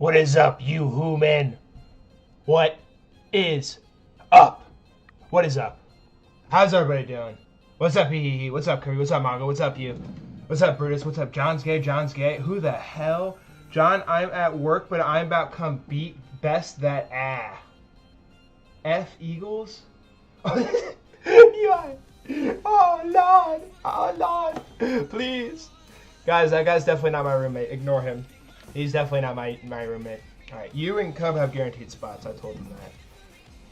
What is up, you human? What is up? What is up? How's everybody doing? What's up, Hee? What's up, Kirby? What's up, Mongo? What's up, you? What's up, Brutus? What's up, John's gay? John's gay. Who the hell? John, I'm at work, but I'm about to come beat best that F Eagles? Yeah. Oh, Lord. Oh, Lord. Please. Guys, that guy's definitely not my roommate. Ignore him. He's definitely not my roommate. Alright, you and Cub have guaranteed spots. I told him that.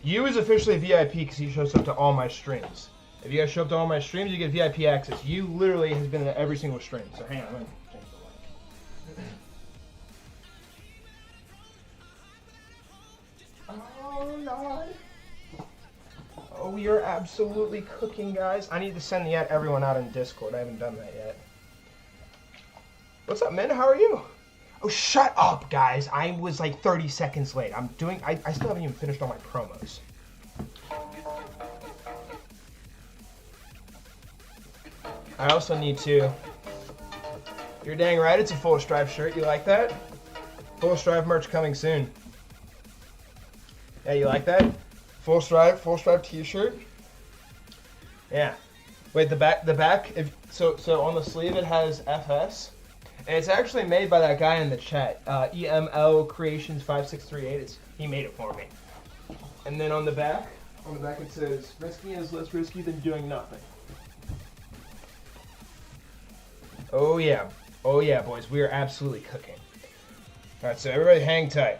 You is officially VIP because he shows up to all my streams. If you guys show up to all my streams, you get VIP access. You literally has been in every single stream. So hang on, let me change We are absolutely cooking, guys. I need to send everyone out in Discord. I haven't done that yet. What's up, Min? How are you? Oh, shut up, guys. I was like 30 seconds late. I still haven't even finished all my promos. I also need to... You're dang right, it's a full stripe shirt. You like that? Full stripe merch coming soon. Yeah, you like that? Full stripe t-shirt. Yeah. Wait, the back. So on the sleeve it has FS, and it's actually made by that guy in the chat, EML Creations 5638. He made it for me. And then on the back it says, "Risky is less risky than doing nothing." Oh yeah, boys, we are absolutely cooking. All right, so everybody hang tight.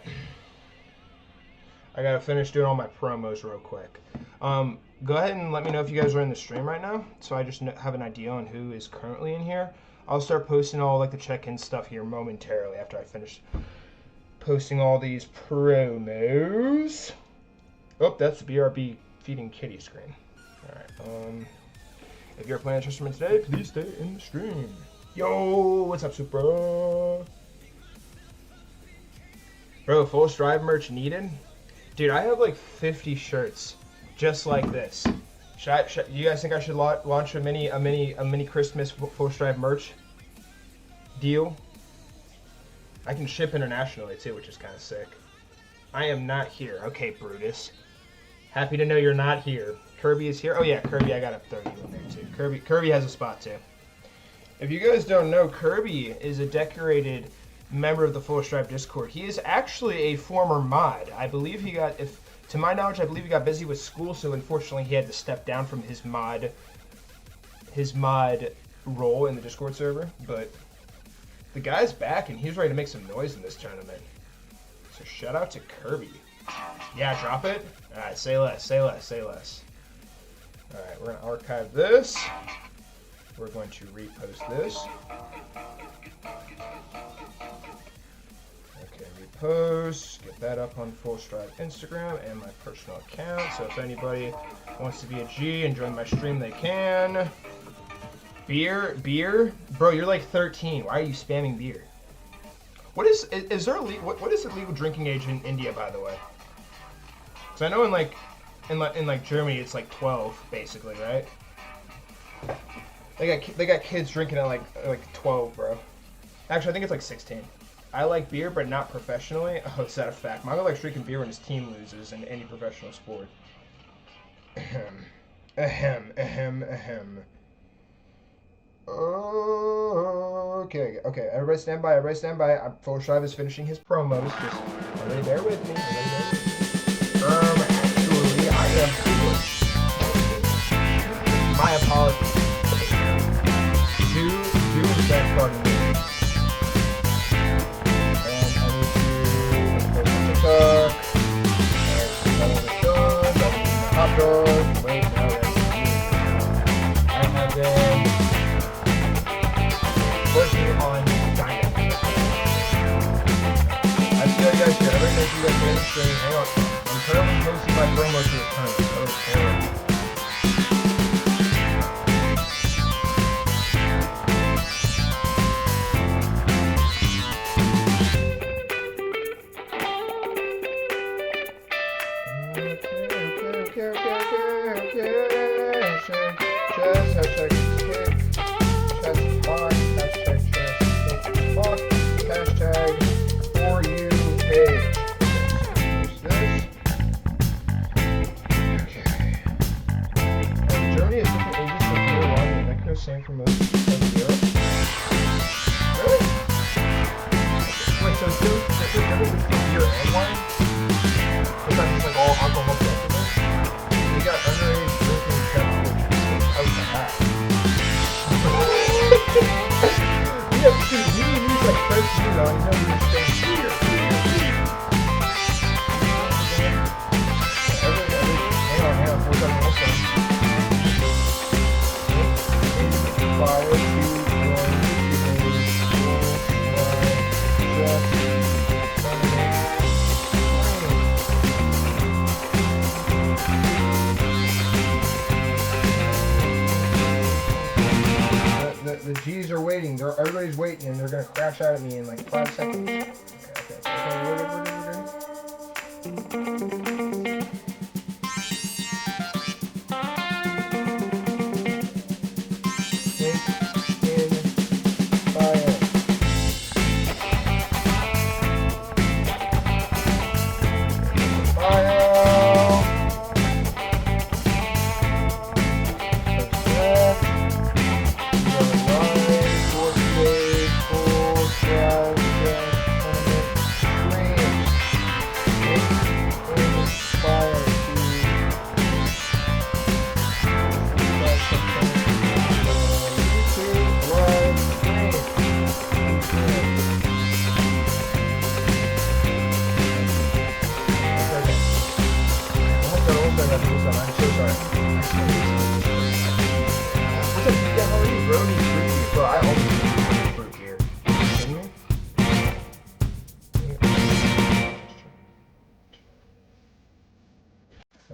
I gotta finish doing all my promos real quick. Go ahead and let me know if you guys are in the stream right now, so I just have an idea on who is currently in here. I'll start posting all like the check-in stuff here momentarily after I finish posting all these promos. Oh, that's the BRB feeding kitty screen. All right. If you're playing instrument today, please stay in the stream. Yo, what's up, Supra? Bro, full stripe merch needed. Dude, I have like 50 shirts just like this. You guys think I should launch a mini Christmas full stripe merch deal? I can ship internationally too, which is kind of sick. I am not here. Okay, Brutus. Happy to know you're not here. Kirby is here. Oh yeah, Kirby, I gotta throw you in there too. Kirby has a spot too. If you guys don't know, Kirby is a decorated member of the Full Stripe Discord. He is actually a former mod. I believe he got, to my knowledge, I believe he got busy with school, so unfortunately he had to step down from his mod role in the Discord server. But the guy's back and he's ready to make some noise in this tournament. So shout out to Kirby. Yeah, drop it. All right, say less, say less, say less. All right, we're gonna archive this. We're going to repost this. Okay, repost. Get that up on Full Stripe Instagram and my personal account. So if anybody wants to be a G and join my stream, they can. Beer? Bro, you're like 13. Why are you spamming beer? What is there what is illegal drinking age in India, by the way? Because I know in like Germany it's like 12 basically, right? They got kids drinking at like 12, bro. Actually, I think it's like 16. I like beer, but not professionally. Oh, is that a fact? Mongo likes drinking beer when his team loses in any professional sport. Ahem. Okay. Everybody stand by. Full Stripe is finishing his promos. Just everybody bear with me. Actually, I am English. My apologies. Do that card. And I need to hot dog. Wait, no, I have been working on dynamite. I feel you guys should. Everything you guys can stream. Hang on. I'm currently posting my promo to the tournament. Same for most of Europe. Really? Wait, so it's different between beer and wine? It's not just like all alcohol beverages? We got underage drinking beverages out the back. We have like fresh beer on, we just say beer. Hang on, we're done also. 5, 2, 1, 2, 1, everybody's waiting and they're gonna crash out at me in like 5 seconds. Okay, we're good.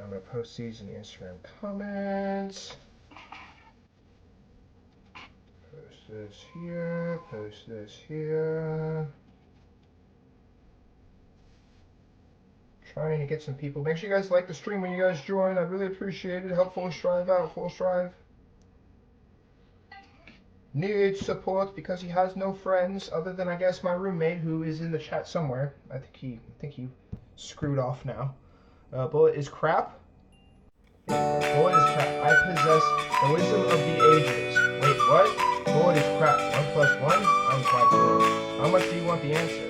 I'm going to post these in the Instagram comments. Post this here, post this here. Trying to get some people. Make sure you guys like the stream when you guys join. I really appreciate it. Help Full Strive out. Full Strive needs support because he has no friends other than, I guess, my roommate who is in the chat somewhere. I think he screwed off now. Bullet is crap. Bullet is crap. I possess the wisdom of the ages. Wait, what? Bullet is crap. 1 plus 1? I'm quite good. How much do you want the answer?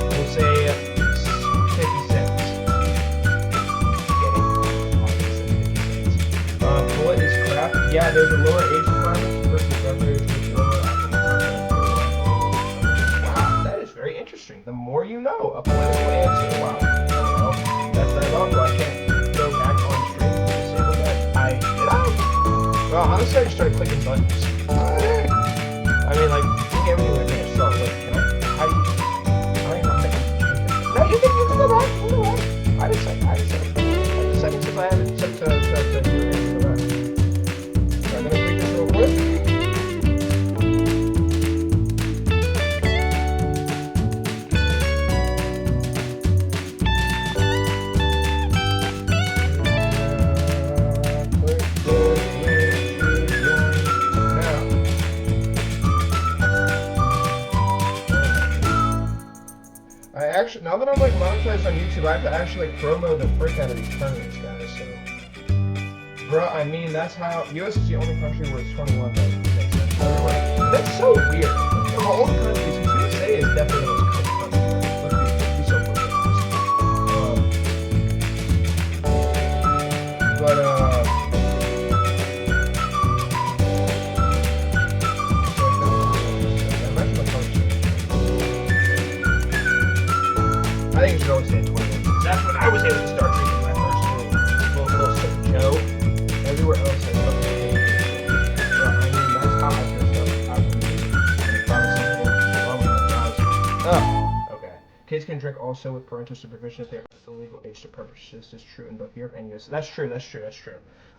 We'll say 56. Bullet is crap. Yeah, there's a lower age requirement versus other age lower. Wow, that is very interesting. The more you know, a political answer. Wow. That's diabolical. I can't go back on stream to disable that. Well, honestly, I just started clicking buttons. I mean, like, think everything we're doing. So, like, how do you know how to change it? No, you can go back. You can go back. I just said seconds since I haven't set to do it. So I'm going to tweak this real quick. Now that I'm like monetized on YouTube, I have to actually like promo the frick out of these tournaments, guys. So, bro, I mean that's how US is the only country where it's 21. That makes sense. That's so weird. Of all the countries, USA is definitely the most country. Let's be so funny. I think you should always say 21. That's when I was able to start drinking my first little sip of Joe. Everywhere else, I love it. I mean, that's how I feel stuff out from me. Oh, okay. Kids can drink also with parental supervision if they're the legal age to purchase. This is true in both Europe and US. That's true.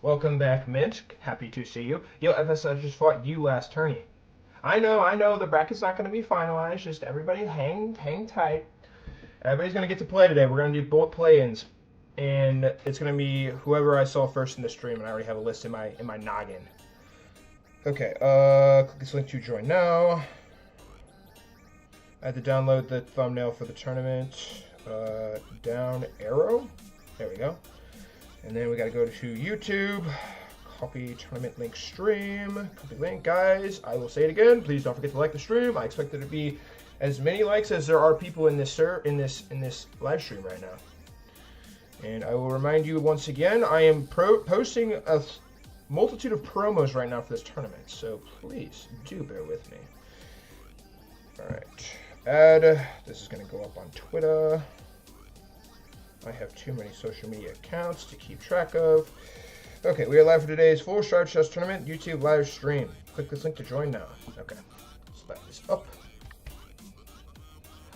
Welcome back, Mint. Happy to see you. Yo, FSI just fought you last tourney. I know. The bracket's not going to be finalized. Just everybody hang tight. Everybody's going to get to play today. We're going to do bullet play-ins. And it's going to be whoever I saw first in the stream. And I already have a list in my noggin. Okay, click this link to join now. I had to download the thumbnail for the tournament. Down arrow. There we go. And then we got to go to YouTube. Copy tournament link stream. Copy link, guys. I will say it again. Please don't forget to like the stream. I expect there to be as many likes as there are people in this live stream right now. And I will remind you once again, I am posting a multitude of promos right now for this tournament, so please do bear with me. All right, this is going to go up on Twitter. I have too many social media accounts to keep track of. Okay, we are live for today's Full Strive Chess Tournament YouTube live stream. Click this link to join now. Okay, let's back this up.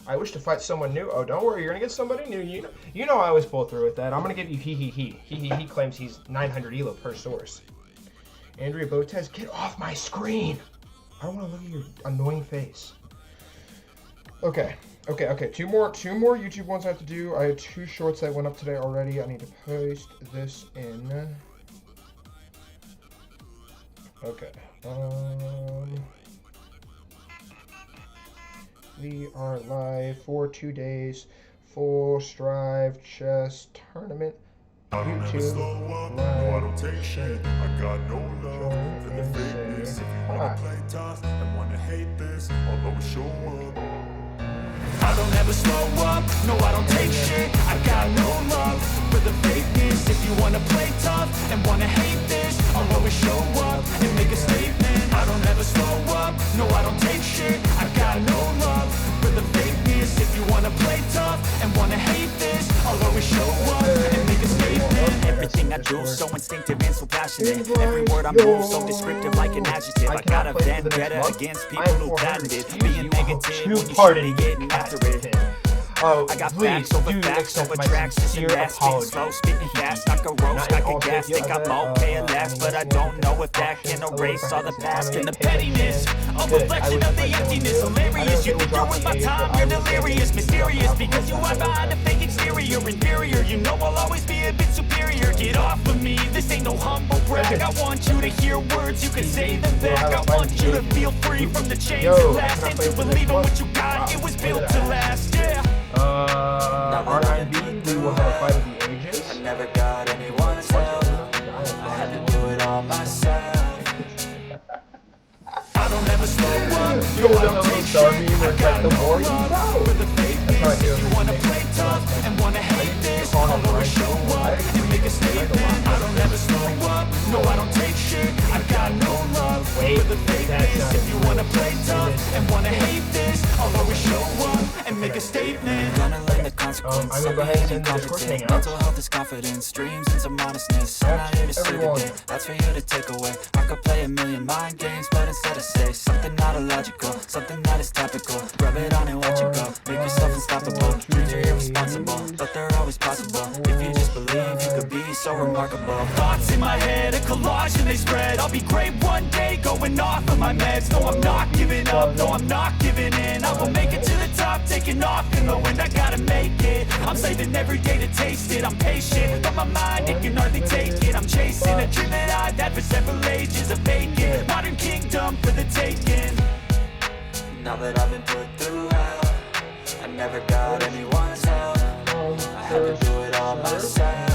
I wish to fight someone new. Oh, don't worry, you're gonna get somebody new. You know I always pull through with that. I'm gonna give you he. He claims he's 900 elo per source. Andrea Botez, get off my screen! I don't want to look at your annoying face. Okay. Two more YouTube ones I have to do. I had 2 shorts that went up today already. I need to post this in. Okay. We are live for 2 days. Full Strive Chess Tournament. YouTube live. I don't take shit. I got no love for the fakeness. If you wanna play tough and wanna hate this, I'll always show up. I don't ever slow up, no I don't take shit. I got no love for the fakeness. If you wanna play tough and wanna hate this, I'll always show up and make a statement. I don't ever slow up, no I don't take shit. I got no love for the fakeness. If you wanna play tough and wanna hate this, I'll always show up and make a statement. Everything I do so instinctive and so passionate. Every word I move so descriptive like an adjective. I got a vendetta against people who patented being negative when you should be getting after it. Oh, I got please facts over do facts over accept my tracks, just sincere and spitting apology. slow, spitting fast, I can roast, I can gas, think I'm okay at last, but I don't know if that can erase all the past and the pettiness. A reflection of the emptiness, hilarious. You think you're worth my time, you're delirious, mysterious, because you are behind a fake exterior, inferior. You know I'll always be a bit superior. Get off of me, this ain't no humble brag. I want you to hear words, you can say them back. I want you to feel free from the chains that last, and to believe in what you got, it was built to last, yeah. R&B, we will have a fight of the ages. I never got anyone's help. I had to do it all myself. I don't ever slow up. You don't take shit. I got no love for the fakeness. If you wanna play tough and wanna hate this, I'll always show up and make a statement. I don't ever slow up. No, I don't take shit. I got no love for the fakeness. If you wanna play tough and wanna hate this, I'll always show up and make a statement. Gonna learn the consequence. I'm gonna go ahead and send the Discord hang out. Mental health is confidence, dreams and some modestness. I'm not here to see the day, that's for you to take away. I could play a million mind games, but instead I say something not illogical, something that is topical. Rub it on and watch it go. Make yourself unstoppable. Dreams are irresponsible, but they're always possible. If you just believe, you could be so remarkable. Thoughts in my head, a collage and they spread. I'll be great one day, going off of my meds. No, I'm not giving up, no, I'm not giving in. I will make it to the top, taking off in the wind. I gotta make it. I'm saving every day to taste it. I'm patient, but my mind, it can hardly take it. I'm chasing a dream that I've had for several ages. A vacant modern kingdom for the taking. Now that I've been put through hell, I never got anyone's help. I had to do it all myself.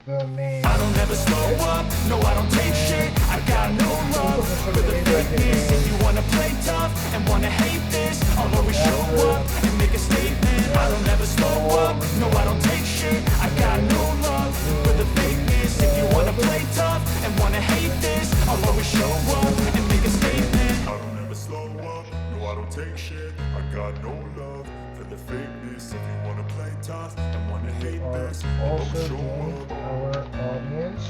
I don't ever slow up, no I don't take shit. I got no love for the fakeness. If you wanna play tough and wanna hate this, I'll always show up and make a statement. I don't ever slow up, no I don't take shit. I got no love for the fakeness. If you wanna play tough and wanna hate this, I'll always show up and make a statement. I don't ever slow up, no I don't take shit. I got no love for the fakeness. If you wanna play tough and wanna hate this, I'll Also always show doing up. our audience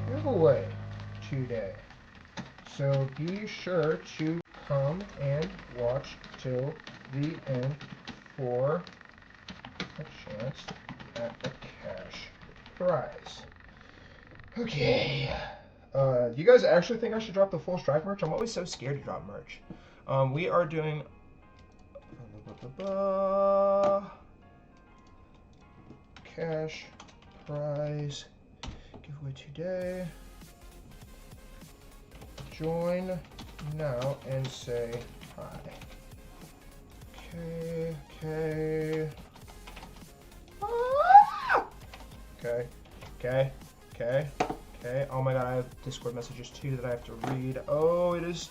giveaway today. So be sure to come and watch till the end for a chance at a cash prize. Okay. Do you guys actually think I should drop the full Strive merch? I'm always so scared to drop merch. We are doing cash prize giveaway today. Join now and say hi. Okay. Okay. Oh my god, I have Discord messages too that I have to read. Oh, it is.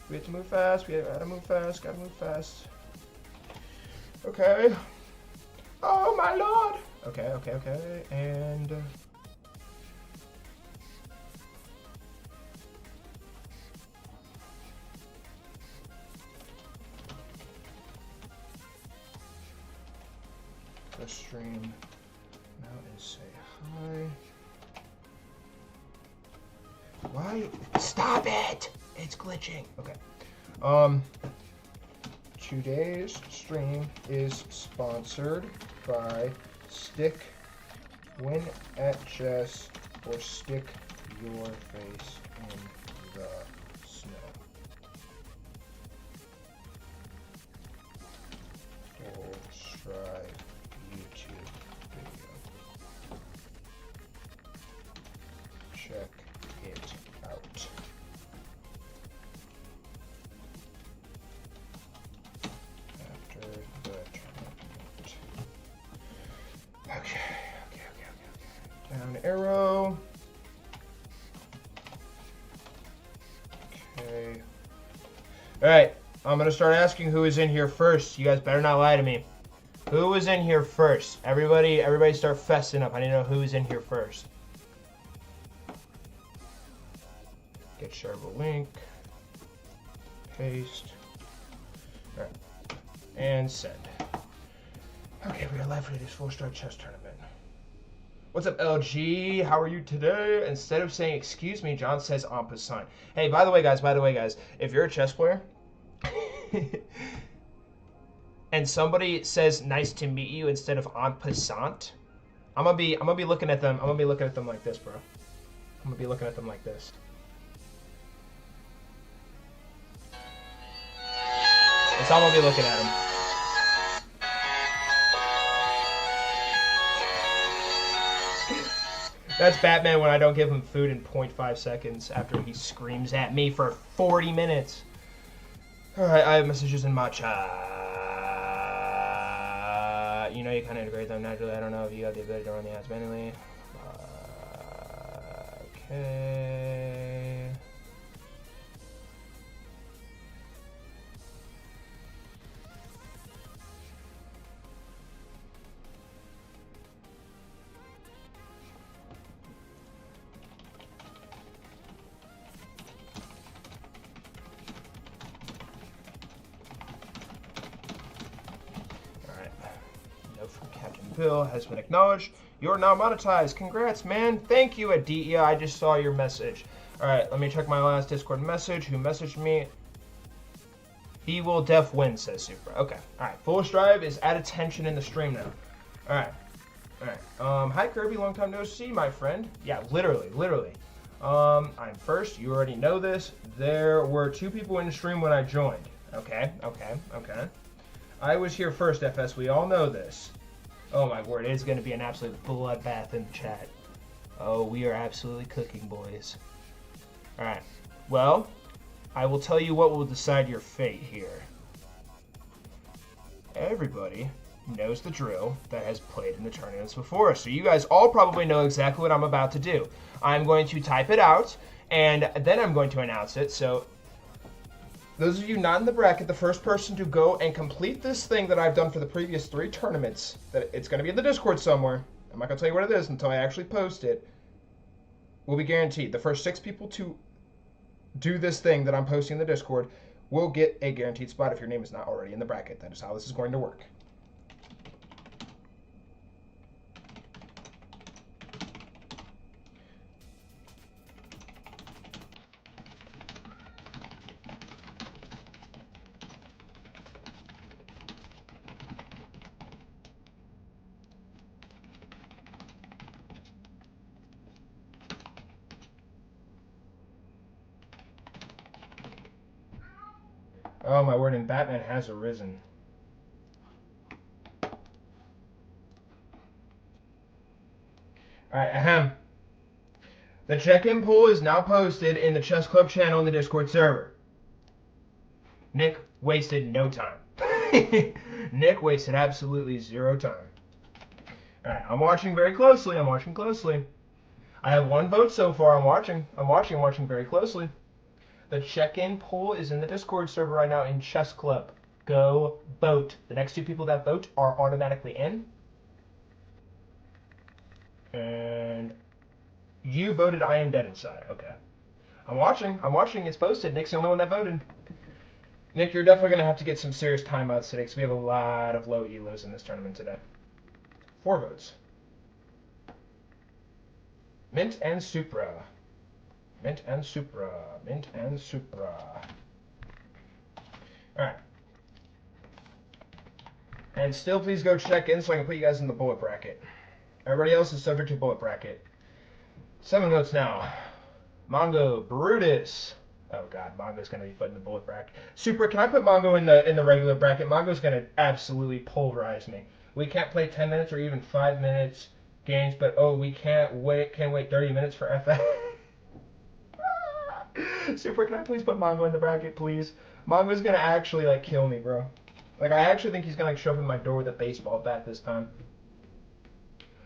We have to move fast. We gotta move fast. Gotta move fast. Okay. Oh my lord. Okay. And the stream now and say hi. Why? Stop it! It's glitching. Okay. Today's stream is sponsored by Stick Win at Chess or Stick your face in the snow. Full Stride YouTube video. Check it out. After the tournament. Okay. Down arrow. Okay. Alright, I'm gonna start asking who is in here first. You guys better not lie to me. Who was in here first? Everybody start fessing up. I need to know who's in here first. Get shareable link. Paste. Alright. And send. Okay, we are live for this Full Stride chess tournament. What's up, LG? How are you today? Instead of saying excuse me, John says en passant. Hey, by the way, guys, if you're a chess player and somebody says nice to meet you instead of en passant, I'm gonna be looking at them. I'm gonna be looking at them like this, bro. I'm gonna be looking at them like this. That's how I'm gonna be looking at them. That's Batman when I don't give him food in 0.5 seconds after he screams at me for 40 minutes. Alright, I have messages in my chat. You know, you kind of integrate them naturally. I don't know if you have the ability to run the ads manually. Okay. Bill has been acknowledged. You're now monetized. Congrats, man. Thank you, Aditya. I just saw your message. All right, let me check my last Discord message. Who messaged me? He will def win, says Supra. Okay. All right. Full Stride is at attention in the stream now. All right. Hi, Kirby. Long time no see, my friend. Yeah, literally. I'm first. You already know this. There were 2 people in the stream when I joined. Okay. I was here first, FS. We all know this. Oh my word, it's going to be an absolute bloodbath in the chat. Oh, we are absolutely cooking, boys. Alright, well, I will tell you what will decide your fate here. Everybody knows the drill that has played in the tournaments before us, so you guys all probably know exactly what I'm about to do. I'm going to type it out, and then I'm going to announce it, so those of you not in the bracket, the first person to go and complete this thing that I've done for the previous 3 tournaments, that it's going to be in the Discord somewhere, I'm not going to tell you what it is until I actually post it, will be guaranteed. The first 6 people to do this thing that I'm posting in the Discord will get a guaranteed spot if your name is not already in the bracket. That is how this is going to work. Oh my word, and Batman has arisen. Alright, ahem. The check-in poll is now posted in the Chess Club channel in the Discord server. Nick wasted no time. Nick wasted absolutely 0 time. Alright, I'm watching very closely. I have 1 vote so far. I'm watching very closely. The check-in poll is in the Discord server right now in Chess Club. Go vote. The next 2 people that vote are automatically in. And you voted I am dead inside. Okay. I'm watching. It's posted. Nick's the only one that voted. Nick, you're definitely going to have to get some serious timeouts today because we have a lot of low elos in this tournament today. 4 votes. Mint and Supra. Alright. And still, please go check in so I can put you guys in the bullet bracket. Everybody else is subject to bullet bracket. 7 votes now. Mongo, Brutus. Oh god, Mongo's gonna be put in the bullet bracket. Super, can I put Mongo in the regular bracket? Mongo's gonna absolutely pulverize me. We can't play 10 minutes or even 5 minutes games, but oh, we can't wait 30 minutes for FA. Super, can I please put Mongo in the bracket, please? Mongo's gonna actually like kill me, bro. Like I actually think he's gonna like show up in my door with a baseball bat this time.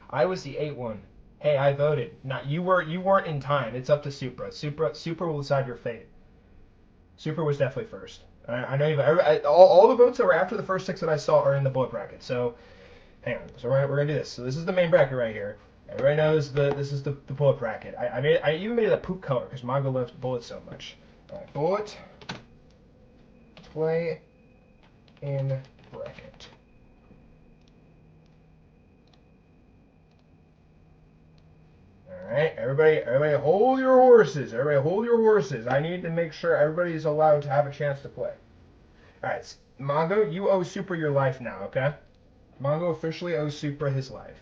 I was the 8-1. Hey, I voted. Not you weren't in time. It's up to Supra. Supra will decide your fate. Supra was definitely first. I know all the votes that were after the first 6 that I saw are in the bullet bracket. So hang on. So we're gonna do this. So this is the main bracket right here. Everybody knows this is the bullet bracket. I even made it a poop color because Mongo loves bullets so much. All right, bullet. Play in bracket. Alright, everybody hold your horses. Everybody hold your horses. I need to make sure everybody's allowed to have a chance to play. Alright, Mongo, you owe Supra your life now, okay? Mongo officially owes Supra his life.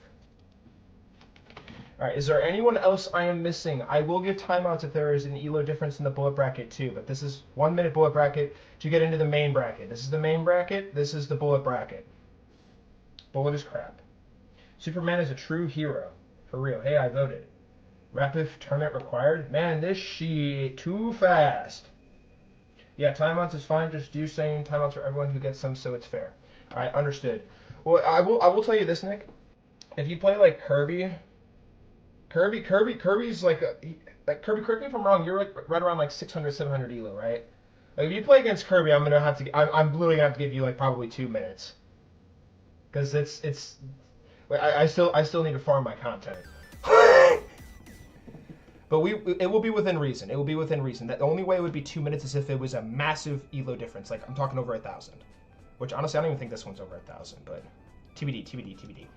Alright, is there anyone else I am missing? I will give timeouts if there is an ELO difference in the bullet bracket too, but this is 1 minute bullet bracket to get into the main bracket. This is the main bracket, this is the bullet bracket. Bullet is crap. Superman is a true hero. For real. Hey, I voted. Rapid tournament required? Man, this shit too fast. Yeah, timeouts is fine. Just do same timeouts for everyone who gets them, so it's fair. All right, understood. Well, I will tell you this, Nick. If you play like Kirby's like Kirby. Correct me if I'm wrong. You're like right around like 600, 700 elo, right? Like if you play against Kirby, I'm literally gonna have to give you like probably 2 minutes, because I still need to farm my content. But it will be within reason. It will be within reason. The only way it would be 2 minutes is if it was a massive elo difference. Like I'm talking over 1,000, which honestly I don't even think this one's over 1,000. But TBD.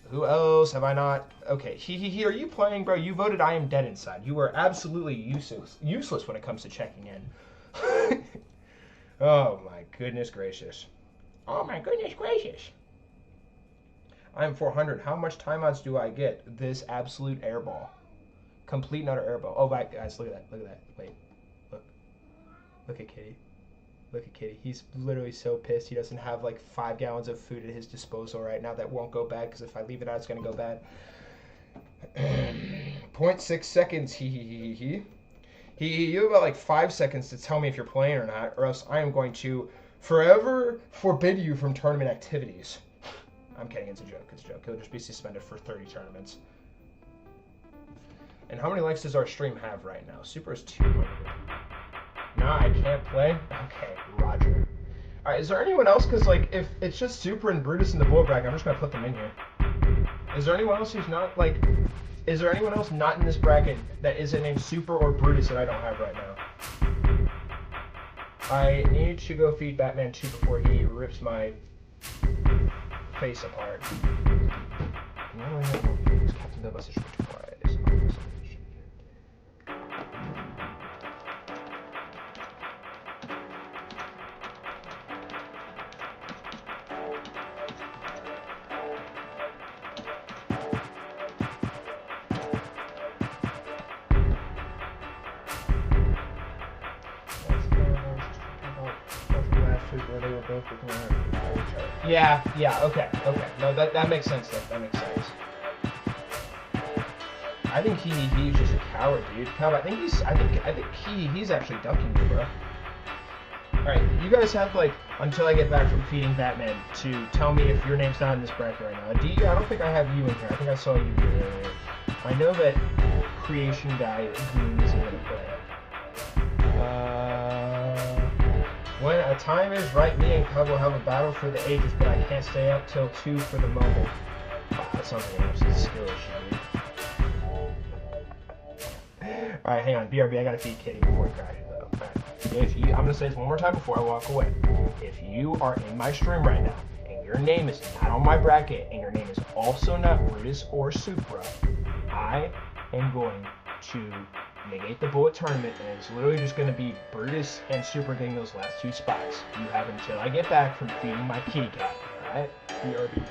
Who else have I not? Okay, he. Are you playing, bro? You voted I am dead inside. You are absolutely useless when it comes to checking in. Oh my goodness gracious. Oh my goodness gracious. I am 400. How much timeouts do I get? This absolute airball. Complete and utter airball. Oh, my guys, look at that. Look at that. Wait. Look. Look at Kitty. Look at Kitty. He's literally so pissed. He doesn't have like 5 gallons of food at his disposal right now. That won't go bad because if I leave it out, it's going to go bad. 0.6 seconds. You have about like 5 seconds to tell me if you're playing or not, or else I am going to forever forbid you from tournament activities. I'm kidding, it's a joke, He'll just be suspended for 30 tournaments. And how many likes does our stream have right now? Super is 200. Nah, I can't play? Okay, roger. Alright, is there anyone else? Because, like, if it's just Super and Brutus in the bullet bracket, I'm just going to put them in here. Is there anyone else who's not, like... Is there anyone else not in this bracket that isn't named Super or Brutus that I don't have right now? I need to go feed Batman 2 before he rips my... face apart. Captain Bill message for 2 Fridays. Yeah, okay. No, that makes sense though. That makes sense. I think he's just a coward, dude. I think he's actually ducking you, bro. Alright, you guys have like until I get back from feeding Batman to tell me if your name's not in this bracket right now. D, I don't think I have you in here. I think I saw you here earlier. I know that Creation Guy isn't gonna play. When a time is right, me and Cub will have a battle for the ages, but I can't stay up till 2 for the mobile. Wow, that's something else. It's a skill issue, dude. Alright, hang on. BRB, I gotta feed Kitty before he crashes, though. Right. I'm gonna say this one more time before I walk away. If you are in my stream right now, and your name is not on my bracket, and your name is also not Brutus or Supra, I am going to negate the bullet tournament, and it's literally just going to be Brutus and Super getting those last 2 spots. You have until I get back from feeding my kitty cat, alright? BRB.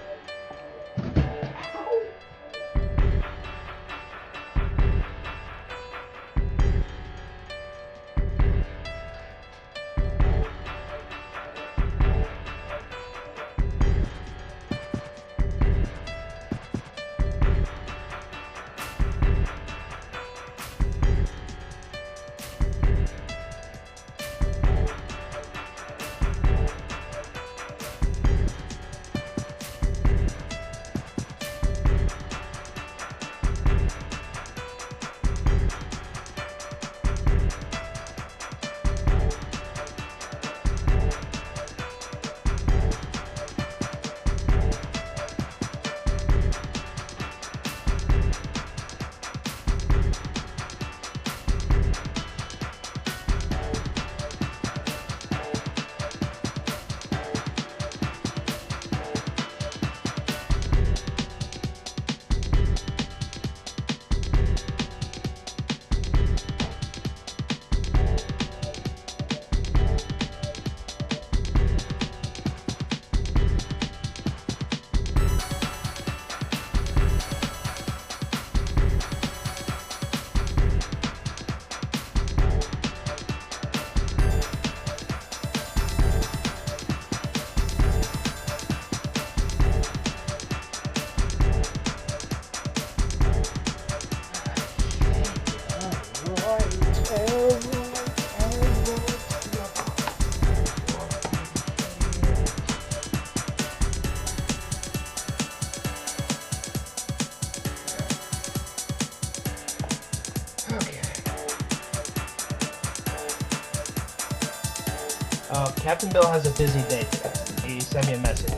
Captain Bill has a busy day today. He sent me a message.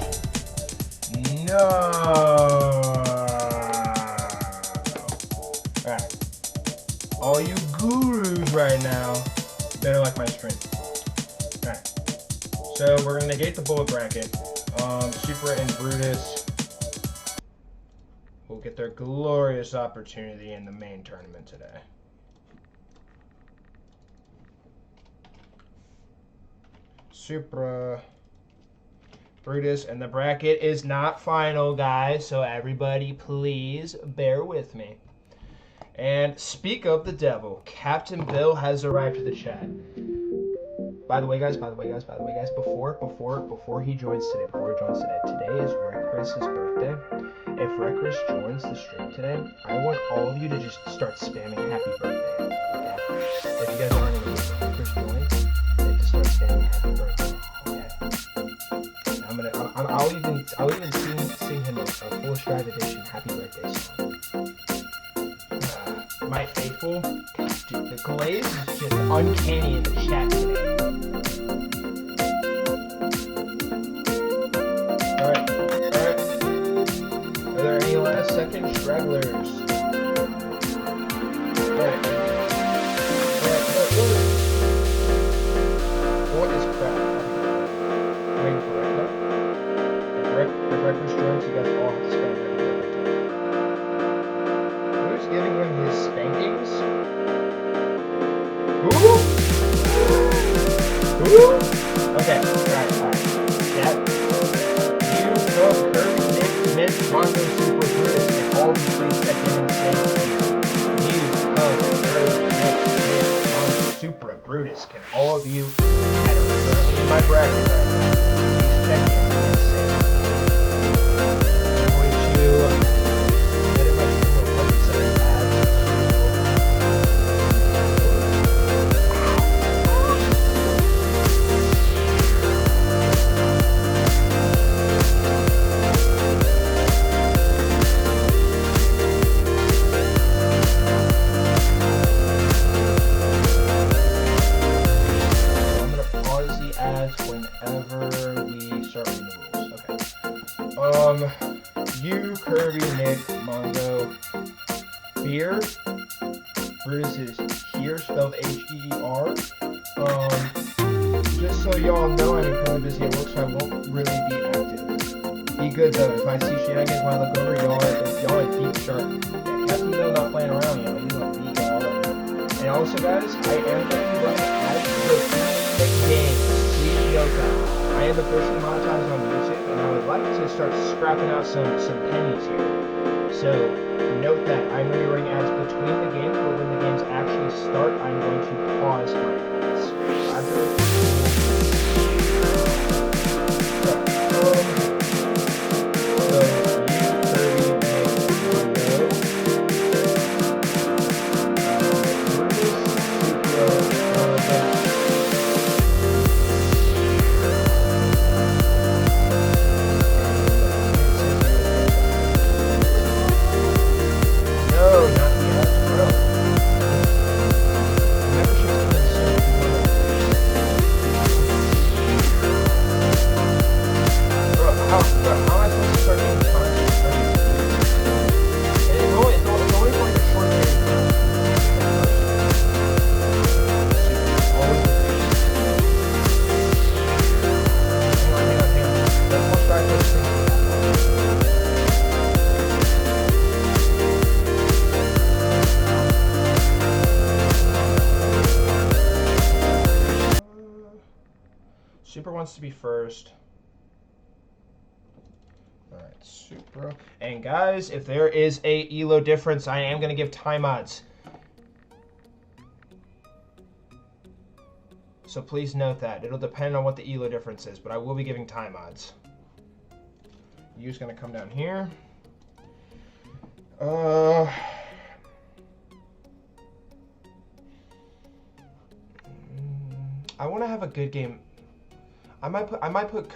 No. Alright. All you gurus right now better like my stream. Alright. So we're gonna negate the bullet bracket. Super and Brutus will get their glorious opportunity in the main tournament today. Supra, Brutus, and the bracket is not final, guys, so everybody please bear with me. And speak of the devil, Captain Bill has arrived to the chat. By the way, guys, before he joins today, today is Recris's birthday. If Recris joins the stream today, I want all of you to just start spamming happy birthday. Okay? If you guys aren't in if Recris joins, they have to start spamming happy birthday. Okay? I'll even sing him a full Strive edition happy birthday song. My faithful, dude, the glaze is just uncanny in the chat today. Alright. Are there any last second stragglers? Alright. What is crap? Waiting for Recla. If Recla's joins, you guys all have to spend Who's giving him his spankings? Who? Okay, alright. Yeah. You, Kirby, Nick, Mitch, Mongo, Super, Brutus, and all these things that can insane here. You, Kirby, Nick, Mongo, Super, Brutus, can all of you that are currently in my bracket right now, please check in insane. I'm going to edit my channel and set it you, Kirby, Nick, Mongo, Beer, Brutus is here, spelled H-E-E-R. Just so y'all know, I'm incredibly busy at work, so I won't really be active. Be good though, if I see shenanigans when I look over, y'all are deep sharp. Yeah, Captain Bill not playing around, he's gonna beat y'all up. And also guys, I am going to run ads for the games. Please note that. I am officially monetized on YouTube, and I would like to start scrapping out some pennies here. So, note that I'm going to be running ads between the games, but when the games actually start, I'm going to pause my ads. Super wants to be first. Alright, Super. And guys, if there is a ELO difference, I am going to give time odds. So please note that. It'll depend on what the ELO difference is, but I will be giving time odds. U's going to come down here. I want to have a good game. I might put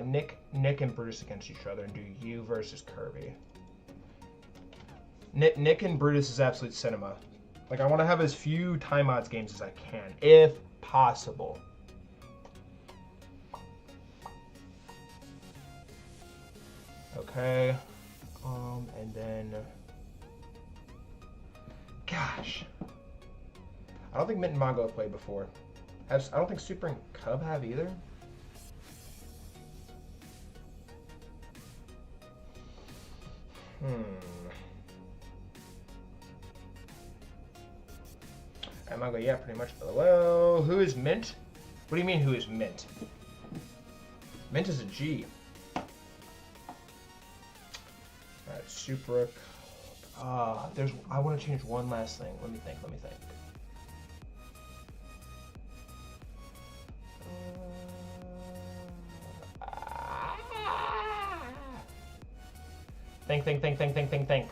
Nick and Brutus against each other and do you versus Kirby. Nick and Brutus is absolute cinema. Like, I want to have as few time odds games as I can, if possible. Okay. And then, gosh, I don't think Mint and Mongo have played before. I don't think Super and Cub have either. And Mongo, yeah, pretty much. Well, who is Mint? What do you mean, who is Mint? Mint is a G. Alright, Supra. I want to change one last thing. Let me think. Think.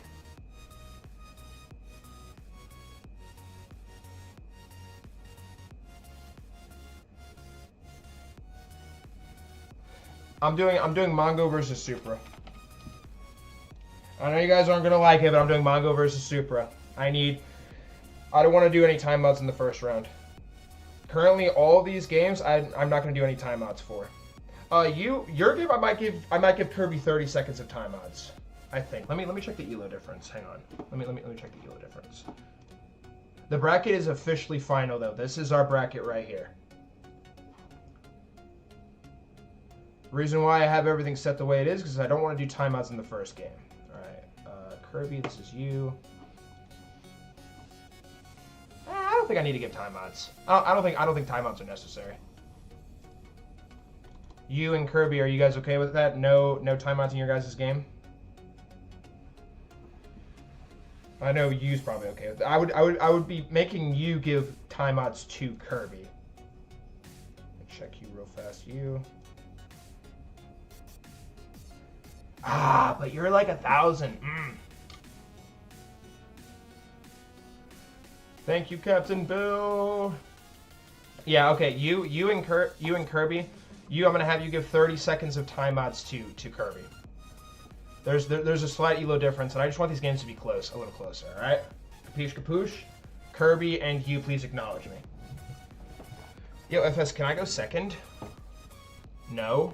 I'm doing Mongo versus Supra. I know you guys aren't gonna like it, but I'm doing Mongo versus Supra. I don't want to do any timeouts in the first round. Currently, all of these games, I'm not gonna do any timeouts for. Your game, I might give Kirby 30 seconds of timeouts. I think. Let me check the elo difference. Hang on. Let me check the elo difference. The bracket is officially final though. This is our bracket right here. Reason why I have everything set the way it is because I don't want to do timeouts in the first game. All right, Kirby, this is you. I don't think I need to give timeouts. I don't think timeouts are necessary. You and Kirby, are you guys okay with that? No timeouts in your guys' game. I know you's probably okay with that. I would be making you give timeouts to Kirby. Check you real fast. You. But you're like 1,000. Thank you, Captain Bill. Yeah, okay. You and Kirby. I'm gonna have you give 30 seconds of timeouts to Kirby. There's a slight elo difference, and I just want these games to be close, a little closer. All right. Capiche, capoosh. Kirby and you, please acknowledge me. Yo, FS, can I go second? No.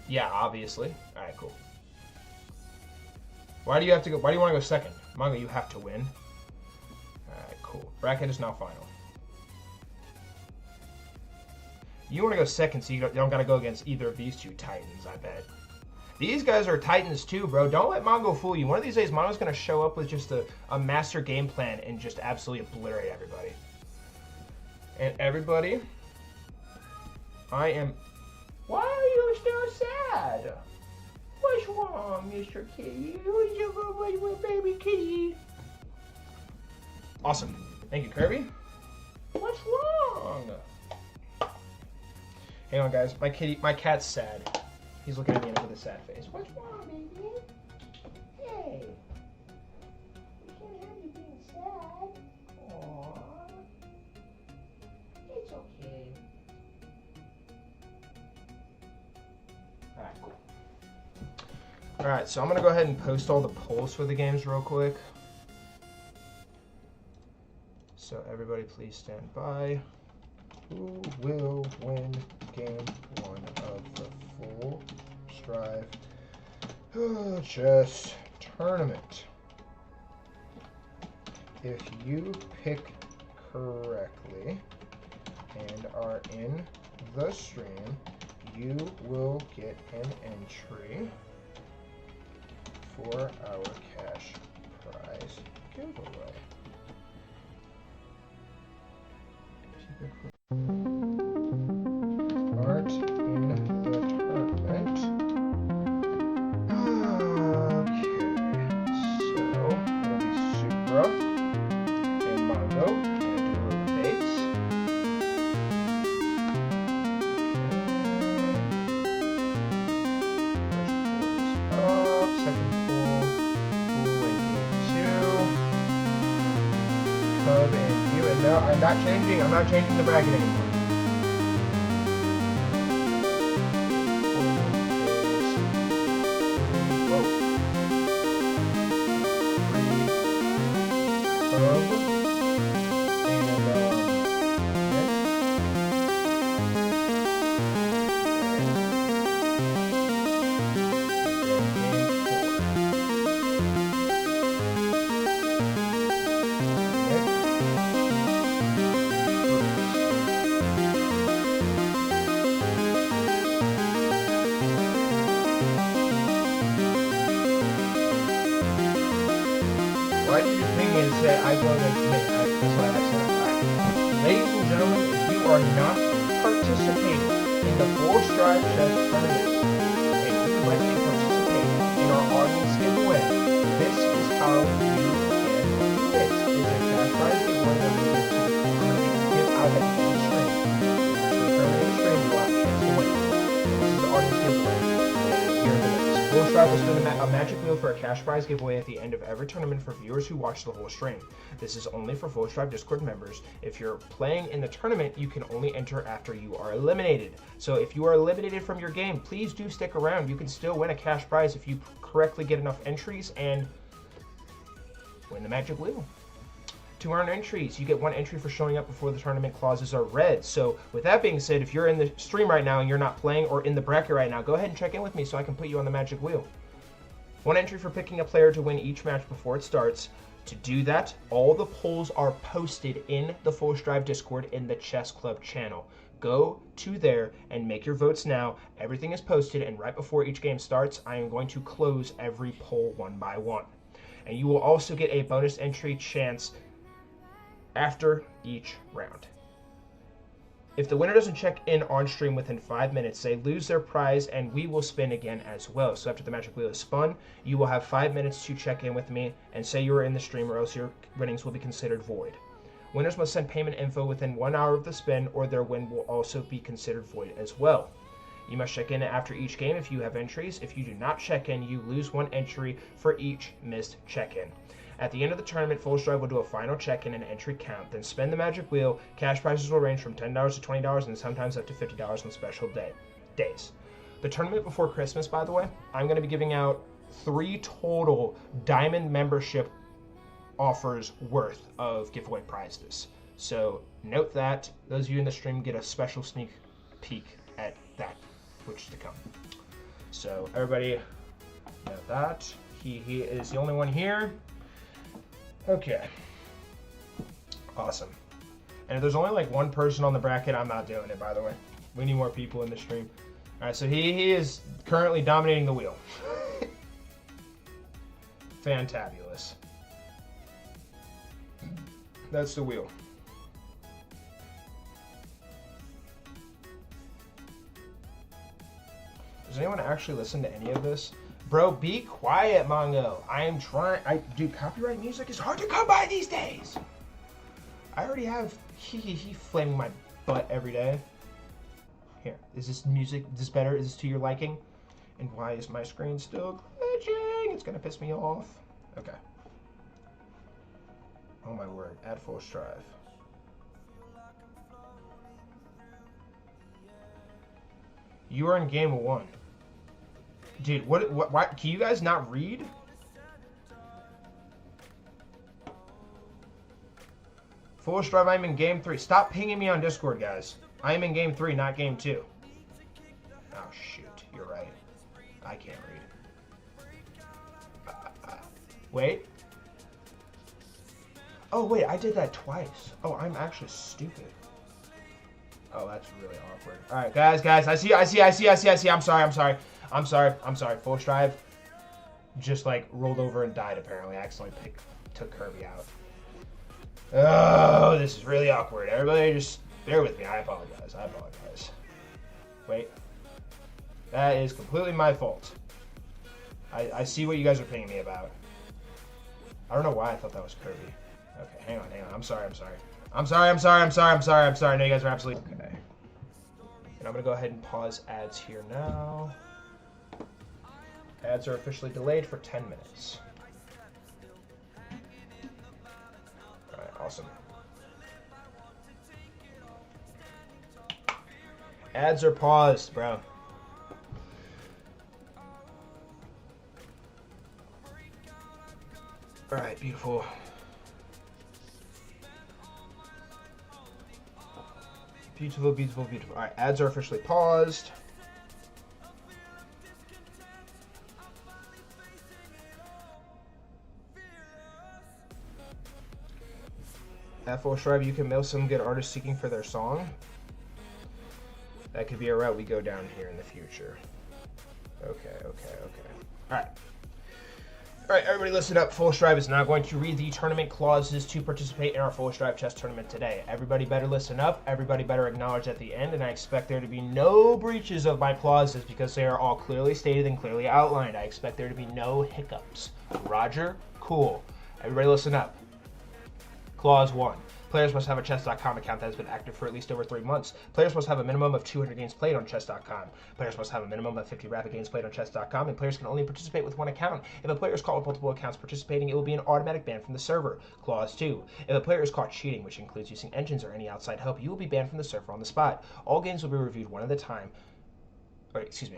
Yeah, obviously. All right, cool. Why do you want to go second? Mongo, you have to win. All right, cool. Bracket is now final. You want to go second, so you don't got to go against either of these two Titans, I bet. These guys are Titans too, bro. Don't let Mongo fool you. One of these days, Mongo's going to show up with just a master game plan and just absolutely obliterate everybody. And everybody, I am... Why are you so sad? What's wrong, Mr. Kitty? Who's your little baby kitty? Awesome. Thank you, Kirby. What's wrong? Hang on, guys. My cat's sad. He's looking at me with a sad face. What's wrong, baby? Hey. We can't have you being sad. Aww. It's okay. Alright, cool. Alright, so I'm going to go ahead and post all the polls for the games real quick. So everybody please stand by. Who will win game 1 of the Full Strive Chess Tournament? If you pick correctly and are in the stream, you will get an entry for our cash prize giveaway. Art in the tournament. Okay, so it'll be Supra and Mongo and a row of dates. First pool is up, second pool in game 2. Cub and you, and no, I'm not changing the bracket anymore. than me. That's what I said. Alright. Ladies and gentlemen, if you are not participating in the Full Strive Chess Tournament, and you would like to participate in our audience giveaway, this is how you can do it. It's a cash prize giveaway that we give out at the end of the stream. So currently in the stream, you'll have a chance to win. This is the audience giveaway. Here it is. Full Strive will spin a magic wheel for a cash prize giveaway at the end of every tournament for viewers who watch the whole stream. This is only for Full Strive Discord members. If you're playing in the tournament, you can only enter after you are eliminated. So if you are eliminated from your game, please do stick around. You can still win a cash prize if you correctly get enough entries and win the magic wheel. To earn entries, you get 1 entry for showing up before the tournament clauses are read. So with that being said, if you're in the stream right now and you're not playing, or in the bracket right now, go ahead and check in with me so I can put you on the magic wheel. 1 entry for picking a player to win each match before it starts. To do that, all the polls are posted in the Full Strive Discord in the Chess Club channel. Go to there and make your votes now. Everything is posted, and right before each game starts, I am going to close every poll one by one. And you will also get a bonus entry chance after each round. If the winner doesn't check in on stream within 5 minutes, they lose their prize, and we will spin again as well. So after the magic wheel is spun, you will have 5 minutes to check in with me and say you are in the stream, or else your winnings will be considered void. Winners must send payment info within 1 hour of the spin, or their win will also be considered void as well. You must check in after each game if you have entries. If you do not check in, you lose 1 entry for each missed check-in. At the end of the tournament, Full Strive will do a final check-in and entry count, then spin the magic wheel. Cash prizes will range from $10 to $20 and sometimes up to $50 on special days. The tournament before Christmas, by the way, I'm going to be giving out 3 total Diamond membership offers worth of giveaway prizes. So note that. Those of you in the stream get a special sneak peek at that, which is to come. So everybody note that. He is the only one here. Okay. Awesome. And if there's only like 1 person on the bracket, I'm not doing it, by the way. We need more people in the stream. Alright, so he is currently dominating the wheel. Fantabulous. That's the wheel. Does anyone actually listen to any of this? Bro, be quiet, Mongo. I am trying. Dude, copyright music is hard to come by these days. I already have he flaming my butt every day. Here, is this music? Is this better? Is this to your liking? And why is my screen still glitching? It's gonna piss me off. Okay. Oh my word! Add Full Strive. You are in game 1. Dude, why, can you guys not read? Full Strive, I'm in game 3. Stop pinging me on Discord, guys. I am in game 3, not game 2. Oh, shoot. You're right. I can't read. Wait. Oh, wait, I did that twice. Oh, I'm actually stupid. Oh, that's really awkward. All right, guys. I see. I'm sorry. Full Strive just like rolled over and died apparently. I accidentally took Kirby out. Oh, this is really awkward. Everybody just bear with me. I apologize. Wait. That is completely my fault. I see what you guys are pinging me about. I don't know why I thought that was Kirby. Okay, hang on. I'm sorry. I know you guys are absolutely okay. And I'm gonna go ahead and pause ads here now. Ads are officially delayed for 10 minutes. Alright, awesome. Ads are paused, bro. Alright, beautiful. Beautiful. Alright, ads are officially paused. At Full Strive, you can mail some good artists seeking for their song. That could be a route we go down here in the future. Okay. Alright, everybody listen up. Full Strive is now going to read the tournament clauses to participate in our Full Strive chess tournament today. Everybody better listen up. Everybody better acknowledge at the end, and I expect there to be no breaches of my clauses because they are all clearly stated and clearly outlined. I expect there to be no hiccups. Roger? Cool. Everybody listen up. Clause 1. Players must have a chess.com account that has been active for at least over 3 months. Players must have a minimum of 200 games played on chess.com. Players must have a minimum of 50 rapid games played on chess.com, and players can only participate with one account. If a player is caught with multiple accounts participating, it will be an automatic ban from the server. Clause 2. If a player is caught cheating, which includes using engines or any outside help, you will be banned from the server on the spot. All games will be reviewed one at a time.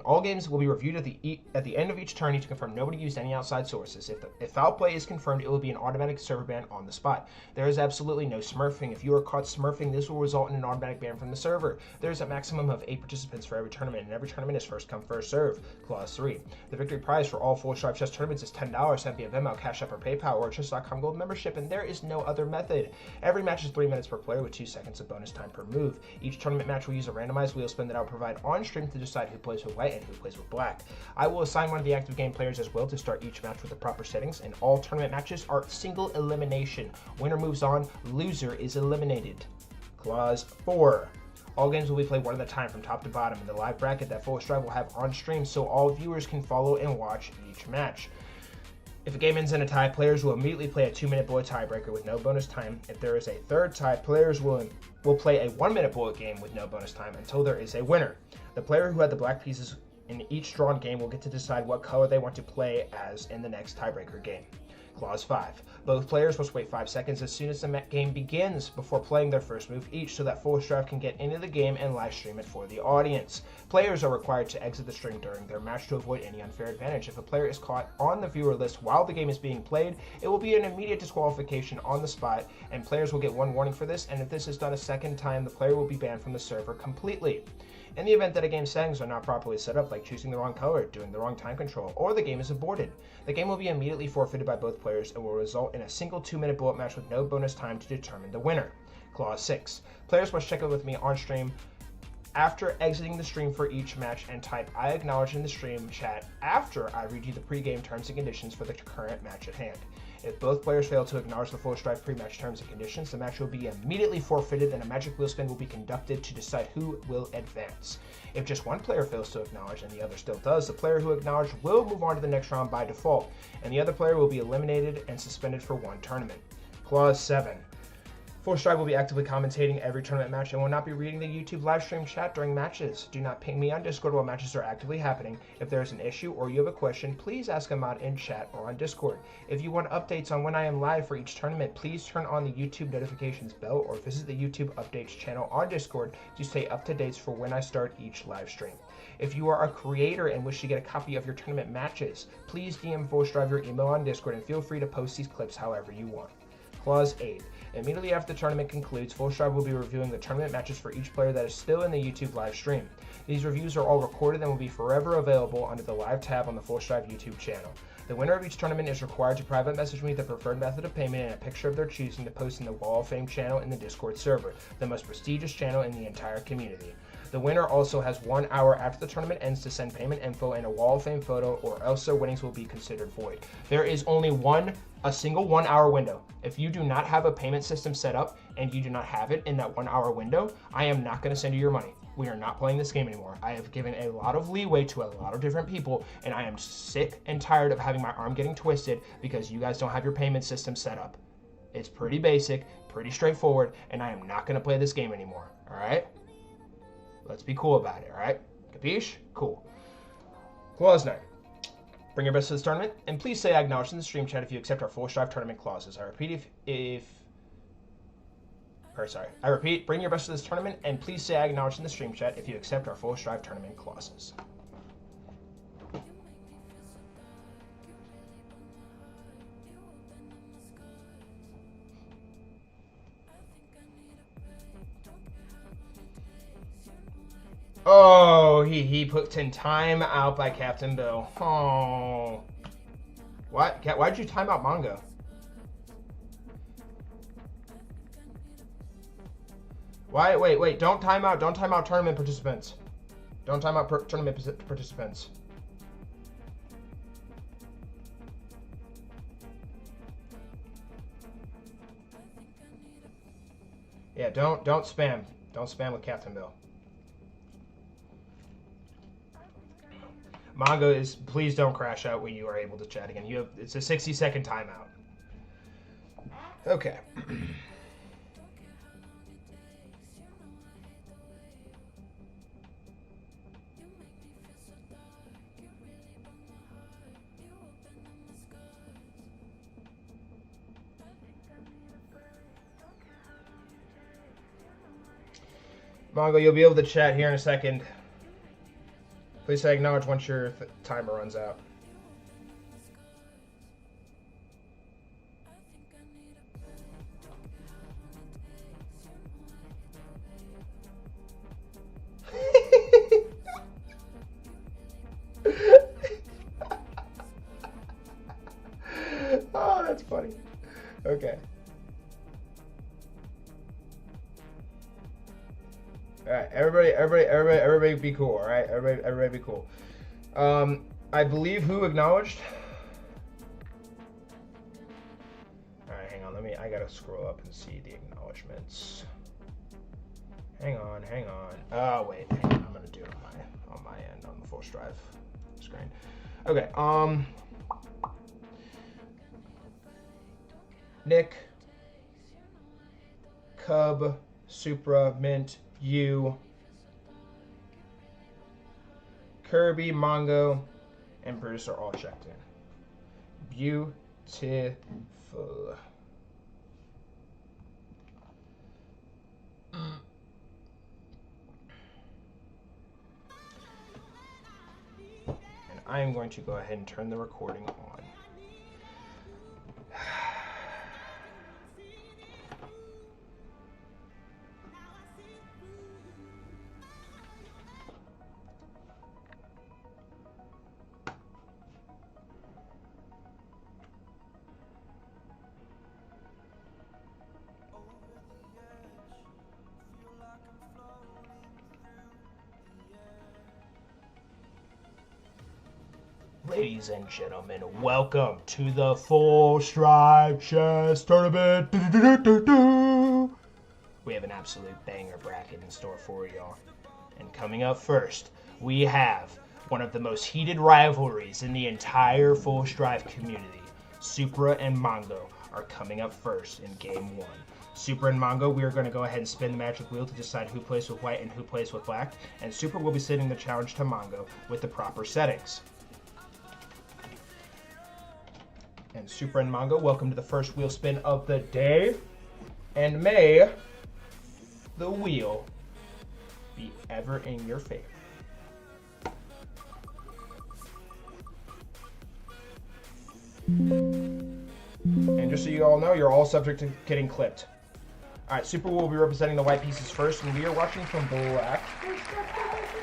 All games will be reviewed at the end of each tourney to confirm nobody used any outside sources. If foul play is confirmed, it will be an automatic server ban on the spot. There is absolutely no smurfing. If you are caught smurfing, this will result in an automatic ban from the server. There is a maximum of 8 participants for every tournament, and every tournament is first come, first serve. Clause 3. The victory prize for all Full Strive chess tournaments is $10, sent via Venmo, Cash App, or PayPal, or chess.com Gold membership, and there is no other method. Every match is 3 minutes per player with 2 seconds of bonus time per move. Each tournament match will use a randomized wheel spin that I will provide on stream to decide who plays with white and who plays with black. I will assign one of the active game players as well to start each match with the proper settings, and all tournament matches are single elimination. Winner moves on, loser is eliminated. Clause 4. All games will be played one at a time from top to bottom in the live bracket that Full Strive will have on stream so all viewers can follow and watch each match. If a game ends in a tie, players will immediately play a 2-minute bullet tiebreaker with no bonus time. If there is a third tie, players will play a 1-minute bullet game with no bonus time until there is a winner. The player who had the black pieces in each drawn game will get to decide what color they want to play as in the next tiebreaker game. Clause 5. Both players must wait 5 seconds as soon as the game begins before playing their first move each so that Full Strive can get into the game and live stream it for the audience. Players are required to exit the stream during their match to avoid any unfair advantage. If a player is caught on the viewer list while the game is being played, it will be an immediate disqualification on the spot, and players will get 1 warning for this, and if this is done a second time, the player will be banned from the server completely. In the event that a game's settings are not properly set up, like choosing the wrong color, doing the wrong time control, or the game is aborted, the game will be immediately forfeited by both players and will result in a single 2-minute bullet match with no bonus time to determine the winner. Clause 6. Players must check in with me on stream after exiting the stream for each match and type "I acknowledge" in the stream chat after I read you the pre-game terms and conditions for the current match at hand. If both players fail to acknowledge the Full Strive pre-match terms and conditions, the match will be immediately forfeited and a magic wheel spin will be conducted to decide who will advance. If just one player fails to acknowledge and the other still does, the player who acknowledged will move on to the next round by default, and the other player will be eliminated and suspended for 1 tournament. Clause 7. Full Strive will be actively commentating every tournament match and will not be reading the YouTube live stream chat during matches. Do not ping me on Discord while matches are actively happening. If there is an issue or you have a question, please ask a mod in chat or on Discord. If you want updates on when I am live for each tournament, please turn on the YouTube notifications bell or visit the YouTube updates channel on Discord to stay up to date for when I start each live stream. If you are a creator and wish to get a copy of your tournament matches, please DM Full Strive your email on Discord and feel free to post these clips however you want. Clause 8. Immediately after the tournament concludes, Full Strive will be reviewing the tournament matches for each player that is still in the YouTube live stream. These reviews are all recorded and will be forever available under the live tab on the Full Strive YouTube channel. The winner of each tournament is required to private message me the preferred method of payment and a picture of their choosing to post in the Wall of Fame channel in the Discord server, the most prestigious channel in the entire community. The winner also has 1 hour after the tournament ends to send payment info and a Wall of Fame photo, or else their winnings will be considered void. There is only a single 1 hour window. If you do not have a payment system set up and you do not have it in that 1 hour window, I am not going to send you your money. We are not playing this game anymore. I have given a lot of leeway to a lot of different people, and I am sick and tired of having my arm getting twisted because you guys don't have your payment system set up. It's pretty basic, pretty straightforward, and I am not going to play this game anymore. All right? Let's be cool about it, all right? Capiche? Cool. Clause 9. Bring your best to this tournament, and please say "I acknowledge" in the stream chat if you accept our Full Strive tournament clauses. I repeat, I repeat, bring your best to this tournament, and please say "I acknowledge" in the stream chat if you accept our Full Strive tournament clauses. Oh, he put in time out by Captain Bill. Oh. What? Why'd you time out Mongo? Why? Wait. Don't time out tournament participants. Don't time out tournament participants. Yeah, don't spam. Don't spam with Captain Bill. Mongo is, please don't crash out when you are able to chat again. It's a 60-second timeout. Okay. Mongo, you'll be able to chat here in a second. Please say acknowledge once your timer runs out. Oh, that's funny. Okay. All right, everybody be cool, all right? Everybody be cool. I believe who acknowledged? All right, hang on. I gotta scroll up and see the acknowledgements. Hang on. Oh, wait, hang on. I'm gonna do it on my end, on the full Strive screen. Okay, Nick, Cub, Supra, Mint, you, Kirby, Mongo, and Bruce are all checked in. Beautiful. And I am going to go ahead and turn the recording on. Ladies and gentlemen, welcome to the Full Strive Chess Tournament. We have an absolute banger bracket in store for y'all. And coming up first, we have one of the most heated rivalries in the entire Full Strive community. Supra and Mongo are coming up first in game one. Supra and Mongo, we are going to go ahead and spin the magic wheel to decide who plays with white and who plays with black. And Supra will be sending the challenge to Mongo with the proper settings. And Supra and Mongo, welcome to the first wheel spin of the day. And may the wheel be ever in your favor. And just so you all know, you're all subject to getting clipped. Alright, Supra will be representing the white pieces first, and we are watching from black.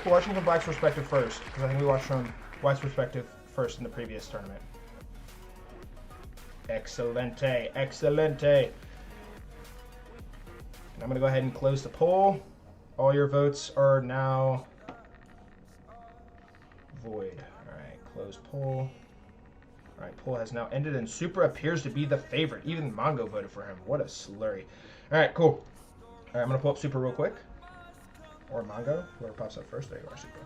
We're watching from black's perspective first, because I think we watched from white's perspective first in the previous tournament. Excelente, excelente. And I'm going to go ahead and close the poll. All your votes are now void. All right, close poll. All right, poll has now ended, and Supra appears to be the favorite. Even Mongo voted for him. What a slurry. All right, cool. All right, I'm going to pull up Supra real quick. Or Mongo, whoever pops up first. There you are, Supra.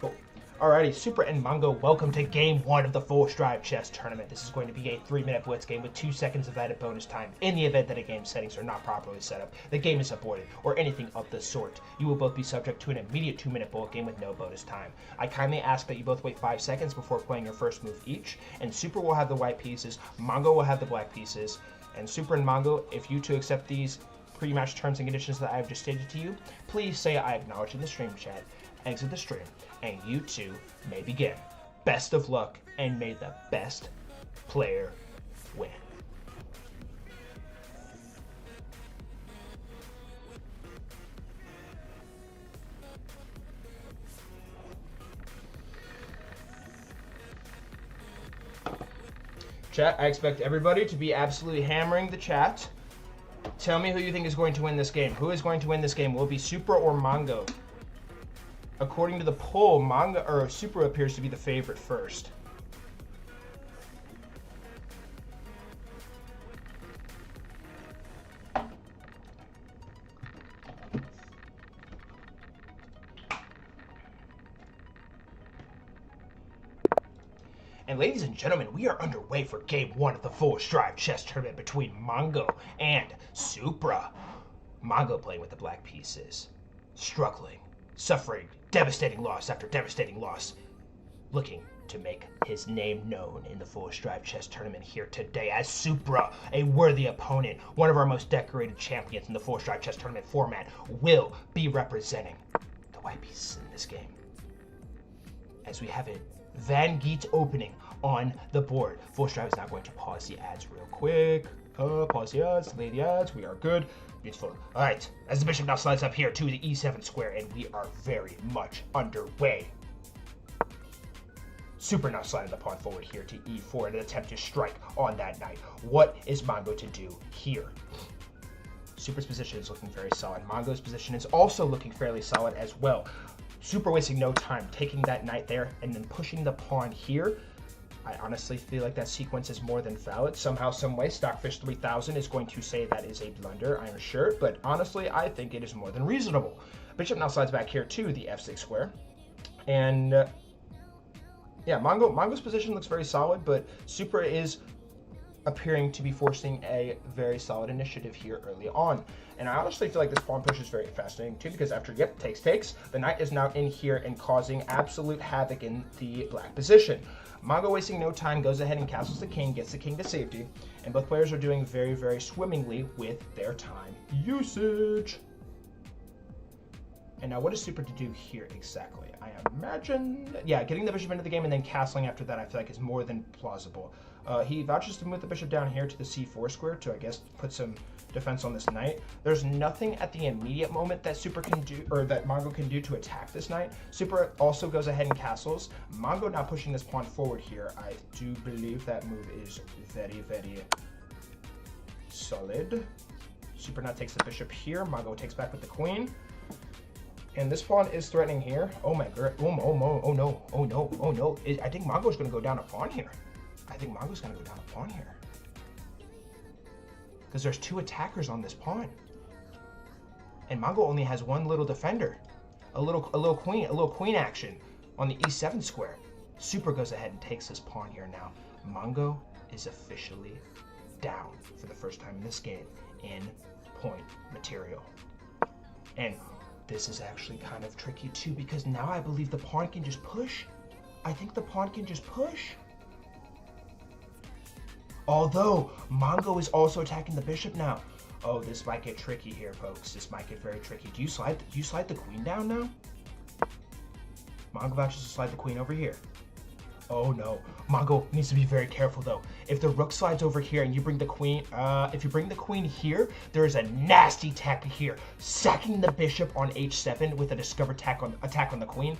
Cool. Alrighty, Supra and Mongo, welcome to game one of the Full Strive Chess Tournament. This is going to be a 3-minute blitz game with 2 seconds of added bonus time. In the event that a game's settings are not properly set up, the game is aborted, or anything of the sort. You will both be subject to an immediate 2-minute bullet game with no bonus time. I kindly ask that you both wait 5 seconds before playing your first move each, and Supra will have the white pieces, Mongo will have the black pieces, and Supra and Mongo, if you two accept these pre-match terms and conditions that I have just stated to you, please say I acknowledge in the stream chat, exit the stream, and you two may begin. Best of luck, and may the best player win. Chat, I expect everybody to be absolutely hammering the chat. Tell me who you think is going to win this game. Who is going to win this game? Will it be Supra or Mongo? According to the poll, Supra appears to be the favorite first. And ladies and gentlemen, we are underway for game 1 of the Full Strive chess tournament between Mongo and Supra. Mongo playing with the black pieces, struggling, suffering, devastating loss after devastating loss, looking to make his name known in the Full Strive chess tournament here today as Supra, a worthy opponent, one of our most decorated champions in the Full Strive chess tournament format, will be representing the white pieces in this game. As we have a Van Geet opening on the board. Full Strive is now going to pause the ads real quick. Pause the ads, delay the ads. We are good. Beautiful. All right. As the bishop now slides up here to the e7 square, and we are very much underway. Supra now sliding the pawn forward here to e4 in an attempt to strike on that knight. What is Mongo to do here? Supra's position is looking very solid. Mongo's position is also looking fairly solid as well. Supra wasting no time, taking that knight there and then pushing the pawn here. I honestly feel like that sequence is more than valid. Somehow, someway, Stockfish 3000 is going to say that is a blunder, I'm sure. But honestly, I think it is more than reasonable. Bishop now slides back here to the f6 square. And yeah, Mongo's position looks very solid, but Supra is appearing to be forcing a very solid initiative here early on. And I honestly feel like this pawn push is very fascinating too, because after takes, the knight is now in here and causing absolute havoc in the black position. Mongo wasting no time, goes ahead and castles the king, gets the king to safety, and both players are doing very, very swimmingly with their time usage. And now what is Supra to do here exactly? I imagine, yeah, getting the bishop into the game and then castling after that I feel like is more than plausible. He vouches to move the bishop down here to the c4 square to, I guess, put some defense on this knight. There's nothing at the immediate moment that Supra can do, or that Mongo can do to attack this knight. Supra also goes ahead and castles. Mongo now pushing this pawn forward here. I do believe that move is very, very solid. Supra now takes the bishop here. Mongo takes back with the queen. And this pawn is threatening here. Oh my god. Oh no. I think Mongo's going to go down a pawn here. Because there's two attackers on this pawn. And Mongo only has one little defender. A little queen action on the e7 square. Supra goes ahead and takes this pawn here now. Mongo is officially down for the first time in this game in point material. And this is actually kind of tricky too, because now I believe the pawn can just push. I think the pawn can just push. Although, Mongo is also attacking the bishop now. Oh, this might get tricky here, folks. This might get very tricky. Do you slide the queen down now? Mongo vouches to slide the queen over here. Oh no, Mongo needs to be very careful though. If the rook slides over here and you bring the queen, if you bring the queen here, there is a nasty attack here, sacking the bishop on h7 with a discovered attack on the queen.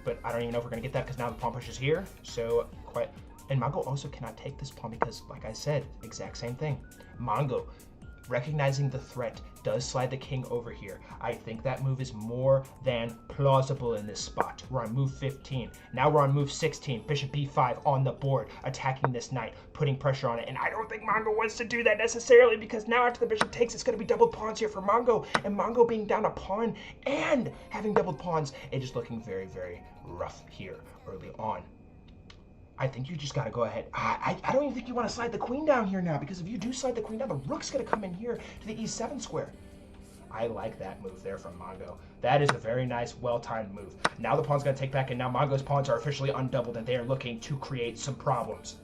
But I don't even know if we're gonna get that because now the pawn pushes here. So quite, and Mongo also cannot take this pawn because, like I said, exact same thing. Mongo, recognizing the threat, does slide the king over here. I think that move is more than plausible in this spot. We're on move 15. Now we're on move 16. Bishop b5 on the board, attacking this knight, putting pressure on it. And I don't think Mongo wants to do that necessarily, because now after the bishop takes, it's going to be doubled pawns here for Mongo. And Mongo being down a pawn and having doubled pawns, it is looking very, very rough here early on. I think you just got to go ahead. I don't even think you want to slide the queen down here now, because if you do slide the queen down, the rook's going to come in here to the e7 square. I like that move there from Mongo. That is a very nice, well-timed move. Now the pawn's going to take back, and now Mongo's pawns are officially undoubled, and they are looking to create some problems.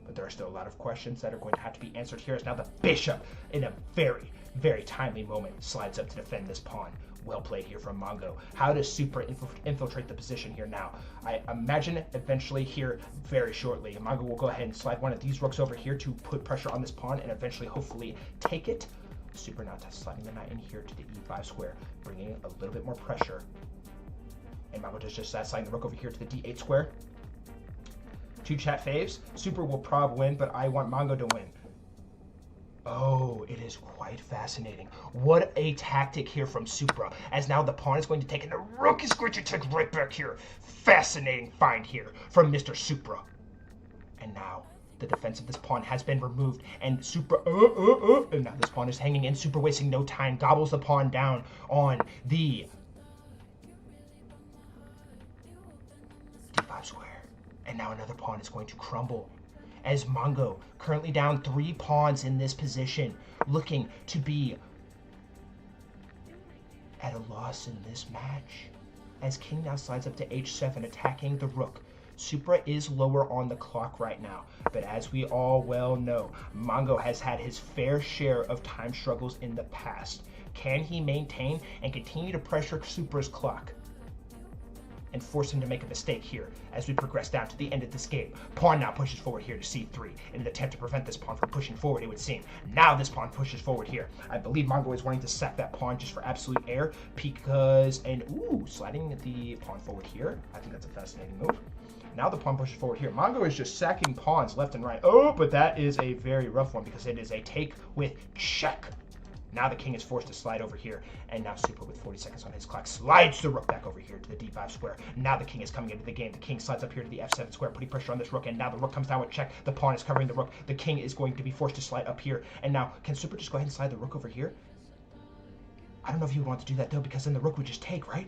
But there are still a lot of questions that are going to have to be answered here, as now the bishop, in a very, very timely moment, slides up to defend this pawn. Well played here from Mongo. How does Supra infiltrate the position here now? I imagine eventually here, very shortly, Mongo will go ahead and slide one of these rooks over here to put pressure on this pawn and eventually, hopefully, take it. Supra now sliding the knight in here to the e5 square, bringing a little bit more pressure. And Mongo does just that, sliding the rook over here to the d8 square. Two chat faves. Supra will prob win, but I want Mongo to win. Oh, it is quite fascinating. What a tactic here from Supra, as now the pawn is going to take and the rook is going to take right back here. Fascinating find here from Mr. Supra. And now the defense of this pawn has been removed, and Supra, and now this pawn is hanging in. Supra wasting no time, gobbles the pawn down on the d5 square. And now another pawn is going to crumble. As Mongo, currently down 3 pawns in this position, looking to be at a loss in this match. As king now slides up to h7, attacking the rook. Supra is lower on the clock right now, but as we all well know, Mongo has had his fair share of time struggles in the past. Can he maintain and continue to pressure Supra's clock and force him to make a mistake here as we progress down to the end of this game? Pawn now pushes forward here to c3 in an attempt to prevent this pawn from pushing forward, it would seem. Now this pawn pushes forward here. I believe Mongo is wanting to sack that pawn just for absolute air because, and ooh, sliding the pawn forward here. I think that's a fascinating move. Now the pawn pushes forward here. Mongo is just sacking pawns left and right. Oh, but that is a very rough one because it is a take with check. Now the king is forced to slide over here, and now Supra with 40 seconds on his clock slides the rook back over here to the d5 square. Now the king is coming into the game. The king slides up here to the f7 square, putting pressure on this rook, and now the rook comes down with check. The pawn is covering the rook. The king is going to be forced to slide up here, and now can Supra just go ahead and slide the rook over here? I don't know if you would want to do that though, because then the rook would just take, right?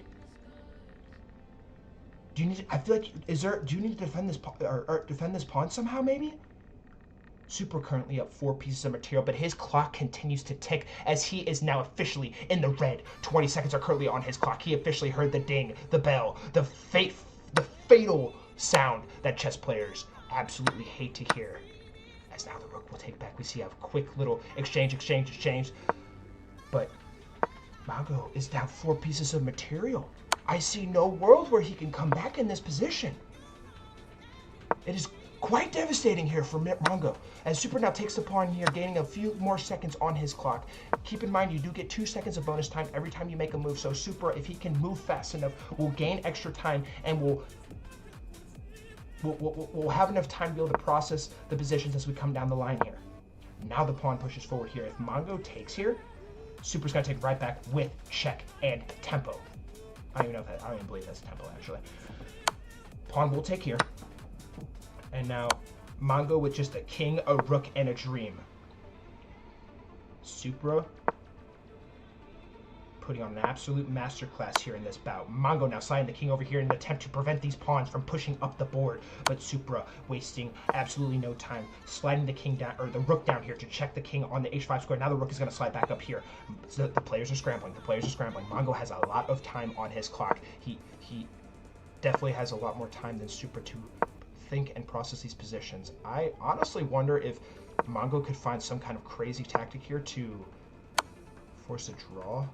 Do you need to, I feel like, do you need to defend this pawn, or defend this pawn somehow maybe? Supra currently up 4 pieces of material, but his clock continues to tick as he is now officially in the red. 20 seconds are currently on his clock. He officially heard the ding, the bell, the fatal sound that chess players absolutely hate to hear. As now the rook will take back. We see a quick little exchange. But Mongo is down 4 pieces of material. I see no world where he can come back in this position. It is quite devastating here for Mongo, as Supra now takes the pawn here, gaining a few more seconds on his clock. Keep in mind, you do get 2 seconds of bonus time every time you make a move, so Supra, if he can move fast enough, will gain extra time and will have enough time to be able to process the positions as we come down the line here. Now the pawn pushes forward here. If Mongo takes here, Supra's going to take right back with check and tempo. I don't even believe that's tempo, actually. Pawn will take here. And now Mongo with just a king, a rook, and a dream. Supra putting on an absolute masterclass here in this bout. Mongo now sliding the king over here in an attempt to prevent these pawns from pushing up the board, but Supra wasting absolutely no time, sliding the king down, or the rook down here to check the king on the h5 square. Now the rook is going to slide back up here. So the players are scrambling. Mongo has a lot of time on his clock. He definitely has a lot more time than Supra to think and process these positions. I honestly wonder if Mongo could find some kind of crazy tactic here to force a draw.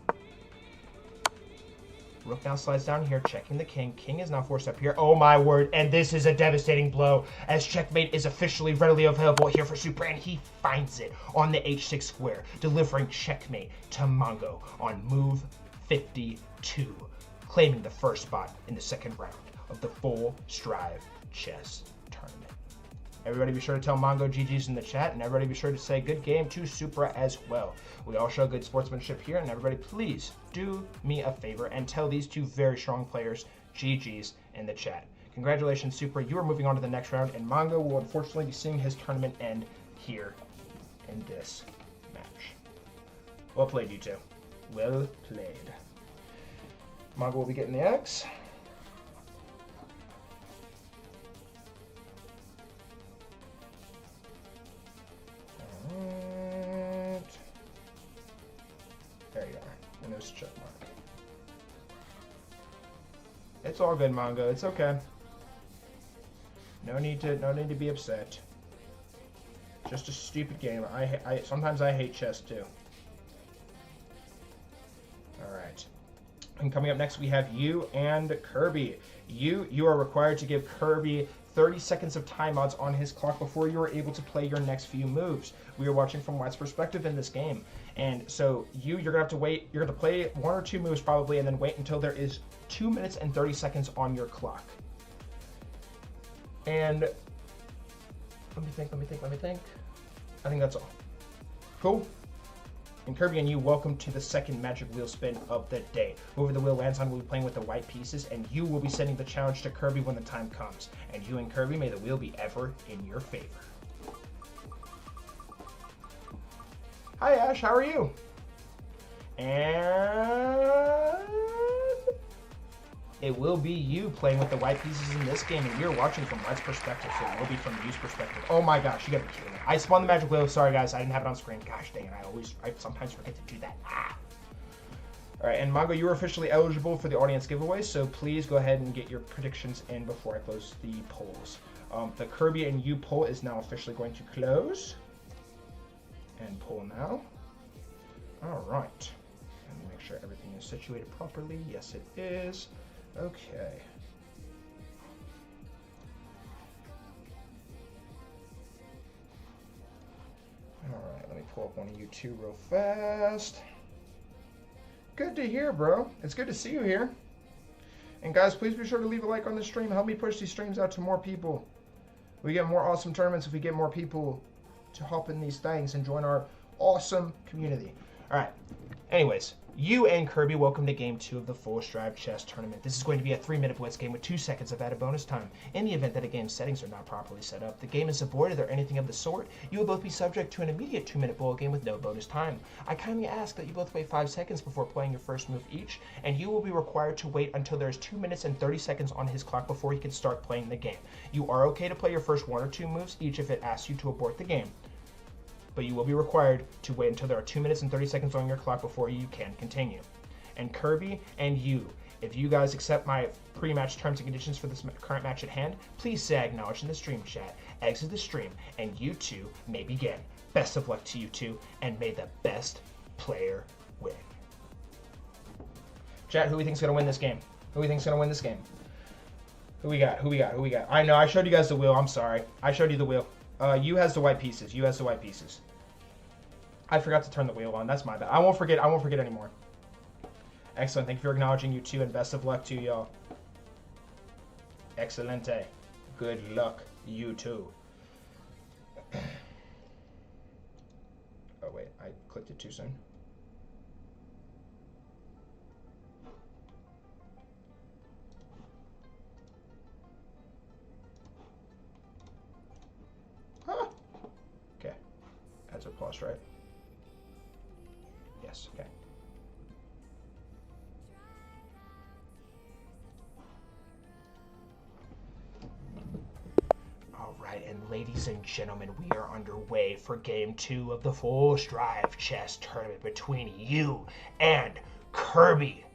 Rook now slides down here, checking the king. King is now forced up here. Oh my word, and this is a devastating blow, as checkmate is officially readily available here for Supra, and he finds it on the h6 square, delivering checkmate to Mongo on move 52, claiming the first spot in the second round of the Full Strive Chess Tournament. Everybody be sure to tell Mongo GG's in the chat, and everybody be sure to say good game to Supra as well. We all show good sportsmanship here, and everybody please do me a favor and tell these two very strong players GG's in the chat. Congratulations, Supra. You are moving on to the next round, and Mongo will unfortunately be seeing his tournament end here in this match. Well played, you two. Well played. Mongo will be getting the X. There you are. And there's a check mark. It's all good, Mongo. It's okay. No need to be upset. Just a stupid game. Sometimes I hate chess too. All right. And coming up next, we have you and Kirby. You are required to give Kirby 30 seconds of timeouts on his clock before you are able to play your next few moves. We are watching from Wyatt's perspective in this game. And so you're going to have to wait. You're going to play 1 or 2 moves probably, and then wait until there is 2 minutes and 30 seconds on your clock. And let me think. I think that's all. Cool. And Kirby and you, welcome to the second magic wheel spin of the day. Whoever the wheel lands on will be playing with the white pieces, and you will be sending the challenge to Kirby when the time comes. And you and Kirby, may the wheel be ever in your favor. Hi Ash, how are you? And it will be you playing with the white pieces in this game, and we are watching from white's perspective, so it will be from you's perspective. Oh my gosh, you gotta be kidding me. I spawned the magic wheel. Sorry guys, I didn't have it on screen. Gosh dang it, I sometimes forget to do that. All right, and Mongo, you are officially eligible for the audience giveaway, so please go ahead and get your predictions in before I close the polls. The Kirby and you poll is now officially going to close. And poll now. All right. Let me make sure everything is situated properly. Yes, it is. Okay. All right, let me pull up one of you two real fast. Good to hear, bro. It's good to see you here. And guys, please be sure to leave a like on the stream. Help me push these streams out to more people. We get more awesome tournaments if we get more people to hop in these things and join our awesome community. All right. Anyways, you and Kirby, welcome to Game 2 of the Full Strive Chess Tournament. This is going to be a 3-minute blitz game with 2 seconds of added bonus time. In the event that a game's settings are not properly set up, the game is aborted, or anything of the sort, you will both be subject to an immediate 2-minute bowl game with no bonus time. I kindly ask that you both wait 5 seconds before playing your first move each, and you will be required to wait until there's 2 minutes and 30 seconds on his clock before he can start playing the game. You are okay to play your first 1 or 2 moves each if it asks you to abort the game, but you will be required to wait until there are 2 minutes and 30 seconds on your clock before you can continue. And Kirby and you, if you guys accept my pre-match terms and conditions for this current match at hand, please say acknowledge in the stream chat, exit the stream, and you two may begin. Best of luck to you two, and may the best player win. Chat, who we think's gonna win this game? Who we think's gonna win this game? Who we got? Who we got? Who we got? I know, I showed you guys the wheel, I'm sorry. I showed you the wheel. You has the white pieces. You has the white pieces. I forgot to turn the wheel on. That's my bad. I won't forget anymore. Excellent. Thank you for acknowledging you two, and best of luck to y'all. Excelente. Good luck, you too. Oh wait, I clicked it too soon. Huh. Okay. That's applause, right? Yes, okay. Alright, and ladies and gentlemen, we are underway for Game 2 of the Full Strive Chess Tournament between you and Kirby.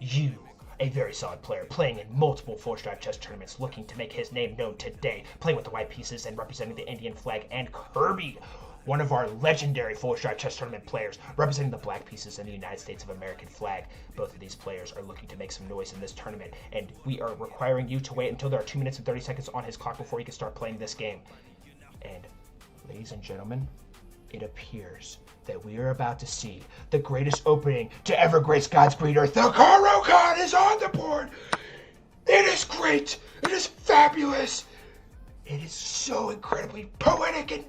You, a very solid player, playing in multiple Full Strive Chess Tournaments, looking to make his name known today, playing with the white pieces and representing the Indian flag, and Kirby, one of our legendary Full Strive Chess Tournament players, representing the black pieces and the United States of American flag. Both of these players are looking to make some noise in this tournament, and we are requiring you to wait until there are 2 minutes and 30 seconds on his clock before he can start playing this game. And, ladies and gentlemen, it appears that we are about to see the greatest opening to ever grace God's green earth. The Khan is on the board! It is great! It is fabulous! It is so incredibly poetic and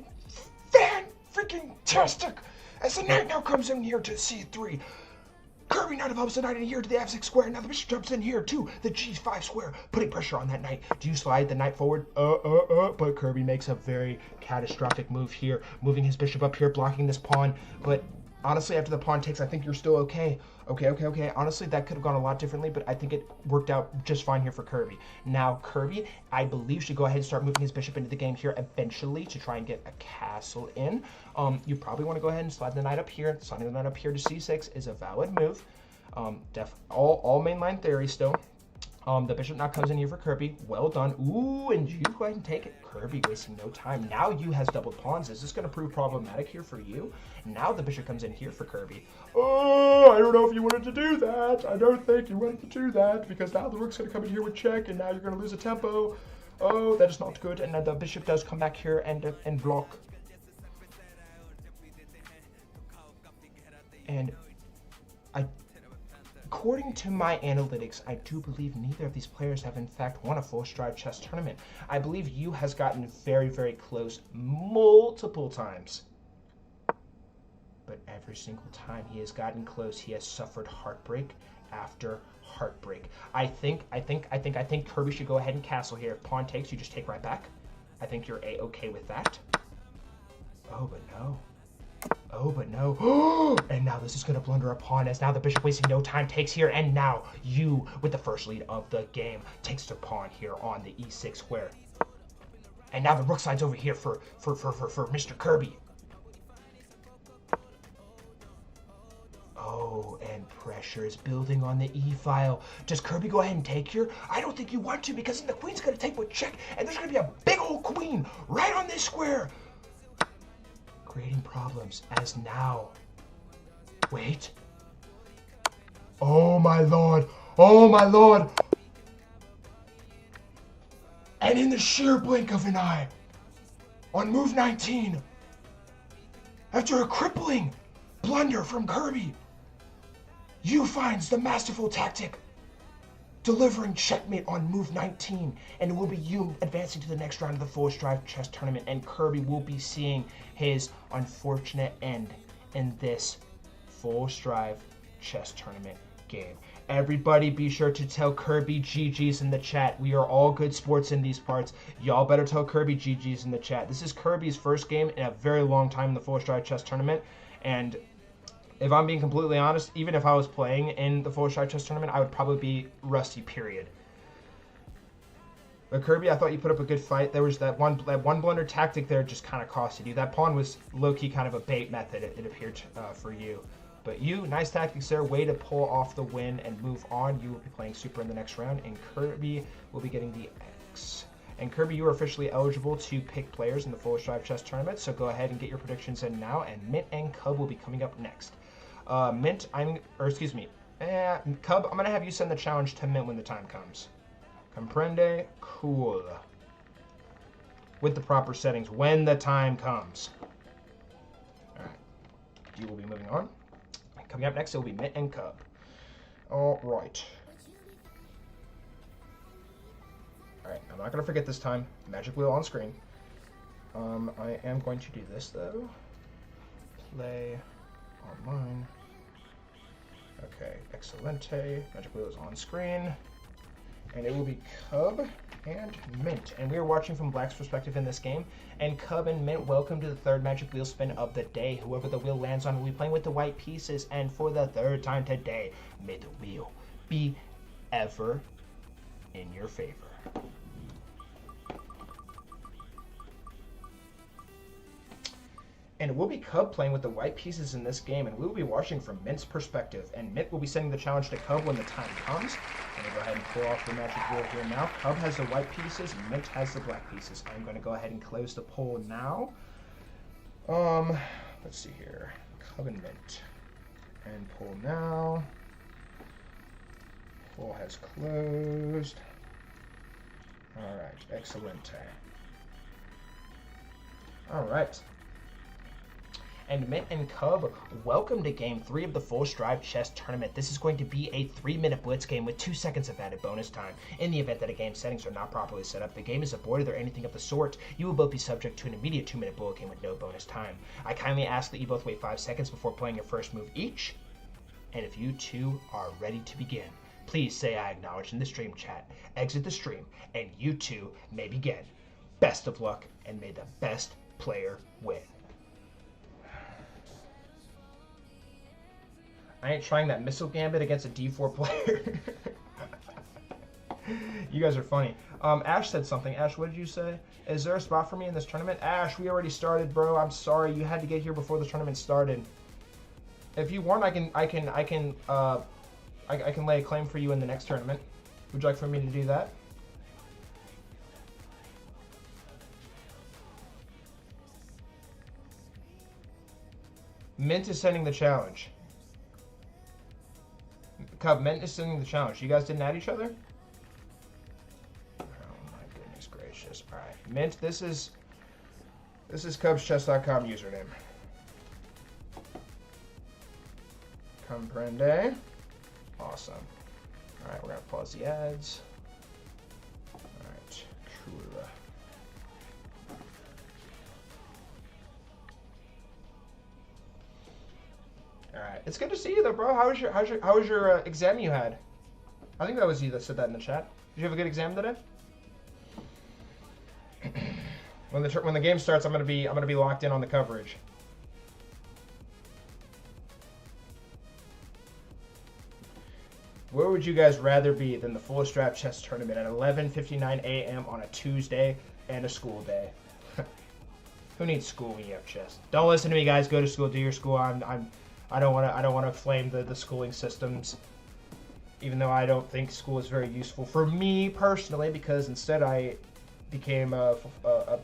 fan-freaking-tastic as the knight now comes in here to C3. Kirby knight helps the knight in here to the F6 square. Now the bishop jumps in here to the G5 square, putting pressure on that knight. Do you slide the knight forward? But Kirby makes a very catastrophic move here, moving his bishop up here, blocking this pawn. But honestly, after the pawn takes, I think you're still okay. Okay. Honestly, that could have gone a lot differently, but I think it worked out just fine here for Kirby. Now, Kirby, I believe, should go ahead and start moving his bishop into the game here eventually to try and get a castle in. You probably want to go ahead and slide the knight up here. Sliding the knight up here to c6 is a valid move. All mainline theory still. The bishop now comes in here for Kirby. Well done. Ooh, and you go ahead and take it. Kirby wasting no time. Now you has doubled pawns. Is this going to prove problematic here for you? Now the bishop comes in here for Kirby. Oh, I don't know if you wanted to do that. I don't think you wanted to do that, because now the rook's going to come in here with check, and now you're going to lose a tempo. Oh, that is not good. And now the bishop does come back here and block. And according to my analytics, I do believe neither of these players have in fact won a Full Strive Chess Tournament. I believe you has gotten very, very close multiple times. But every single time he has gotten close, he has suffered heartbreak after heartbreak. I think Kirby should go ahead and castle here. If pawn takes, you just take right back. I think you're A-okay with that. Oh, but no. Oh, but no. And now this is going to blunder a pawn as now the bishop wasting no time takes here. And now you, with the first lead of the game, takes the pawn here on the e6 square. And now the rook slides over here for Mr. Kirby. Oh, and pressure is building on the e-file. Does Kirby go ahead and take here? I don't think you want to, because then the queen's going to take with check, and there's going to be a big old queen right on this square. Creating problems as now. Wait. Oh, my lord. Oh, my lord. And in the sheer blink of an eye, on move 19, after a crippling blunder from Kirby, Yu finds the masterful tactic, delivering checkmate on move 19, and it will be Yu advancing to the next round of the Force Drive Chess Tournament, and Kirby will be seeing his unfortunate end in this Force Drive Chess Tournament game. Everybody be sure to tell Kirby GG's in the chat. We are all good sports in these parts. Y'all better tell Kirby GG's in the chat. This is Kirby's first game in a very long time in the Force Drive Chess Tournament, and if I'm being completely honest, even if I was playing in the Force Drive Chess Tournament, I would probably be rusty, period. But Kirby, I thought you put up a good fight. There was that one blunder tactic there just kind of costed you. That pawn was low-key kind of a bait method, it appeared for you. But you, nice tactics there, way to pull off the win and move on. You will be playing Super in the next round, and Kirby will be getting the X. And Kirby, you are officially eligible to pick players in the Force Drive Chess Tournament, so go ahead and get your predictions in now, and Mint and Cub will be coming up next. Cub, I'm gonna have you send the challenge to Mint when the time comes. Comprende? Cool. With the proper settings when the time comes. Alright. You will be moving on. Coming up next, it will be Mint and Cub. Alright. Alright, I'm not gonna forget this time. Magic wheel on screen. I am going to do this though. Play online. Okay, excelente. Magic wheel is on screen. And it will be Cub and Mint. And we are watching from Black's perspective in this game. And Cub and Mint, welcome to the third Magic Wheel spin of the day. Whoever the wheel lands on will be playing with the white pieces. And for the third time today, may the wheel be ever in your favor. And it will be Cub playing with the white pieces in this game, and we will be watching from Mint's perspective. And Mint will be sending the challenge to Cub when the time comes. I'm going to go ahead and pull off the magic wheel here now. Cub has the white pieces, and Mint has the black pieces. I'm going to go ahead and close the poll now. Let's see here. Cub and Mint. And poll now. Poll has closed. Alright, excellent. Alright. And Mint and Cub, welcome to Game 3 of the Force Drive Chess Tournament. This is going to be a 3-minute blitz game with 2 seconds of added bonus time. In the event that a game's settings are not properly set up, the game is aborted or anything of the sort, you will both be subject to an immediate 2-minute bullet game with no bonus time. I kindly ask that you both wait 5 seconds before playing your first move each. And if you two are ready to begin, please say I acknowledge in the stream chat, exit the stream, and you two may begin. Best of luck, and may the best player win. I ain't trying that missile gambit against a d4 player. You guys are funny. Ash said something. Ash, what did you say? Is there a spot for me in this tournament? Ash, we already started, bro. I'm sorry. You had to get here before the tournament started. If you want, I can lay a claim for you in the next tournament. Would you like for me to do that? Mint is sending the challenge. Cub, Mint is sending the challenge. You guys didn't add each other? Oh my goodness gracious. Alright. Mint, this is cubschess.com username. Comprende. Awesome. Alright, we're gonna pause the ads. Alright, cool. Alright, it's good to see you though, bro. How was your exam you had? I think that was you that said that in the chat. Did you have a good exam today? When the game starts, I'm gonna be locked in on the coverage. Where would you guys rather be than the Full Strap Chess Tournament at 11:59 a.m. on a Tuesday and a school day? Who needs school when you have chess? Don't listen to me, guys. Go to school. Do your school. I don't want to flame the schooling systems, even though I don't think school is very useful for me personally, because instead I became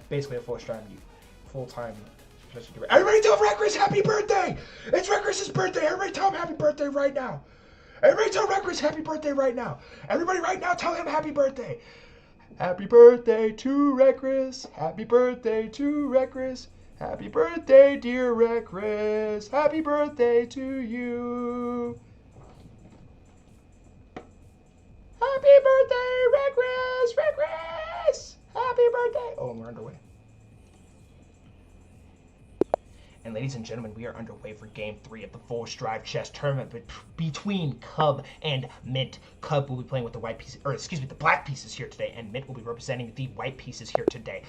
basically a full-time chess YouTuber. Everybody tell Reckless happy birthday! It's Reckless's birthday. Everybody tell him happy birthday right now. Everybody tell Reckless happy birthday right now. Everybody right now tell him happy birthday. Happy birthday to Reckless. Happy birthday to Reckless. Happy birthday, dear Reckless. Happy birthday to you. Happy birthday, Reckless. Reckless. Happy birthday. Oh, and we're underway. And ladies and gentlemen, we are underway for Game 3 of the Full Strive Chess Tournament between Cub and Mint. Cub will be playing with the white pieces, or excuse me, the black pieces here today, and Mint will be representing the white pieces here today.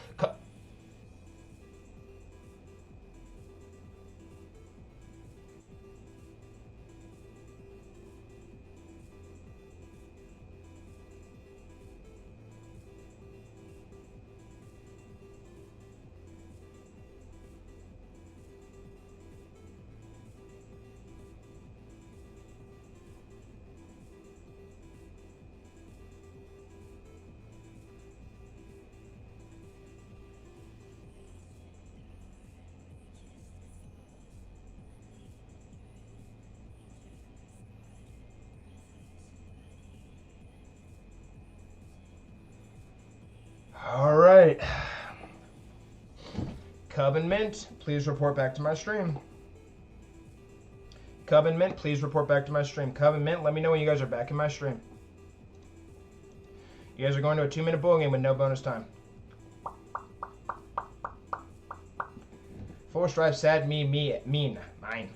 All right. Cub and Mint, please report back to my stream. Cub and Mint, please report back to my stream. Cub and Mint, let me know when you guys are back in my stream. You guys are going to a 2-minute bull game with no bonus time. Full Strive, sad, mean, mine.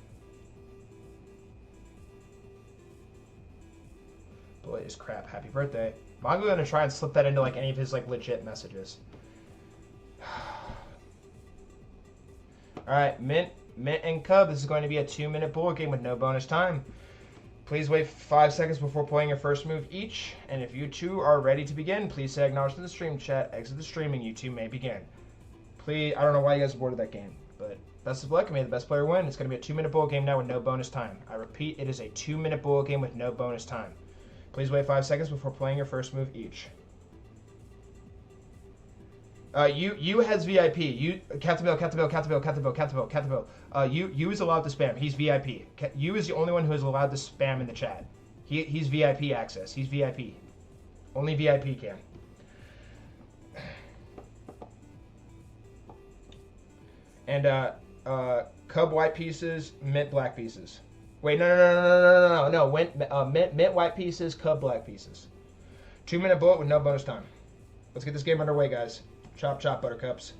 Boy, is crap. Happy birthday. I'm going to try and slip that into like any of his like legit messages. Alright, Mint and Cub, this is going to be a 2-minute bull game with no bonus time. Please wait 5 seconds before playing your first move each. And if you two are ready to begin, please say acknowledge to the stream chat, exit the stream, and you two may begin. Please, I don't know why you guys aborted that game, but best of luck. May the best player win. It's going to be a 2-minute bull game now with no bonus time. I repeat, it is a 2-minute bull game with no bonus time. Please wait 5 seconds before playing your first move each. You has VIP. You Captain Bill. You is allowed to spam. He's VIP. You is the only one who is allowed to spam in the chat. He's VIP access. He's VIP. Only VIP can. And Cub white pieces, Mint black pieces. Wait, no. Mint white pieces, Cub black pieces. 2-minute bullet with no bonus time. Let's get this game underway, guys. Chop, chop, buttercups.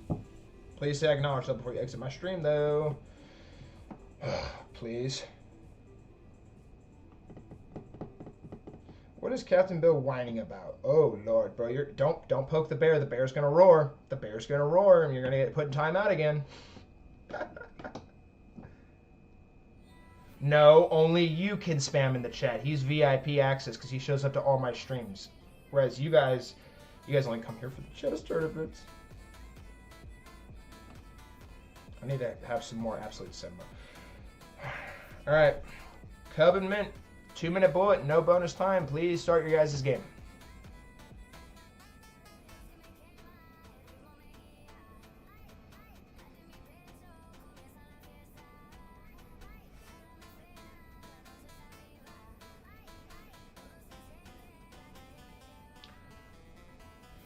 Please say acknowledge that before you exit my stream, though. Please. What is Captain Bill whining about? Oh Lord, bro, don't poke the bear. The bear's gonna roar. The bear's gonna roar, and you're gonna get put in timeout again. No, only you can spam in the chat. He's VIP access because he shows up to all my streams. Whereas you guys only come here for the chess tournaments. I need to have some more absolute cinema. All right, Cub and Mint, 2-minute bullet, no bonus time. Please start your guys' game.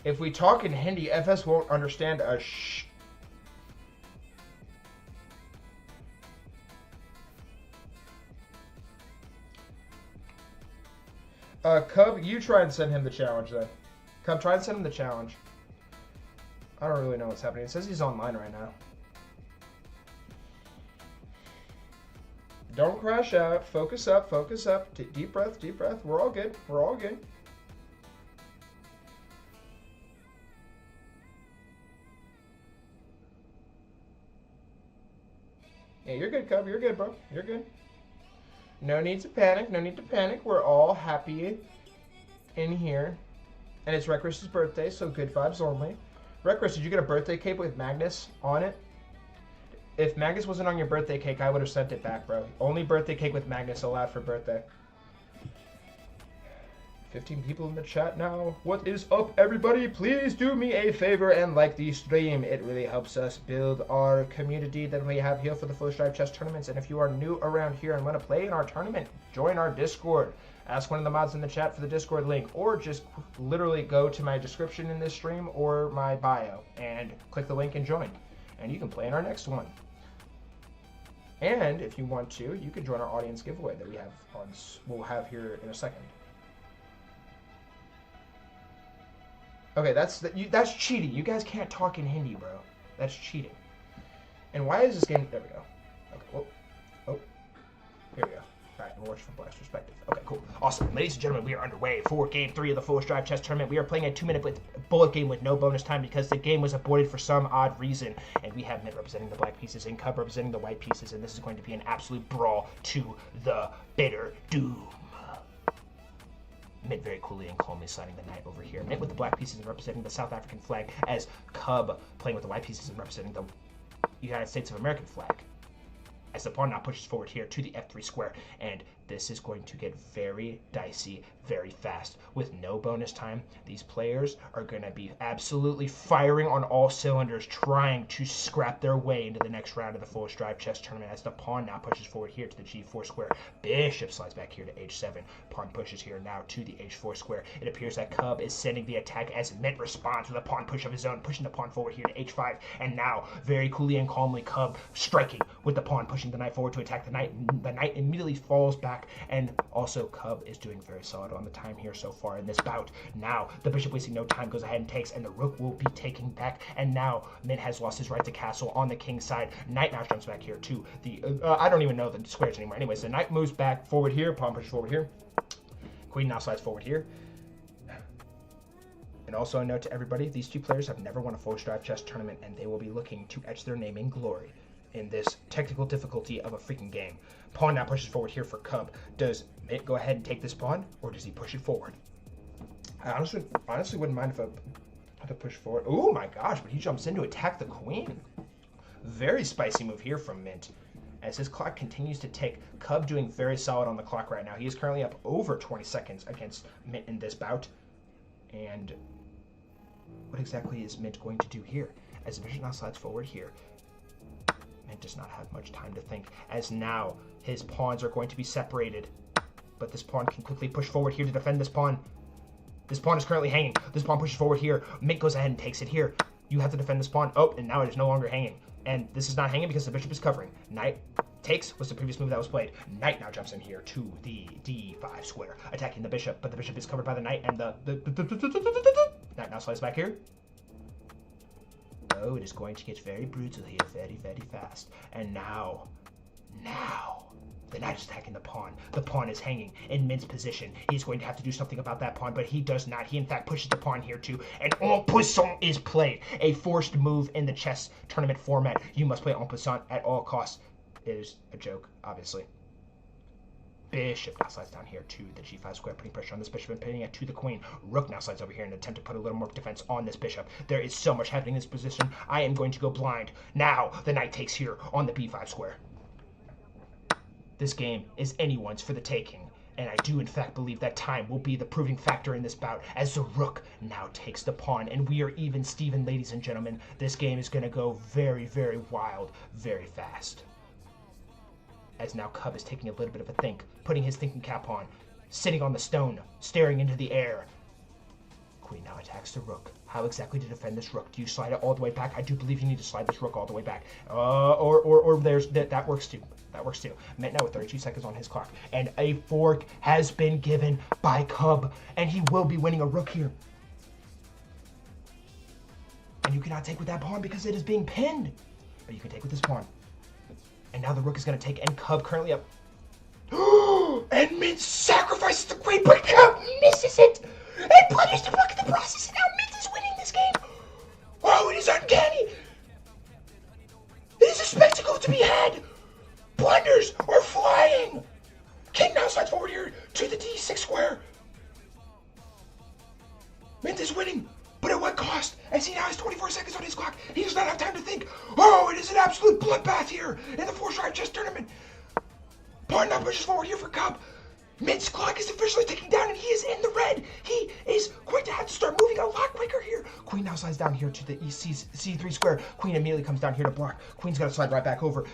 If we talk in Hindi, FS won't understand a shh. Cub, you try and send him the challenge then. Cub, try and send him the challenge. I don't really know what's happening. It says he's online right now. Don't crash out. Focus up, focus up. Deep breath, deep breath. We're all good. We're all good. Yeah, you're good, Cub. You're good, bro. You're good. No need to panic. No need to panic. We're all happy in here. And it's Reckless's birthday, so good vibes only. Reckless, did you get a birthday cake with Magnus on it? If Magnus wasn't on your birthday cake, I would have sent it back, bro. Only birthday cake with Magnus allowed for birthday. 15 people in the chat now. What is up, everybody? Please do me a favor and like the stream. It really helps us build our community that we have here for the Full Stripe Chess tournaments. And if you are new around here and want to play in our tournament, join our Discord. Ask one of the mods in the chat for the Discord link, or just literally go to my description in this stream or my bio and click the link and join. And you can play in our next one. And if you want to, you can join our audience giveaway that we'll have here in a second. Okay, that's cheating. You guys can't talk in Hindi, bro. That's cheating. And why is this game... There we go. Okay, oh. Here we go. Alright, we'll watch from Black's perspective. Okay, cool. Awesome. Ladies and gentlemen, we are underway for Game 3 of the Full Stripe Chess Tournament. We are playing a 2-minute bullet game with no bonus time because the game was aborted for some odd reason. And we have Mint representing the black pieces and Cub representing the white pieces. And this is going to be an absolute brawl to the bitter doom. Mint very coolly and calmly sliding the knight over here. Mint with the black pieces and representing the South African flag, as Cub playing with the white pieces and representing the United States of American flag. As the pawn now pushes forward here to the F3 square, and this is going to get very dicey very fast. With no bonus time, these players are going to be absolutely firing on all cylinders, trying to scrap their way into the next round of the Full Stripe Chess Tournament, as the pawn now pushes forward here to the G4 square. Bishop slides back here to H7. Pawn pushes here now to the H4 square. It appears that Cub is sending the attack as Mint responds with a pawn push of his own, pushing the pawn forward here to H5. And now, very coolly and calmly, Cub striking with the pawn, pushing the knight forward to attack the knight. The knight immediately falls back, and also Cub is doing very solid on the time here so far in this bout. Now, the bishop wasting no time goes ahead and takes, and the rook will be taking back. And now, Mint has lost his right to castle on the king's side. Knight now jumps back here to the, I don't even know the squares anymore. Anyways, the knight moves back forward here, pawn pushes forward here. Queen now slides forward here. And also a note to everybody, these two players have never won a Full Stripe Chess Tournament, and they will be looking to etch their name in glory in this technical difficulty of a freaking game. Pawn now pushes forward here for Cub. Does Mint go ahead and take this pawn, or does he push it forward? I honestly wouldn't mind if I had to push forward. Oh my gosh, but he jumps in to attack the queen. Very spicy move here from Mint. As his clock continues to tick, Cub doing very solid on the clock right now. He is currently up over 20 seconds against Mint in this bout. And what exactly is Mint going to do here? As the bishop now slides forward here, Mint does not have much time to think, as now his pawns are going to be separated. But this pawn can quickly push forward here to defend this pawn. This pawn is currently hanging. This pawn pushes forward here. Mint goes ahead and takes it here. You have to defend this pawn. Oh, and now it is no longer hanging. And this is not hanging because the bishop is covering. Knight takes was the previous move that was played. Knight now jumps in here to the D5 square, attacking the bishop, but the bishop is covered by the knight, and the knight now slides back here. Oh, it is going to get very brutal here, very, very fast. And now, the knight is attacking the pawn. The pawn is hanging in Mint's position. He's going to have to do something about that pawn, but he does not. He, in fact, pushes the pawn here, too. And en passant is played. A forced move in the chess tournament format. You must play en passant at all costs. It is a joke, obviously. Bishop now slides down here to the G5 square, putting pressure on this bishop and pinning it to the queen. Rook now slides over here in an attempt to put a little more defense on this bishop. There is so much happening in this position. I am going to go blind. Now, the knight takes here on the B5 square. This game is anyone's for the taking, and I do in fact believe that time will be the proving factor in this bout, as the rook now takes the pawn, and we are even Steven, ladies and gentlemen. This game is going to go very, very wild, very fast. As now Cub is taking a little bit of a think, putting his thinking cap on, sitting on the stone, staring into the air. Queen now attacks the rook. How exactly to defend this rook? Do you slide it all the way back? I do believe you need to slide this rook all the way back. Or there's that works too. That works too. Mint now with 32 seconds on his clock. And a fork has been given by Cub, and he will be winning a rook here. And you cannot take with that pawn because it is being pinned. But you can take with this pawn. And now the rook is going to take, and Cub currently up. And Mint sacrifices the queen, but Cub misses it. And plunders the rook in the process, and now Mint is winning this game. Oh, it is uncanny. It is a spectacle to be had. Blunders are flying. Mint is winning, but at what cost? As he now has 24 seconds on his clock, he does not have time to think. Oh, it is an absolute bloodbath here in the 4-stripe chess tournament. Pawn now pushes forward here for Cub. Mint's clock is officially ticking down, and he is in the red. He is going to have to start moving a lot quicker here. Queen now slides down here to the C3 square. Queen immediately comes down here to block. Queen's going to slide right back over.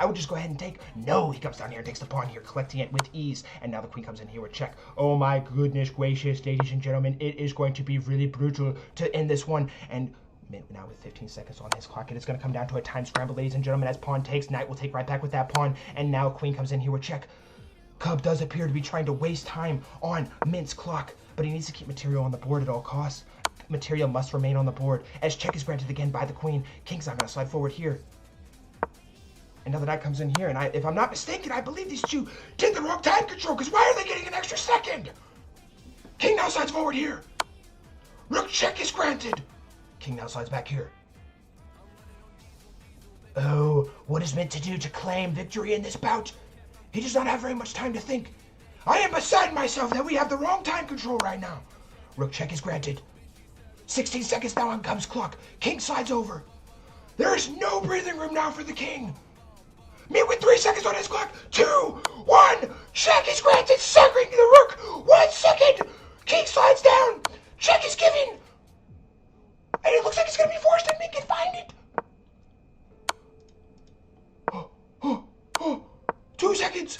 I would just go ahead and take. No, he comes down here and takes the pawn here, collecting it with ease. And now the queen comes in here with check. Oh my goodness gracious, ladies and gentlemen. It is going to be really brutal to end this one. And Mint now with 15 seconds on his clock. It is going to come down to a time scramble, ladies and gentlemen, as pawn takes. Knight will take right back with that pawn. And now queen comes in here with check. Cub does appear to be trying to waste time on Mint's clock, but he needs to keep material on the board at all costs. Material must remain on the board, as check is granted again by the queen. King's not going to slide forward here. And now the knight comes in here, and if I'm not mistaken, I believe these two did the wrong time control, because why are they getting an extra second? King now slides forward here. Rook check is granted. King now slides back here. Oh, what is Mint to do to claim victory in this bout? He does not have very much time to think. I am beside myself that we have the wrong time control right now. Rook check is granted. 16 seconds now on Cub's clock. King slides over. There is no breathing room now for the king. Mint with 3 seconds on his clock. 2, 1. Check is granted, suckering the rook. 1 second. King slides down. Check is given. And it looks like it's going to be forced, and Mint can find it. 2 seconds.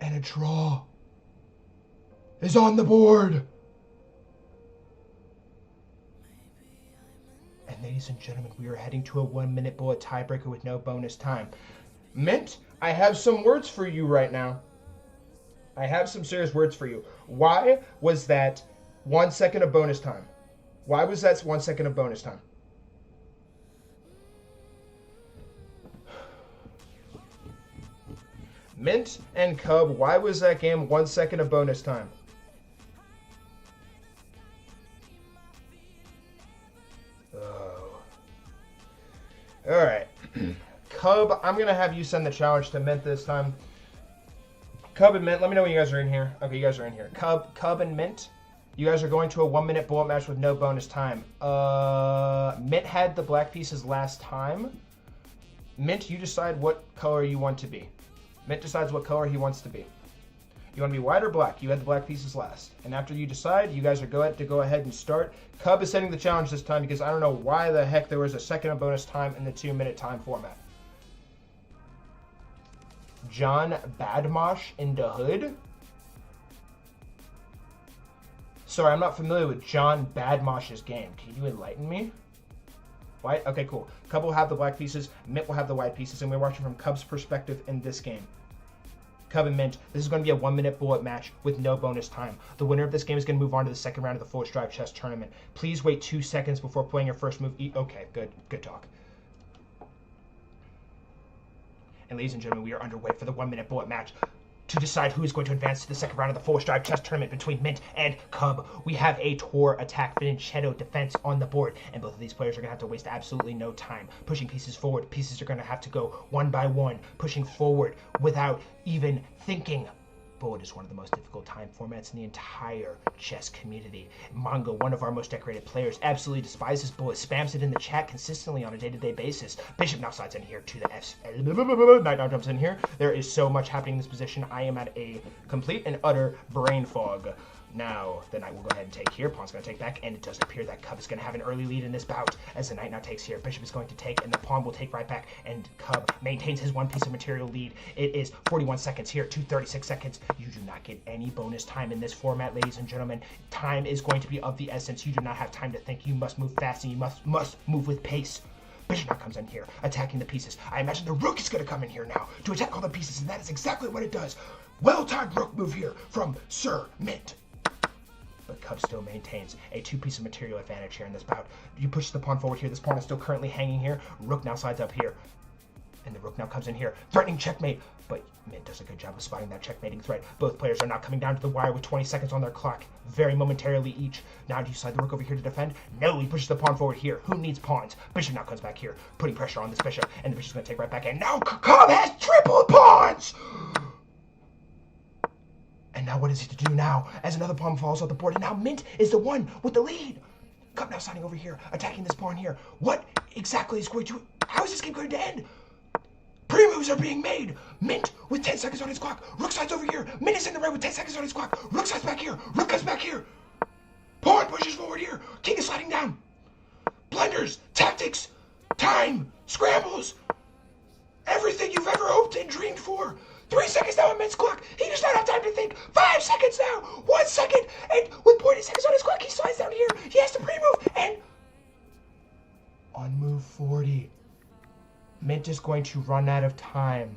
And a draw is on the board. And ladies and gentlemen, we are heading to a 1-minute bullet tiebreaker with no bonus time. Mint, I have some words for you right now. I have some serious words for you. Why was that 1 second of bonus time? Why was that 1 second of bonus time? Mint and Cub, why was that game 1 second of bonus time? Oh. Alright. Cub, I'm going to have you send the challenge to Mint this time. Cub and Mint, let me know when you guys are in here. Okay, you guys are in here. Cub and Mint, you guys are going to a 1-minute bullet match with no bonus time. Mint had the black pieces last time. Mint, you decide what color you want to be. Mint decides what color he wants to be. You want to be white or black? You had the black pieces last. And after you decide, you guys are go ahead and start. Cub is setting the challenge this time because I don't know why the heck there was a second of bonus time in the 2-minute time format. John Badmosh in the hood? Sorry, I'm not familiar with John Badmosh's game. Can you enlighten me? White? Okay, cool. Cub will have the black pieces, Mint will have the white pieces, and we're watching from Cub's perspective in this game. Cub and Mint, this is going to be a 1-minute bullet match with no bonus time. The winner of this game is going to move on to the second round of the 4-stripe chess tournament. Please wait 2 seconds before playing your first move. Okay, good talk. And ladies and gentlemen, we are underway for the 1-minute bullet match to decide who is going to advance to the second round of the 4-stripe chess tournament between Mint and Cub. We have a Tor attack Vincenzo defense on the board, and both of these players are going to have to waste absolutely no time pushing pieces forward. Pieces are going to have to go one by one, pushing forward without even thinking. Bullet is one of the most difficult time formats in the entire chess community. Mongo, one of our most decorated players, absolutely despises Bullet, spams it in the chat consistently on a day-to-day basis. Bishop now slides in here to the F. Knight now jumps in here. There is so much happening in this position. I am at a complete and utter brain fog. Now, the knight will go ahead and take here. Pawn's going to take back, and it does appear that Cub is going to have an early lead in this bout as the knight now takes here. Bishop is going to take, and the pawn will take right back, and Cub maintains his 1 piece of material lead. It is 41 seconds here to 36 seconds. You do not get any bonus time in this format, ladies and gentlemen. Time is going to be of the essence. You do not have time to think. You must move fast, and you must move with pace. Bishop now comes in here, attacking the pieces. I imagine the rook is going to come in here now to attack all the pieces, and that is exactly what it does. Well-timed rook move here from Sir Mint. But Cub still maintains a 2-piece of material advantage here in this bout. You push the pawn forward here. This pawn is still currently hanging here. Rook now slides up here. And the rook now comes in here, threatening checkmate. But Mint does a good job of spotting that checkmating threat. Both players are now coming down to the wire with 20 seconds on their clock, very momentarily each. Now do you slide the rook over here to defend? No, he pushes the pawn forward here. Who needs pawns? Bishop now comes back here, putting pressure on this bishop. And the bishop's going to take right back. And now Cub has triple pawns! And now what is he to do now? As another pawn falls off the board, and now Mint is the one with the lead. Cub now signing over here, attacking this pawn here. What exactly is going to... How is this game going to end? Pre-moves are being made. Mint with 10 seconds on his clock. Rook sides over here. Mint is in the right with 10 seconds on his clock. Rook sides back here. Rook comes back here. Pawn pushes forward here. King is sliding down. Blunders, tactics, time, scrambles. Everything you've ever hoped and dreamed for. 3 seconds now on Mint's clock. He does not have time to think. 5 seconds now. 1 second. And with 40 seconds on his clock, he slides down here. He has to pre-move. And on move 40, Mint is going to run out of time.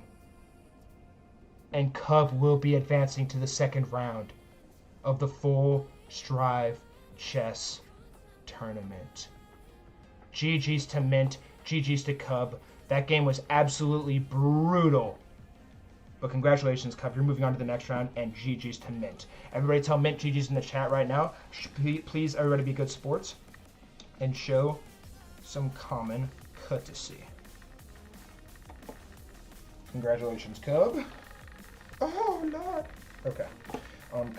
And Cub will be advancing to the second round of the Full Strive Chess Tournament. GG's to Mint. GG's to Cub. That game was absolutely brutal. But congratulations, Cub. You're moving on to the next round, and GG's to Mint. Everybody tell Mint GG's in the chat right now. Please, everybody, be good sports and show some common courtesy. Congratulations, Cub. Oh, Lord. Okay.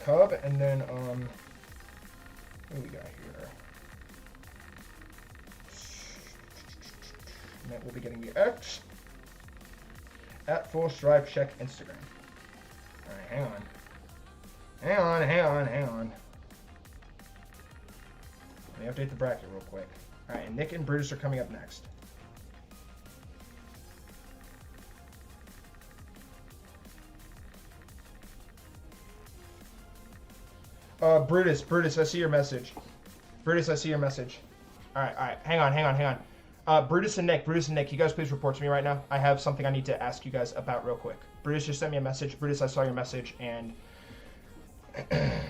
Cub, and then, what do we got here? Mint will be getting the X. At Full Strive, check Instagram. Alright, hang on. Hang on. Let me update the bracket real quick. Alright, and Nick and Brutus are coming up next. Brutus, I see your message. Alright, hang on. Brutus and Nick, you guys please report to me right now. I have something I need to ask you guys about real quick. Brutus just sent me a message. Brutus, I saw your message, and I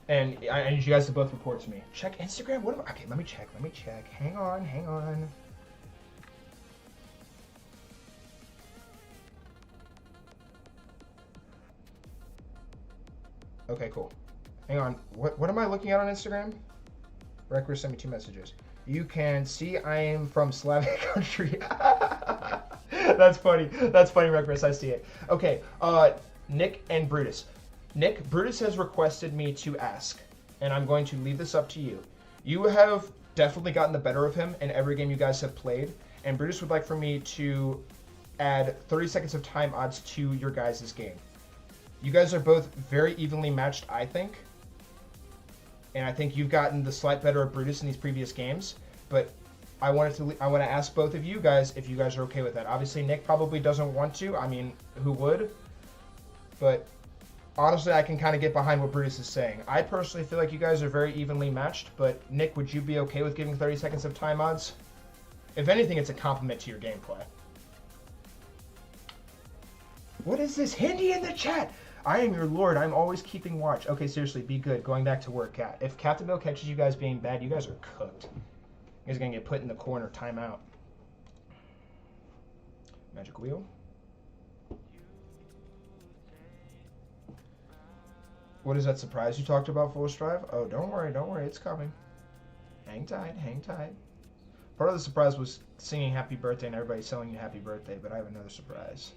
need you guys to both report to me. Check Instagram? Okay, let me check. Hang on. Okay, cool. Hang on. What am I looking at on Instagram? Record sent me 2 messages. You can see I am from Slavic country. That's funny, Records. I see it. Okay, Nick and Brutus. Nick, Brutus has requested me to ask, and I'm going to leave this up to you. You have definitely gotten the better of him in every game you guys have played, and Brutus would like for me to add 30 seconds of time odds to your guys' game. You guys are both very evenly matched, I think. And I think you've gotten the slight better of Brutus in these previous games, but I want to ask both of you guys if you guys are okay with that. Obviously, Nick probably doesn't want to. I mean, who would? But honestly, I can kind of get behind what Brutus is saying. I personally feel like you guys are very evenly matched, but Nick, would you be okay with giving 30 seconds of time odds? If anything, it's a compliment to your gameplay. What is this? Hindi in the chat! I am your lord. I'm always keeping watch. Okay, seriously, be good. Going back to work, Cat. If Captain Bill catches you guys being bad, you guys are cooked. You guys are going to get put in the corner. Timeout. Magic wheel. What is that surprise you talked about, Full Strive? Oh, don't worry. It's coming. Hang tight. Part of the surprise was singing happy birthday and everybody telling you happy birthday, but I have another surprise.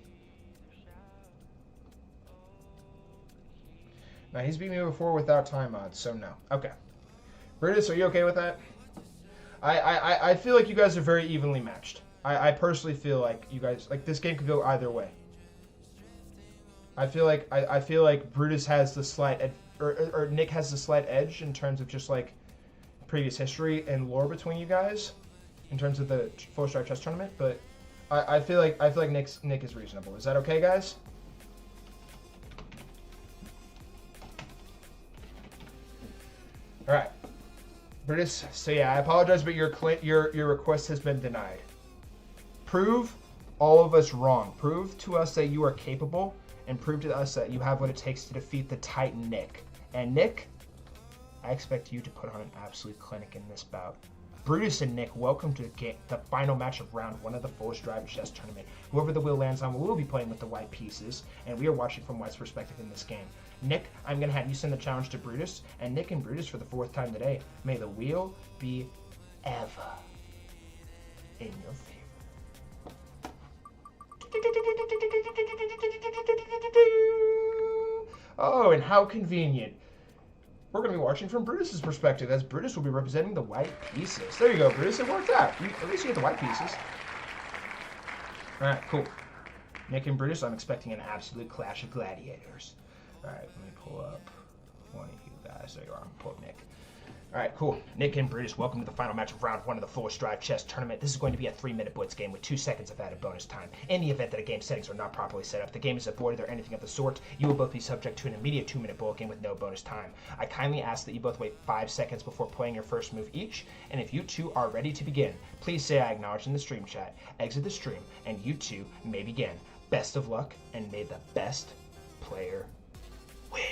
Now, he's beat me before without time odds, so no. Okay. Brutus, are you okay with that? I feel like you guys are very evenly matched. I personally feel like you guys, like, this game could go either way. I feel like Brutus has the slight, or Nick has the slight edge in terms of just, like, previous history and lore between you guys, in terms of the Full Strive Chess Tournament, but I feel like Nick is reasonable. Is that okay, guys? All right, Brutus. So yeah, I apologize, but your request has been denied. Prove all of us wrong. Prove to us that you are capable, and prove to us that you have what it takes to defeat the Titan Nick. And Nick, I expect you to put on an absolute clinic in this bout. Brutus and Nick, welcome to the final match of round 1 of the Full Strive Chess Tournament. Whoever the wheel lands on will be playing with the white pieces, and we are watching from White's perspective in this game. Nick, I'm going to have you send the challenge to Brutus, and Nick and Brutus, for the 4th time today, may the wheel be ever in your favor. Oh, and how convenient. We're going to be watching from Brutus's perspective, as Brutus will be representing the white pieces. There you go, Brutus. It worked out. At least you get the white pieces. All right, cool. Nick and Brutus, I'm expecting an absolute clash of gladiators. All right, let me pull up one of you guys. There you are. I'm going to pull up Nick. All right, cool. Nick and Brutus, welcome to the final match of round 1 of the Full Stride Chess Tournament. This is going to be a 3-minute blitz game with 2 seconds of added bonus time. In the event that a game settings are not properly set up, the game is aborted or anything of the sort, you will both be subject to an immediate 2-minute bullet game with no bonus time. I kindly ask that you both wait 5 seconds before playing your first move each, and if you two are ready to begin, please say I acknowledge in the stream chat, exit the stream, and you two may begin. Best of luck, and may the best player win.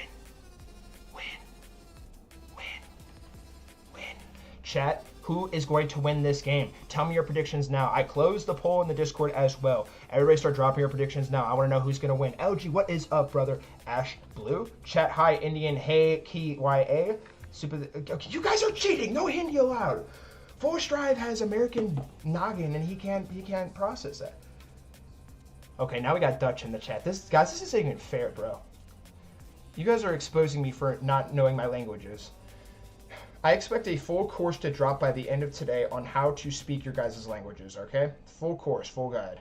Chat, who is going to win this game? Tell me your predictions now. I closed the poll in the Discord as well. Everybody start dropping your predictions now. I want to know who's going to win. LG, what is up, brother? Ash Blue. Chat, hi, Indian, hey, KYA. Super. Okay, you guys are cheating. No Hindi allowed. Full Strive has American noggin, and he can't process that. Okay, now we got Dutch in the chat. This isn't even fair, bro. You guys are exposing me for not knowing my languages. I expect a full course to drop by the end of today on how to speak your guys' languages, okay? Full course, full guide.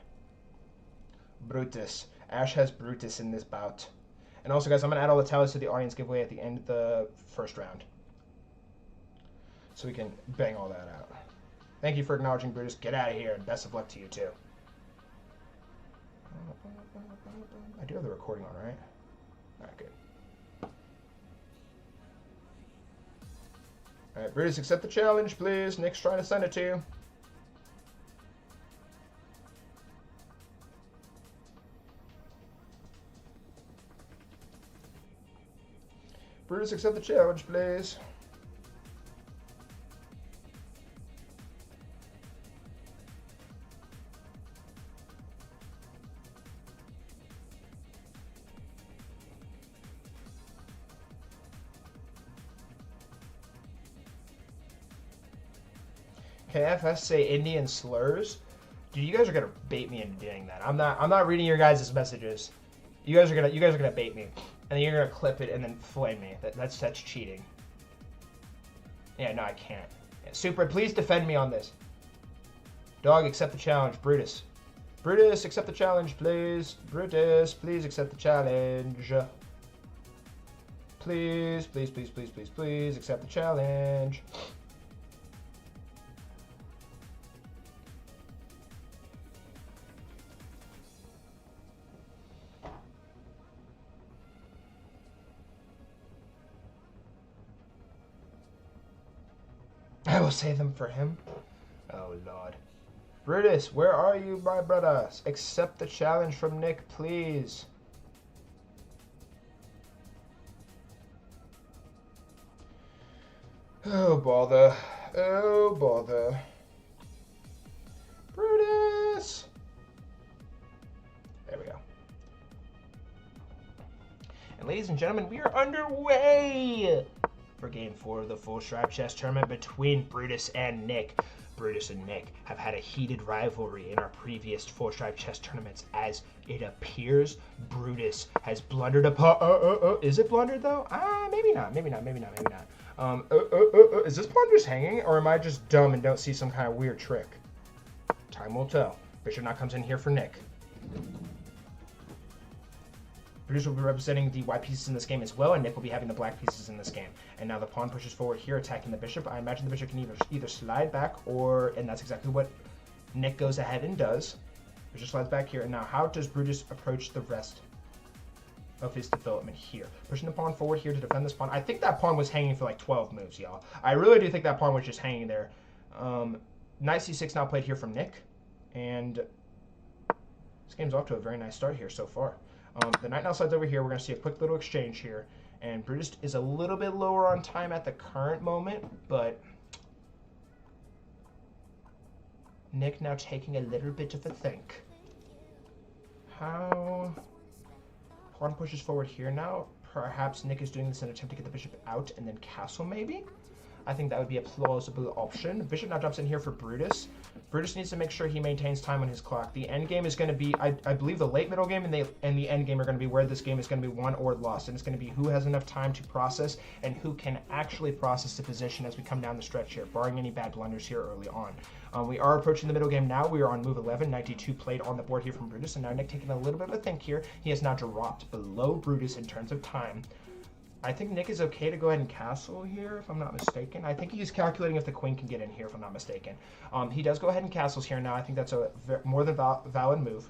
Brutus. Ash has Brutus in this bout. And also, guys, I'm going to add all the tallies to the audience giveaway at the end of the first round. So we can bang all that out. Thank you for acknowledging Brutus. Get out of here, and best of luck to you, too. I do have the recording on, right? All right, good. All right, Brutus, accept the challenge, please. Nick's trying to send it to you. Brutus, accept the challenge, please. KFS say Indian slurs. Dude, you guys are gonna bait me into doing that. I'm not reading your guys' messages. You guys are gonna bait me, and then you're gonna clip it and then flame me. That's cheating. Yeah, no, I can't. Yeah, Super, please defend me on this. Dog, accept the challenge. Brutus, accept the challenge, please. Brutus, please accept the challenge. Please, accept the challenge. I will say them for him. Oh, Lord. Brutus, where are you, my brothers? Accept the challenge from Nick, please. Oh, bother. Oh, bother. Brutus! There we go. And ladies and gentlemen, we are underway for Game 4 of the Full Stride Chess Tournament between Brutus and Nick. Brutus and Nick have had a heated rivalry in our previous Full Stride Chess Tournaments. As it appears, Brutus has blundered upon... Is it blundered, though? Maybe not. Is this pawn just hanging, or am I just dumb and don't see some kind of weird trick? Time will tell. Bishop now comes in here for Nick. Brutus will be representing the white pieces in this game as well, and Nick will be having the black pieces in this game. And now the pawn pushes forward here, attacking the bishop. I imagine the bishop can either slide back, and that's exactly what Nick goes ahead and does. Bishop slides back here, and now how does Brutus approach the rest of his development here? Pushing the pawn forward here to defend this pawn. I think that pawn was hanging for like 12 moves, y'all. I really do think that pawn was just hanging there. Knight c6 now played here from Nick, and this game's off to a very nice start here so far. The knight now slides over here. We're going to see a quick little exchange here. And Brutus is a little bit lower on time at the current moment, but Nick now taking a little bit of a think. How? Pawn pushes forward here now. Perhaps Nick is doing this in an attempt to get the bishop out and then castle maybe? I think that would be a plausible option. Bishop now jumps in here for Brutus. Brutus needs to make sure he maintains time on his clock. The end game is going to be, I believe, the late middle game and the end game are going to be where this game is going to be won or lost. And it's going to be who has enough time to process and who can actually process the position as we come down the stretch here, barring any bad blunders here early on. We are approaching the middle game now. We are on move 11, 92 played on the board here from Brutus. And now Nick taking a little bit of a think here. He has now dropped below Brutus in terms of time. I think Nick is okay to go ahead and castle here, if I'm not mistaken. I think he's calculating if the queen can get in here, if I'm not mistaken. He does go ahead and castles here now. I think that's a more than valid move.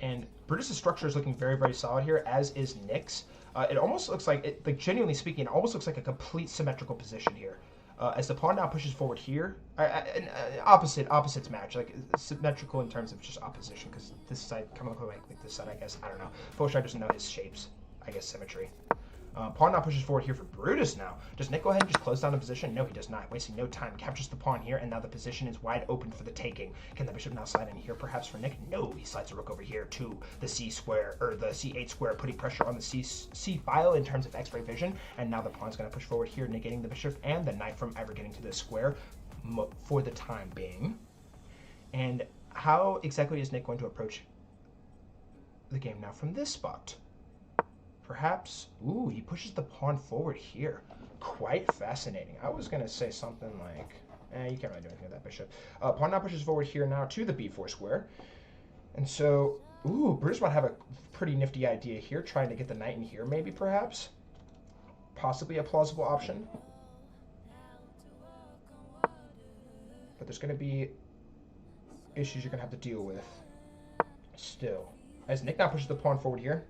And Brutus's structure is looking very, very solid here, as is Nick's. It almost looks like, genuinely speaking, it almost looks like a complete symmetrical position here. As the pawn now pushes forward here, opposites match, like symmetrical in terms of just opposition, because this side kind of looks like this side, I guess. I don't know. Foshack doesn't know his shapes. I guess symmetry. Pawn now pushes forward here for Brutus now. Does Nick go ahead and just close down the position? No, he does not. Wasting no time. Captures the pawn here, and now the position is wide open for the taking. Can the bishop now slide in here perhaps for Nick? No, he slides the rook over here to the c square, or the c8 square, putting pressure on the c file in terms of x-ray vision. And now the pawn's going to push forward here, negating the bishop and the knight from ever getting to this square for the time being. And how exactly is Nick going to approach the game now from this spot? Perhaps, ooh, he pushes the pawn forward here. Quite fascinating. I was going to say something like, you can't really do anything with that bishop. Pawn now pushes forward here now to the b4 square. And so, ooh, Brutus might have a pretty nifty idea here, trying to get the knight in here, maybe, perhaps. Possibly a plausible option. But there's going to be issues you're going to have to deal with still. As Nick now pushes the pawn forward here.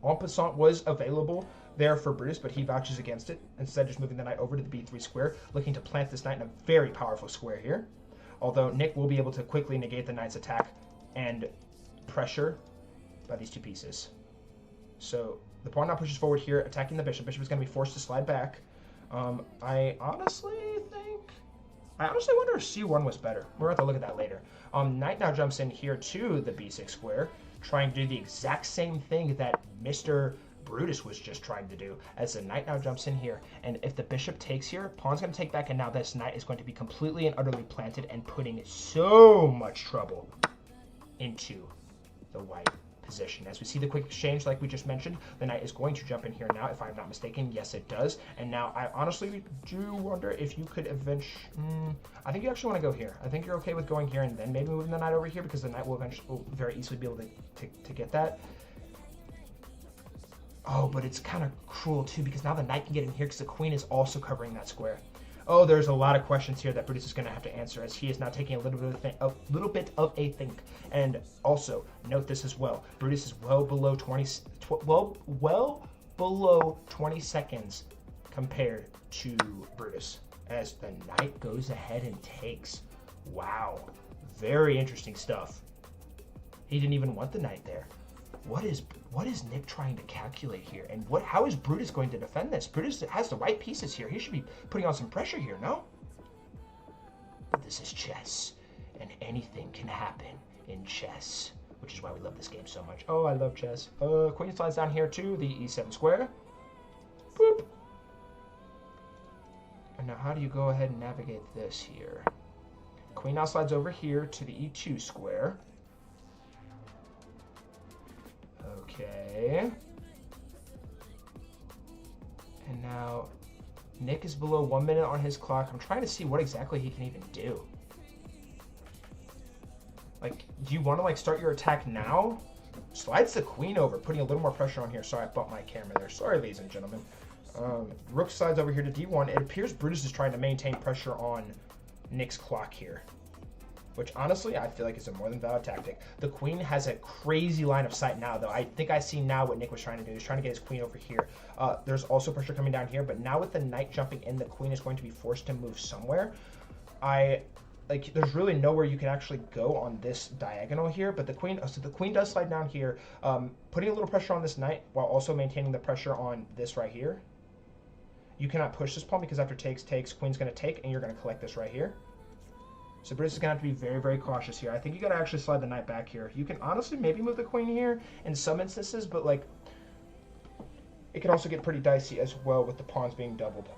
En passant was available there for Brutus, but he vouches against it, instead just moving the knight over to the b3 square, looking to plant this knight in a very powerful square here. Although Nick will be able to quickly negate the knight's attack and pressure by these two pieces. So the pawn now pushes forward here, attacking the bishop. Bishop is going to be forced to slide back. I honestly wonder if c1 was better. We're going to have to look at that later. Knight now jumps in here to the b6 square, trying to do the exact same thing that Mr. Brutus was just trying to do, as the knight now jumps in here. And if the bishop takes here, pawn's going to take back, and now this knight is going to be completely and utterly planted and putting so much trouble into the white position. As we see the quick exchange, like we just mentioned, the knight is going to jump in here now, if I'm not mistaken. Yes, it does. And now I honestly do wonder if you could I think you actually want to go here. I think you're okay with going here and then maybe moving the knight over here, because the knight will eventually very easily be able to get that. Oh, but it's kind of cruel too, because now the knight can get in here because the queen is also covering that square. Oh, there's a lot of questions here that Brutus is going to have to answer, as he is now taking a little bit of a think. And also note this as well: Brutus is well below 20 seconds compared to Brutus, as the knight goes ahead and takes. Wow, very interesting stuff. He didn't even want the knight there. What is Nick trying to calculate here? And how is Brutus going to defend this? Brutus has the right pieces here. He should be putting on some pressure here, no? But this is chess, and anything can happen in chess, which is why we love this game so much. Oh, I love chess. Queen slides down here to the e7 square. Boop. And now how do you go ahead and navigate this here? Queen now slides over here to the e2 square. Okay. And now Nick is below 1 minute on his clock. I'm trying to see what exactly he can even do. Like, do you want to start your attack now? Slides the queen over, putting a little more pressure on here. Sorry, I bumped my camera there. Sorry, ladies and gentlemen. Rook slides over here to d1. It appears Brutus is trying to maintain pressure on Nick's clock here, which honestly I feel like is a more than valid tactic. The queen has a crazy line of sight now, though. I think I see now what Nick was trying to do. He's trying to get his queen over here. There's also pressure coming down here, but now with the knight jumping in, the queen is going to be forced to move somewhere. There's really nowhere you can actually go on this diagonal here, but the queen does slide down here, putting a little pressure on this knight while also maintaining the pressure on this right here. You cannot push this pawn, because after takes, queen's going to take, and you're going to collect this right here. So Brutus is going to have to be very, very cautious here. I think you got to actually slide the knight back here. You can honestly maybe move the queen here in some instances, but it can also get pretty dicey as well with the pawns being doubled.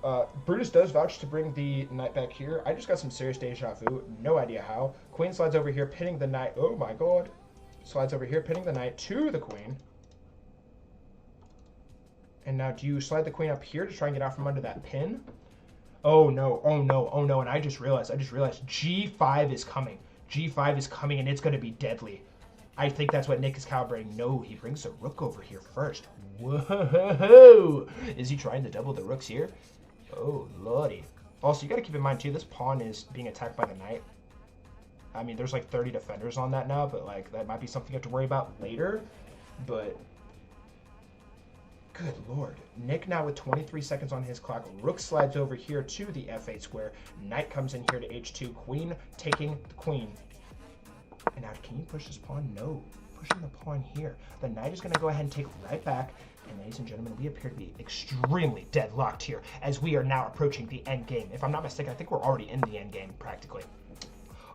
Brutus does vouch to bring the knight back here. I just got some serious deja vu. No idea how. Queen slides over here, pinning the knight. Oh my god. Slides over here, pinning the knight to the queen. And now do you slide the queen up here to try and get out from under that pin? Oh no, oh no, oh no. And I just realized G5 is coming. G5 is coming and it's going to be deadly. I think that's what Nick is calibrating. No, he brings the rook over here first. Whoa! Is he trying to double the rooks here? Oh, lordy. Also, you got to keep in mind, too, this pawn is being attacked by the knight. I mean, there's like 30 defenders on that now, but like that might be something you have to worry about later. But good lord. Nick now with 23 seconds on his clock. Rook slides over here to the f8 square. Knight comes in here to h2. Queen taking the queen. And now, can you push this pawn? No. Pushing the pawn here. The knight is going to go ahead and take right back. And ladies and gentlemen, we appear to be extremely deadlocked here as we are now approaching the end game. If I'm not mistaken, I think we're already in the end game practically.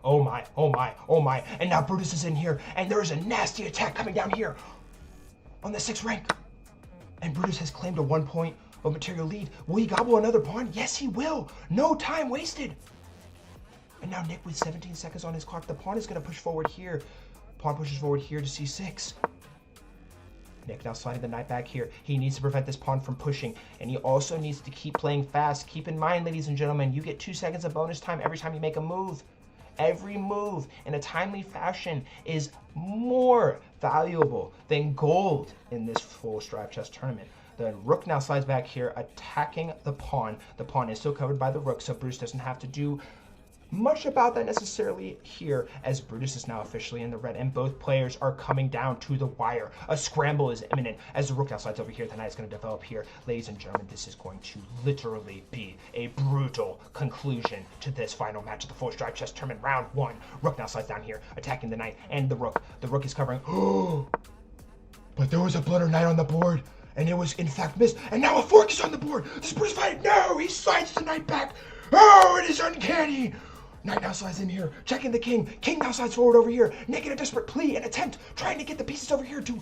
Oh my, oh my, oh my. And now Brutus is in here, and there is a nasty attack coming down here on the 6th rank. And Brutus has claimed a 1 point of material lead. Will he gobble another pawn? Yes, he will. No time wasted. And now Nick with 17 seconds on his clock. The pawn is going to push forward here. Pawn pushes forward here to c6. Nick now sliding the knight back here. He needs to prevent this pawn from pushing. And he also needs to keep playing fast. Keep in mind, ladies and gentlemen, you get 2 seconds of bonus time every time you make a move. Every move in a timely fashion is more valuable than gold in this full stripe chess tournament. The rook now slides back here, attacking the pawn. The pawn is still covered by the rook, so Brutus doesn't have to do much about that necessarily here, as Brutus is now officially in the red and both players are coming down to the wire. A scramble is imminent as the rook now slides over here. The knight is going to develop here. Ladies and gentlemen, this is going to literally be a brutal conclusion to this final match of the full stripe chess tournament. Round 1. Rook now slides down here, attacking the knight and the rook. The rook is covering. But there was a blunder knight on the board, and it was in fact missed. And now a fork is on the board. This Brutus fight. No, he slides the knight back. Oh, it is uncanny. Knight now slides in here, checking the king. King now slides forward over here, making a desperate plea and attempt, trying to get the pieces over here to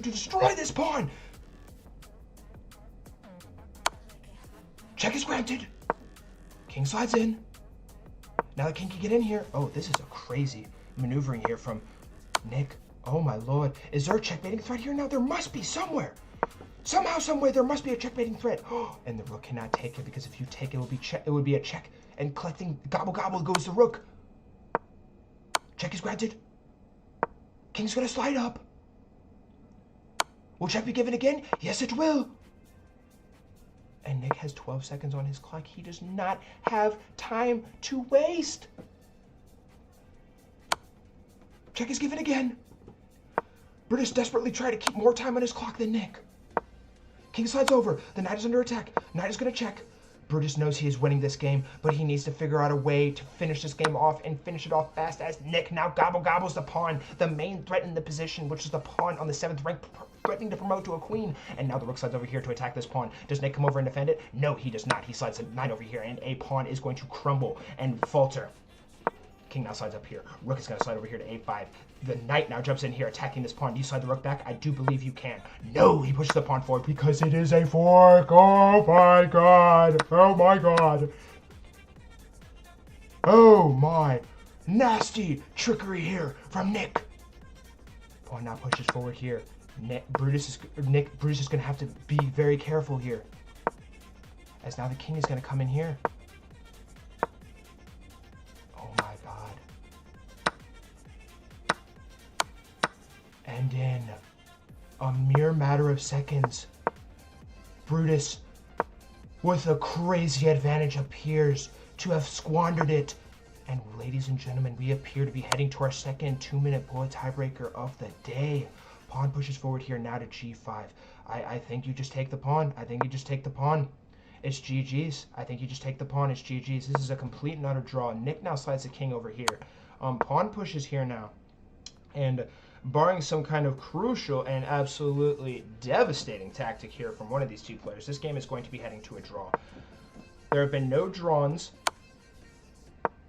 destroy this pawn. Check is granted. King slides in. Now the king can get in here. Oh, this is a crazy maneuvering here from Nick. Oh my lord. Is there a checkmating threat here now? There must be somewhere. Somehow, somewhere, there must be a checkmating threat. And the rook cannot take it, because if you take it, it would be a check. And collecting gobble gobble goes the rook. Check is granted. King's gonna slide up. Will check be given again? Yes, it will. And Nick has 12 seconds on his clock. He does not have time to waste. Check is given again. Brutus desperately tried to keep more time on his clock than Nick. King slides over. The knight is under attack. Knight is going to check. Brutus knows he is winning this game, but he needs to figure out a way to finish this game off and finish it off fast, as Nick now gobbles the pawn, the main threat in the position, which is the pawn on the 7th rank, threatening to promote to a queen. And now the rook slides over here to attack this pawn. Does Nick come over and defend it? No, he does not. He slides the knight over here, and a pawn is going to crumble and falter. King now slides up here. Rook is going to slide over here to a5. The knight now jumps in here, attacking this pawn. Do you slide the rook back? I do believe you can. No, he pushes the pawn forward because it is a fork. Oh my god. Oh my god. Oh my. Nasty trickery here from Nick. Pawn now pushes forward here. Brutus is going to have to be very careful here, as now the king is going to come in here. And in a mere matter of seconds, Brutus, with a crazy advantage, appears to have squandered it. And ladies and gentlemen, we appear to be heading to our second 2-minute bullet tiebreaker of the day. Pawn pushes forward here now to g5. I think you just take the pawn. I think you just take the pawn. It's GG's. I think you just take the pawn. It's GG's. This is a complete and utter draw. Nick now slides the king over here. Pawn pushes here now. And barring some kind of crucial and absolutely devastating tactic here from one of these two players, this game is going to be heading to a draw. There have been no drawns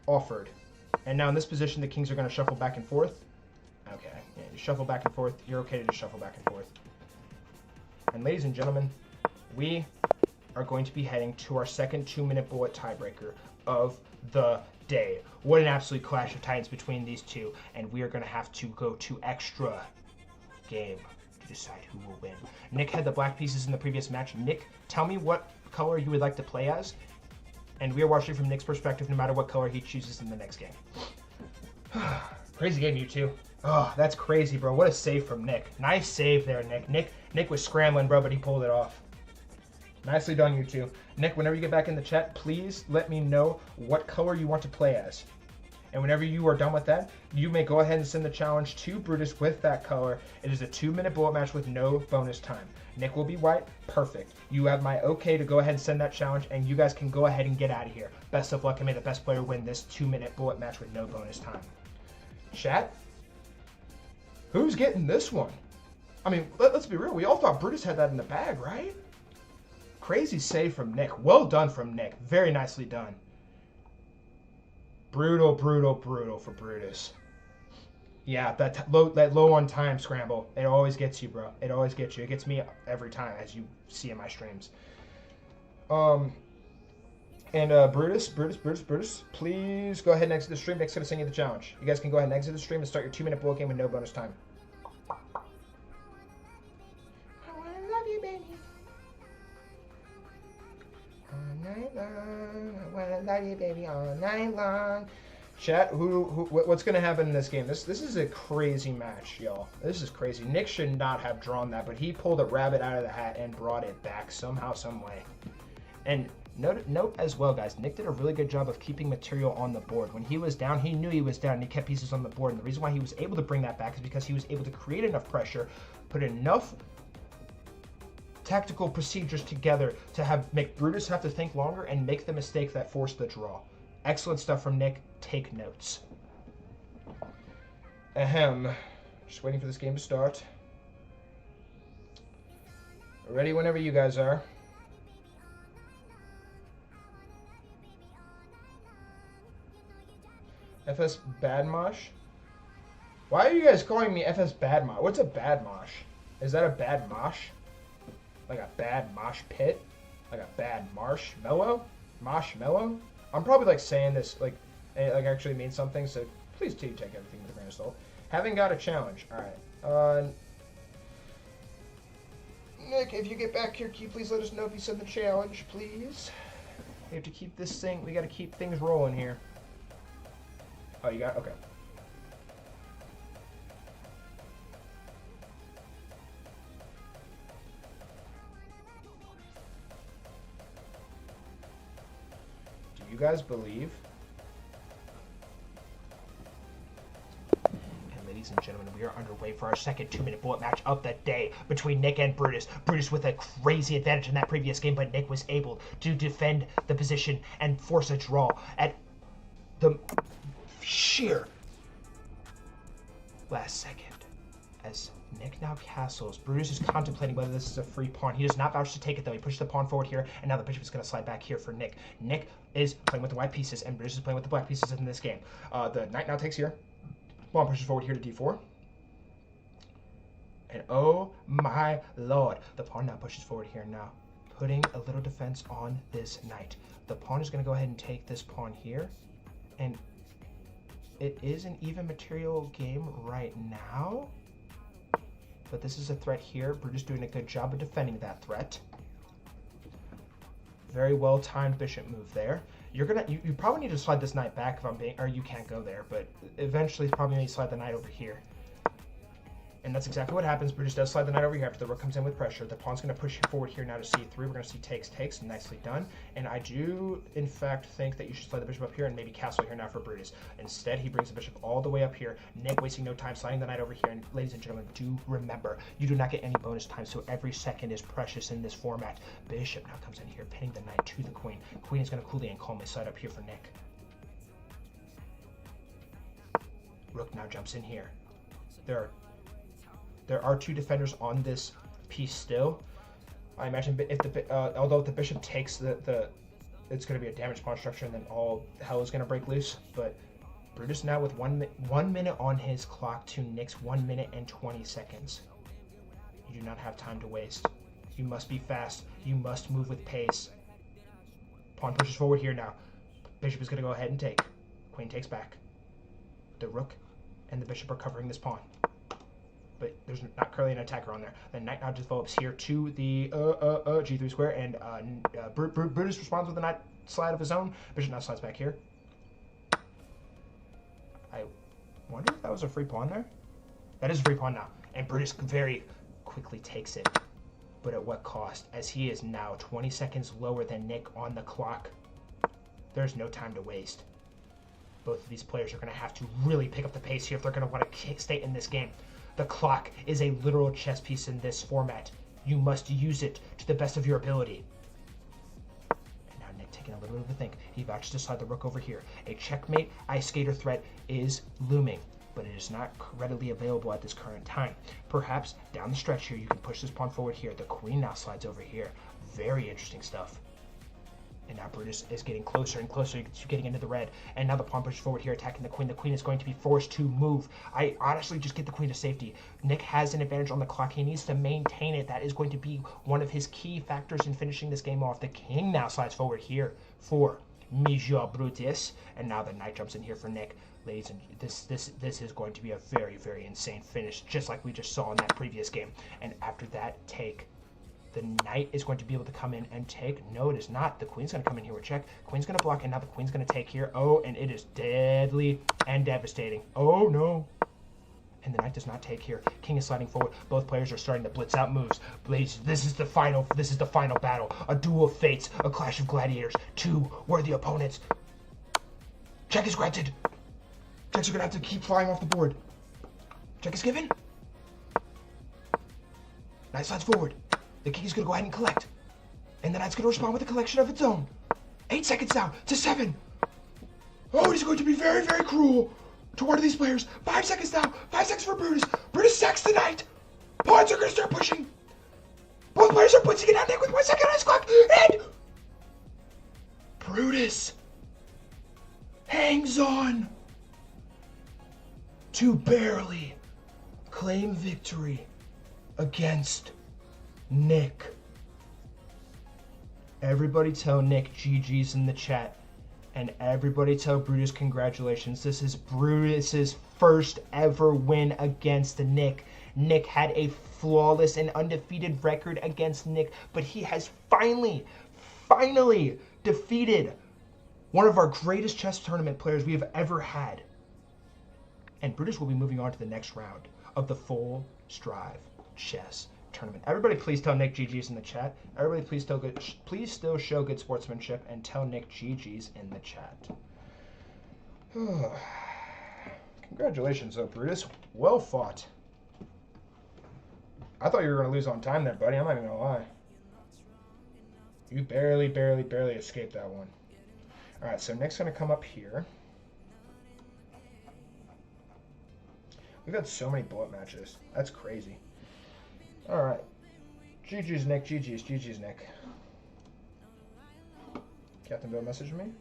offered. And now in this position, the kings are going to shuffle back and forth. Okay, yeah, you shuffle back and forth. You're okay to just shuffle back and forth. And ladies and gentlemen, we are going to be heading to our second 2-minute bullet tiebreaker of the day. What an absolute clash of titans between these two. And we are going to have to go to extra game to decide who will win. Nick had the black pieces in the previous match. Nick, tell me what color you would like to play as. And we are watching from Nick's perspective no matter what color he chooses in the next game. Crazy game, you two. Oh, that's crazy, bro. What a save from Nick. Nice save there, Nick. Nick was scrambling, bro, but he pulled it off. Nicely done, you two. Nick, whenever you get back in the chat, please let me know what color you want to play as. And whenever you are done with that, you may go ahead and send the challenge to Brutus with that color. It is a 2-minute bullet match with no bonus time. Nick will be white. Perfect. You have my okay to go ahead and send that challenge, and you guys can go ahead and get out of here. Best of luck, and may the best player win this 2-minute bullet match with no bonus time. Chat? Who's getting this one? I mean, let's be real. We all thought Brutus had that in the bag, right? Crazy save from Nick. Well done from Nick. Very nicely done. Brutal for Brutus. Yeah, that low on time scramble. It always gets you, bro. It always gets you. It gets me every time, as you see in my streams. Brutus, please go ahead and exit the stream. Nick's going to send you the challenge. You guys can go ahead and exit the stream and start your 2-minute bullet game with no bonus time. I want to love you, baby. All night long. I want to love you, baby, all night long. Chat, what's going to happen in this game? This is a crazy match, y'all. This is crazy. Nick should not have drawn that, but he pulled a rabbit out of the hat and brought it back somehow, some way. And note as well, guys, Nick did a really good job of keeping material on the board. When he was down, he knew he was down, and he kept pieces on the board. And the reason why he was able to bring that back is because he was able to create enough pressure, put enough tactical procedures together to make Brutus have to think longer and make the mistake that forced the draw. Excellent stuff from Nick. Take notes. Ahem. Just waiting for this game to start. Ready whenever you guys are. FS Badmosh? Why are you guys calling me FS Badmosh? What's a Badmosh? Is that a bad mosh? Like a bad mosh pit? Like a bad marshmallow? Marshmallow? I'm probably like saying this like actually means something, so please do take everything with a grain of salt. Having got a challenge. Alright. Nick, if you get back here, can you please let us know if you send the challenge, please? We have to keep this thing, we gotta keep things rolling here. Oh, you got it? Okay. Do you guys believe? And ladies and gentlemen, we are underway for our second 2-minute bullet match of the day between Nick and Brutus. Brutus with a crazy advantage in that previous game, but Nick was able to defend the position and force a draw at the sheer last second. As Nick now castles, Brutus is contemplating whether this is a free pawn. He does not vouch to take it, though. He pushes the pawn forward here, and now the bishop is going to slide back here for Nick. Nick is playing with the white pieces, and Brutus is playing with the black pieces in this game. The knight now takes here. Pawn pushes forward here to d4. And oh my lord, the pawn now pushes forward here now, putting a little defense on this knight. The pawn is going to go ahead and take this pawn here, and it is an even material game right now, but this is a threat here. Brutus doing a good job of defending that threat. Very well timed bishop move there. You probably need to slide this knight back if I'm being, or you can't go there, but eventually probably need to slide the knight over here. And that's exactly what happens. Brutus does slide the knight over here after the rook comes in with pressure. The pawn's going to push forward here now to c3. We're going to see takes. Nicely done. And I do, in fact, think that you should slide the bishop up here and maybe castle here now for Brutus. Instead, he brings the bishop all the way up here. Nick wasting no time sliding the knight over here. And ladies and gentlemen, do remember, you do not get any bonus time, so every second is precious in this format. Bishop now comes in here, pinning the knight to the queen. Queen is going to coolly and calmly slide up here for Nick. Rook now jumps in here. There are two defenders on this piece still. I imagine if although if the bishop takes it's going to be a damaged pawn structure, and then all hell is going to break loose. But Brutus now with 1 minute on his clock to Nick's 1 minute and 20 seconds. You do not have time to waste. You must be fast. You must move with pace. Pawn pushes forward here now. Bishop is going to go ahead and take. Queen takes back. The rook and the bishop are covering this pawn. But there's not currently an attacker on there. The knight now develops here to the g3 square, and Brutus responds with a knight slide of his own. Bishop now slides back here. I wonder if that was a free pawn there? That is a free pawn now. And Brutus very quickly takes it. But at what cost? As he is now 20 seconds lower than Nick on the clock. There's no time to waste. Both of these players are going to have to really pick up the pace here if they're going to want to stay in this game. The clock is a literal chess piece in this format. You must use it to the best of your ability. And now Nick taking a little bit of a think. He vouches to slide the rook over here. A checkmate ice skater threat is looming, but it is not readily available at this current time. Perhaps down the stretch here, you can push this pawn forward here. The queen now slides over here. Very interesting stuff. And now Brutus is getting closer and closer to getting into the red. And now the pawn pushes forward here, attacking the queen. The queen is going to be forced to move. I honestly just get the queen to safety. Nick has an advantage on the clock. He needs to maintain it. That is going to be one of his key factors in finishing this game off. The king now slides forward here for Monsieur Brutus. And now the knight jumps in here for Nick. Ladies and this is going to be a very, very insane finish, just like we just saw in that previous game. And after that take, the knight is going to be able to come in and take. No, it is not. The queen's going to come in here with check. Queen's going to block, and now the queen's going to take here. Oh, and it is deadly and devastating. Oh, no. And the knight does not take here. King is sliding forward. Both players are starting to blitz out moves. Blades, this is the final battle. A duel of fates, a clash of gladiators. Two worthy opponents. Check is granted. Checks are going to have to keep flying off the board. Check is given. Knight slides forward. The king is going to go ahead and collect. And the knight's going to respond with a collection of its own. 8 seconds now to 7. Oh, it is going to be very, very cruel to one of these players. 5 seconds now. 5 seconds for Brutus. Brutus sacks the knight. Pawns are going to start pushing. Both players are pushing it out Nick with 1 second on his clock. And Brutus hangs on to barely claim victory against Nick. Everybody tell Nick GG's in the chat. And everybody tell Brutus congratulations. This is Brutus's first ever win against Nick. Nick had a flawless and undefeated record against Nick, but he has finally defeated one of our greatest chess tournament players we have ever had. And Brutus will be moving on to the next round of the Full Strive Chess Tournament. Everybody please tell Nick GG's in the chat. Everybody please still show good sportsmanship and tell Nick GG's in the chat. Congratulations though, Brutus. Well fought. I thought you were going to lose on time there, buddy. I'm not even going to lie. You barely escaped that one. Alright, so Nick's going to come up here. We've had so many blow-up matches. That's crazy. Alright. GG's Nick, GG's Nick. Captain Bill messaged me.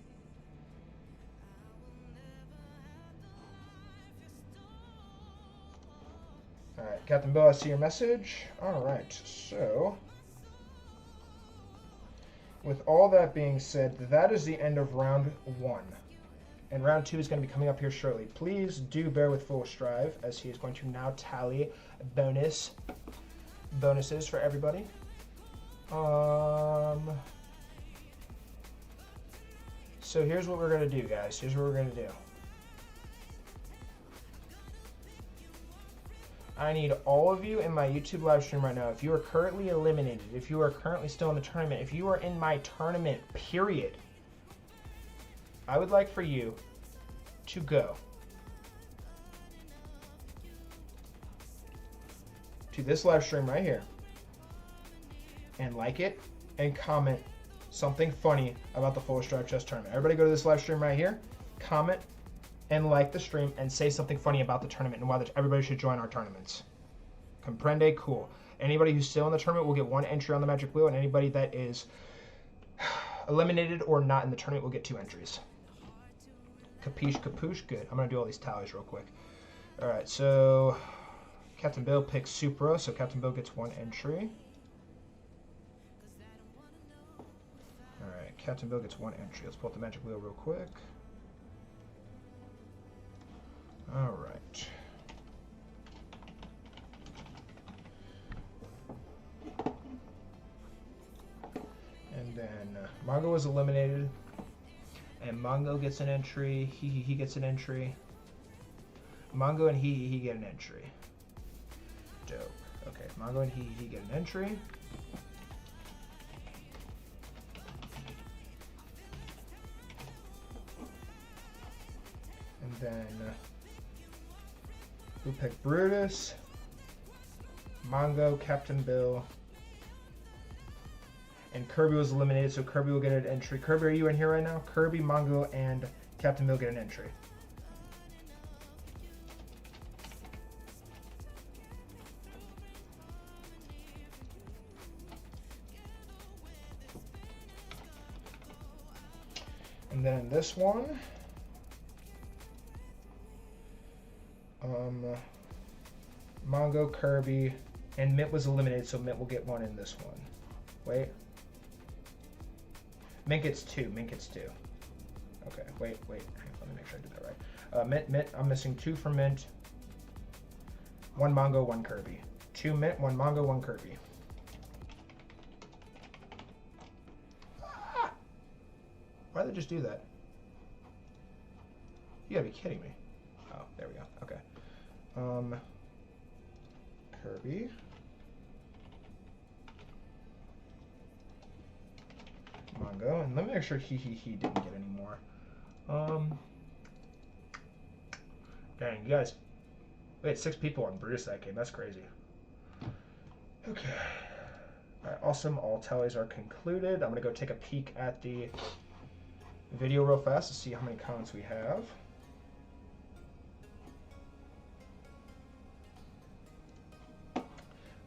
Alright, Captain Bill, I see your message. Alright, so with all that being said, that is the end of round 1. And round 2 is going to be coming up here shortly. Please do bear with Full Strive, as he is going to now tally bonuses for everybody. So here's what we're going to do, guys. Here's what we're going to do. I need all of you in my YouTube live stream right now. If you are currently eliminated, if you are currently still in the tournament, if you are in my tournament, period, I would like for you to go to this live stream right here and like it and comment something funny about the Full Strive Chess Tournament. Everybody go to this live stream right here, comment and like the stream and say something funny about the tournament and why everybody should join our tournaments. Comprende? Cool. Anybody who's still in the tournament will get 1 entry on the magic wheel, and anybody that is eliminated or not in the tournament will get 2 entries. Capiche, capuche? Good. I'm going to do all these tallies real quick. Alright, so Captain Bill picks Supra, so Captain Bill gets 1 entry. Captain Bill gets 1 entry. Let's pull up the magic wheel real quick. All right. And then Mongo was eliminated. And Mongo gets an entry. He gets an entry. Mongo and he get an entry. Dope. Okay, Mongo and he get an entry. And then who picked Brutus? Mongo, Captain Bill. And Kirby was eliminated, so Kirby will get an entry. Kirby, are you in here right now? Kirby, Mongo, and Captain Bill get an entry. And then in this one, Mongo, Kirby, and Mint was eliminated, so Mint will get 1 in this one. Wait. Mint gets 2. Mint gets 2. Okay, wait. Let me make sure I did that right. Mint, I'm missing 2 for Mint. 1 Mongo, 1 Kirby. 2 Mint, 1 Mongo, 1 Kirby. Ah! Why did they just do that? You gotta be kidding me. Oh, there we go. Okay. Kirby. Mongo, and let me make sure he didn't get any more. Dang, you guys, we had 6 people on Brutus that game. That's crazy. Okay. All right, awesome. All tallies are concluded. I'm gonna go take a peek at the video real fast to see how many comments we have.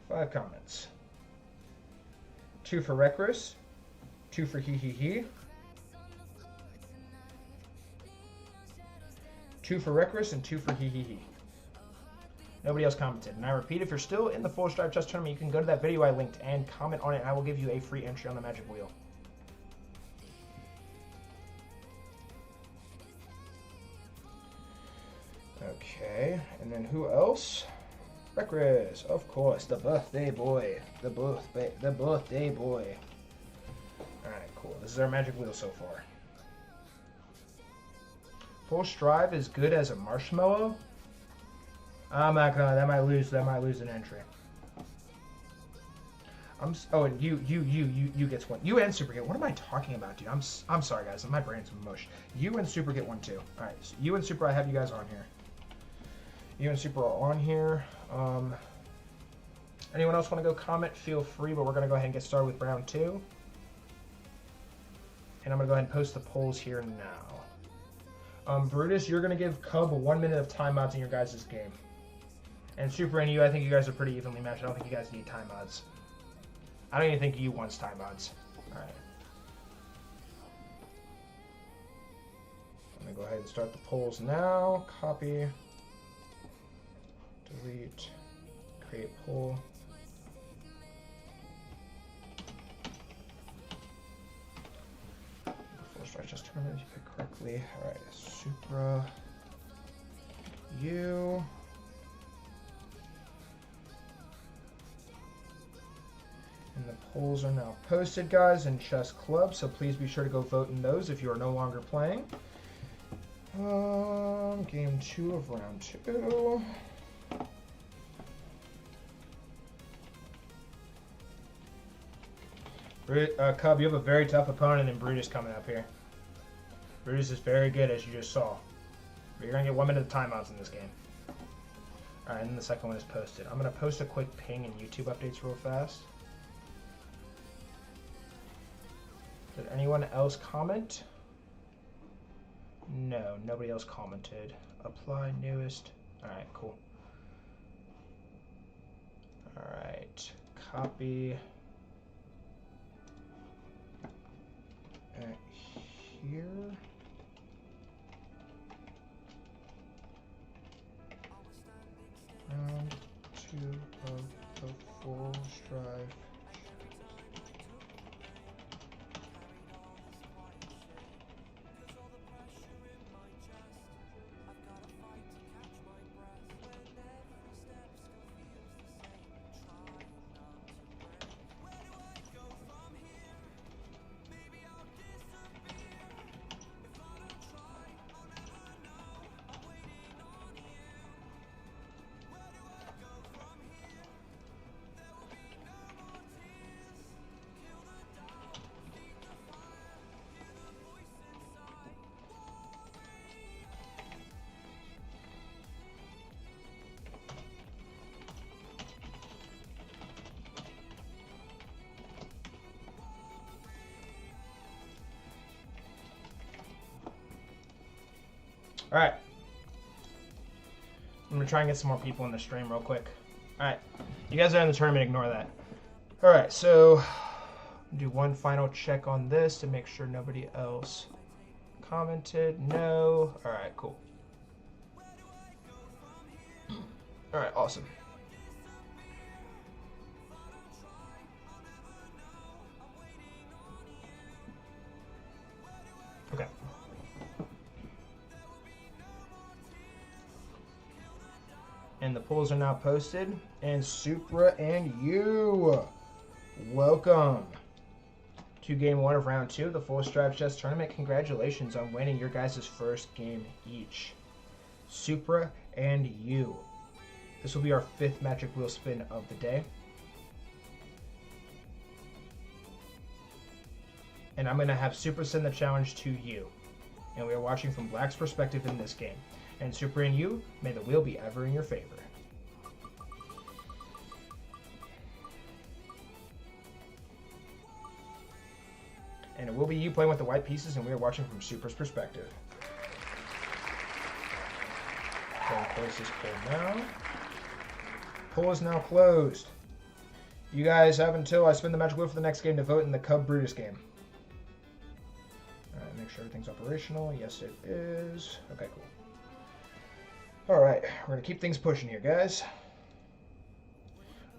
Five comments. 2 for Reckless. 2 for he. 2 for Reckless and 2 for he. Nobody else commented. And I repeat, if you're still in the Full Stripe Chess Tournament, you can go to that video I linked and comment on it, and I will give you a free entry on the Magic Wheel. Okay, and then who else? Reckless, of course, the birthday boy. The birthday boy. Alright, cool. This is our Magic Wheel so far. Full Strive is good as a marshmallow. I'm not gonna. That might lose an entry. Oh, and you gets 1. You and Super get. What am I talking about, dude? I'm sorry, guys. My brain's mush. You and Super get 1 too. All right. So you and Super, I have you guys on here. You and Super are on here. Anyone else want to go comment? Feel free. But we're gonna go ahead and get started with round 2. And I'm gonna go ahead and post the polls here now. Brutus, you're gonna give Cub 1 minute of timeouts in your guys' game. And Super and you, I think you guys are pretty evenly matched. I don't think you guys need timeouts. I don't even think you wants timeouts. Alright. I'm going to go ahead and start the polls now. Copy. Delete. Create poll. Full Stripe Chess Tournament, you pick correctly. Alright, Supra. You. And the polls are now posted, guys, in Chess Club, so please be sure to go vote in those if you are no longer playing. Game 2 of round 2. Cub, you have a very tough opponent in Brutus coming up here. Brutus is very good, as you just saw. But you're going to get 1 minute of timeouts in this game. Alright, and then the second one is posted. I'm going to post a quick ping and YouTube updates real fast. Did anyone else comment? No, nobody else commented. Apply newest. Alright, cool. Alright, copy. Here. Round 2 of the Full Strive Alright. I'm going to try and get some more people in the stream real quick. Alright. You guys are in the tournament, ignore that. Alright, so do one final check on this to make sure nobody else commented. No. Alright, cool. Alright, awesome. Okay. And the polls are now posted. And Supra and you, welcome to game 1 of round 2 of the Full Stripe Chess Tournament. Congratulations on winning your guys' first game each. Supra and you. This will be our 5th magic wheel spin of the day. And I'm going to have Supra send the challenge to you. And we are watching from Black's perspective in this game. And Supra and you, may the wheel be ever in your favor. And it will be you playing with the white pieces, and we are watching from Supra's perspective. Go and close this poll now. Poll is now closed. You guys have until I spin the magic wheel for the next game to vote in the Cub Brutus game. Alright, make sure everything's operational. Yes, it is. Okay, cool. Alright, we're going to keep things pushing here, guys.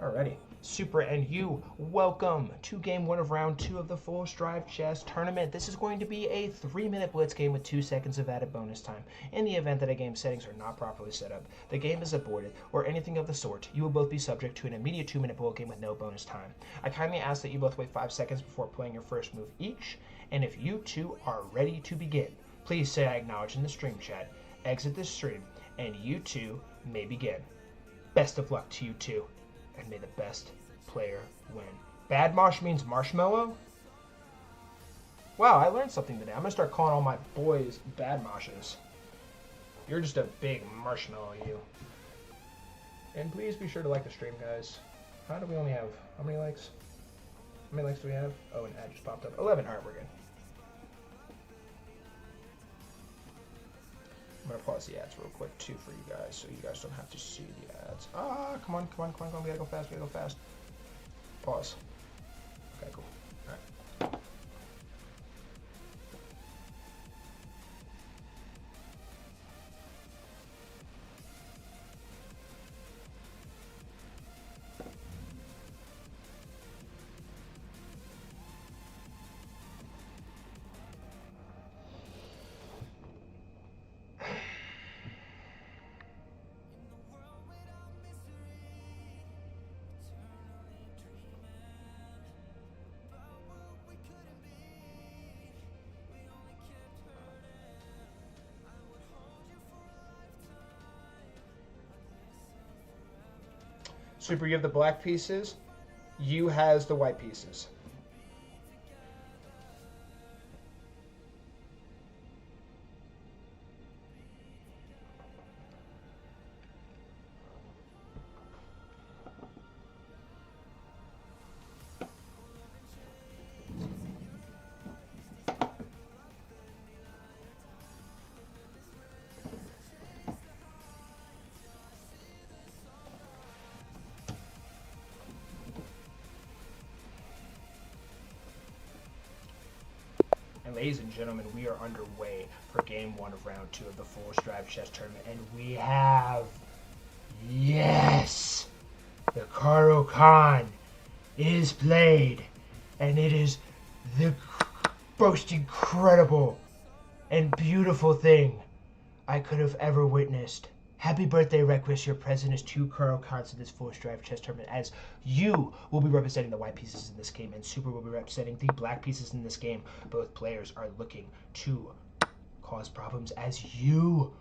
Alrighty. Supra and you, welcome to game 1 of round 2 of the Full Stripe Chess Tournament. This is going to be a 3-minute blitz game with 2 seconds of added bonus time. In the event that a game's settings are not properly set up, the game is aborted, or anything of the sort, you will both be subject to an immediate 2-minute bullet game with no bonus time. I kindly ask that you both wait 5 seconds before playing your first move each, and if you two are ready to begin, please say I acknowledge in the stream chat, exit this stream, and you two may begin. Best of luck to you two, and may the best player win. Bad mosh means marshmallow? Wow, I learned something today. I'm going to start calling all my boys bad moshes. You're just a big marshmallow, you. And please be sure to like the stream, guys. How do we only have, how many likes? How many likes do we have? Oh, an ad just popped up. 11, alright, we're good. I'm going to pause the ads real quick, too, for you guys, so you guys don't have to see the ads. Ah, come on, come on, come on, come on. We gotta go fast, we gotta go fast. Pause. Okay, cool. All right. Super, you have the black pieces. You has the white pieces. Ladies and gentlemen, we are underway for game 1 of round 2 of the Full Stripe Chess Tournament, and we have, yes, the Karo Khan is played, and it is the most incredible and beautiful thing I could have ever witnessed. Happy birthday, Requus. Your present is 2 Karo Khans in this Full Stripe Chess Tournament, as you will be representing the white pieces in this game, and Super will be representing the black pieces in this game. Both players are looking to cause problems, as you